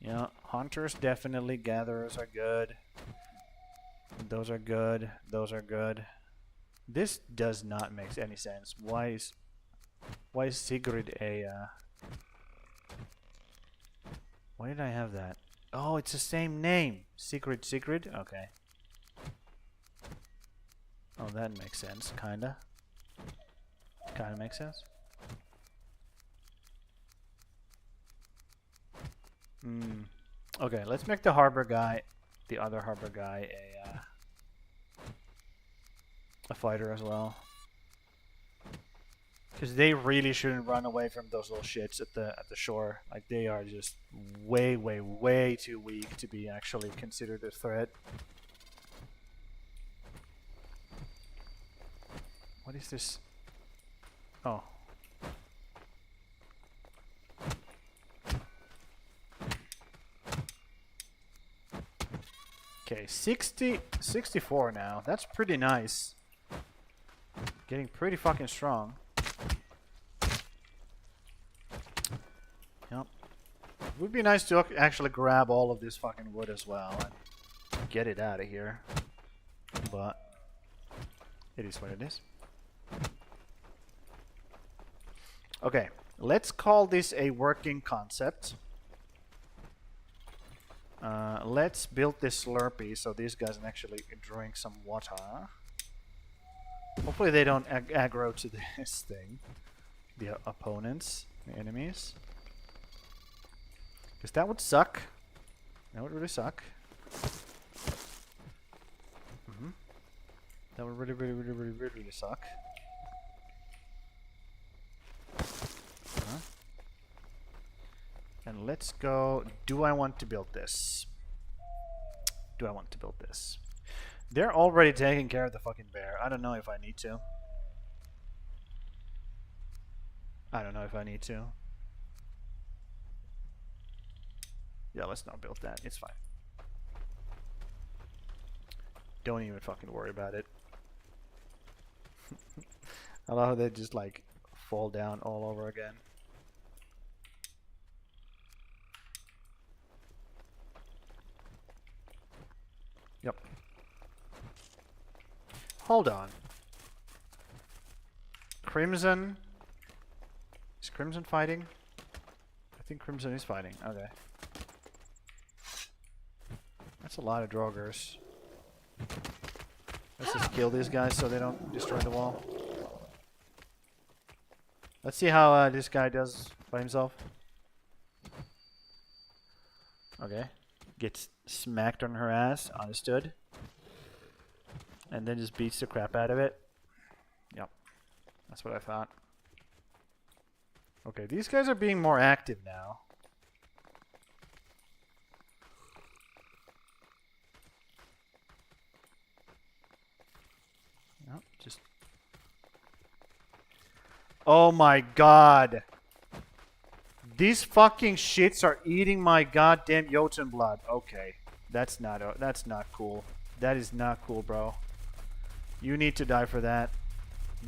Yeah, hunters definitely. Gatherers are good. Those are good. Those are good. This does not make any sense. Why is Sigrid a why did I have that? Oh, it's the same name. Sigrid. Okay. Oh, that makes sense. Kinda makes sense. Okay, let's make the harbor guy, the other harbor guy, a fighter as well. Because they really shouldn't run away from those little shits at the shore. Like, they are just way too weak to be actually considered a threat. What is this? Oh. Okay, 64 now. That's pretty nice. Getting pretty fucking strong. Yep. It would be nice to actually grab all of this fucking wood as well and get it out of here. But it is what it is. Okay, let's call this a working concept. Let's build this Slurpee so these guys can actually drink some water. Hopefully they don't aggro to this thing. The opponents, the enemies. Because that would suck. That would really suck. That would really suck. And let's go. Do I want to build this? Do I want to build this? They're already taking care of the fucking bear. I don't know if I need to. I don't know if I need to. Yeah, let's not build that. It's fine. Don't even fucking worry about it. I love how they just like fall down all over again. Yep. Hold on. Crimson. Is Crimson fighting? I think Crimson is fighting. Okay. That's a lot of Draugrs. Let's just kill these guys so they don't destroy the wall. Let's see how this guy does by himself. Okay. Gets smacked on her ass. Understood. And then just beats the crap out of it. Yep. That's what I thought. Okay, these guys are being more active now. Nope, just... Oh my god! These fucking shits are eating my goddamn Jotun blood. Okay, that's not cool. That is not cool, bro. You need to die for that.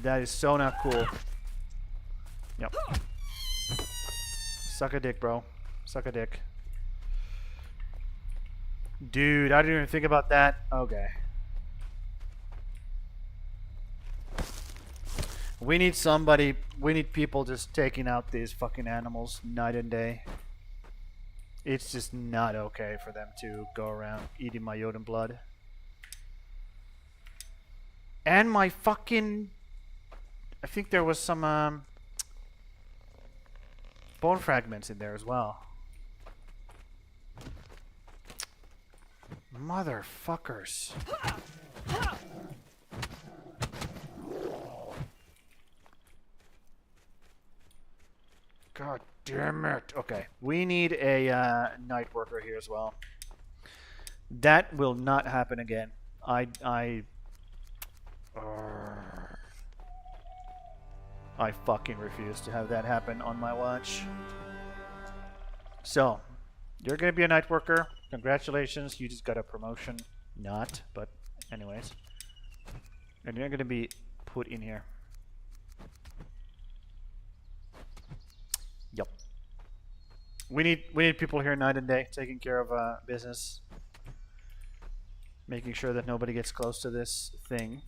That is so not cool. Yep. Suck a dick, bro. Suck a dick. Dude, I didn't even think about that. Okay. We need somebody, we need people just taking out these fucking animals night and day. It's just not okay for them to go around eating my Jotun blood. And my fucking... I think there was some bone fragments in there as well. Motherfuckers. God damn it. Okay, we need a night worker here as well. That will not happen again. I fucking refuse to have that happen on my watch. So, you're gonna be a night worker. Congratulations, you just got a promotion. Not, but anyways. And you're gonna be put in here. Yep. We need people here night and day, taking care of business. Making sure that nobody gets close to this thing.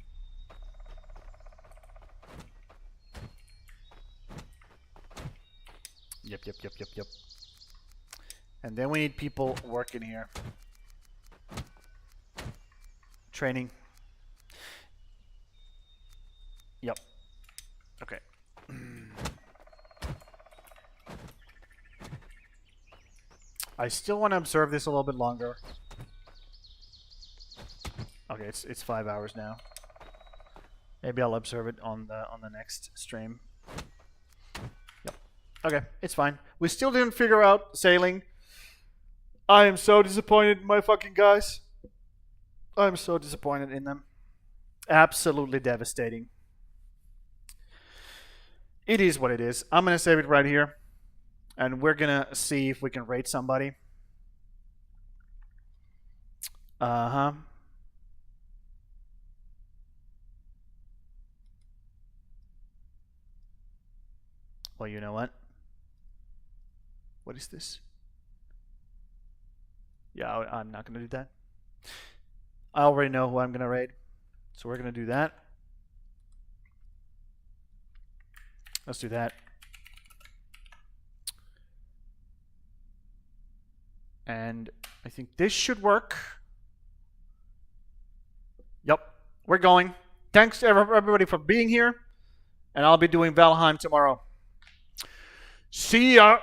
Yep. And then we need people working here. Training. Yep. Okay. I still want to observe this a little bit longer. Okay, it's 5 hours now. Maybe I'll observe it on the next stream. Yep. Okay, it's fine. We still didn't figure out sailing. I am so disappointed in my fucking guys. I'm so disappointed in them. Absolutely devastating. It is what it is. I'm gonna save it right here. And we're gonna see if we can raid somebody. Uh-huh. Well, you know what? What is this? Yeah, I'm not gonna do that. I already know who I'm gonna raid. So we're gonna do that. Let's do that. And I think this should work. Yep, we're going. Thanks to everybody for being here. And I'll be doing Valheim tomorrow. See ya!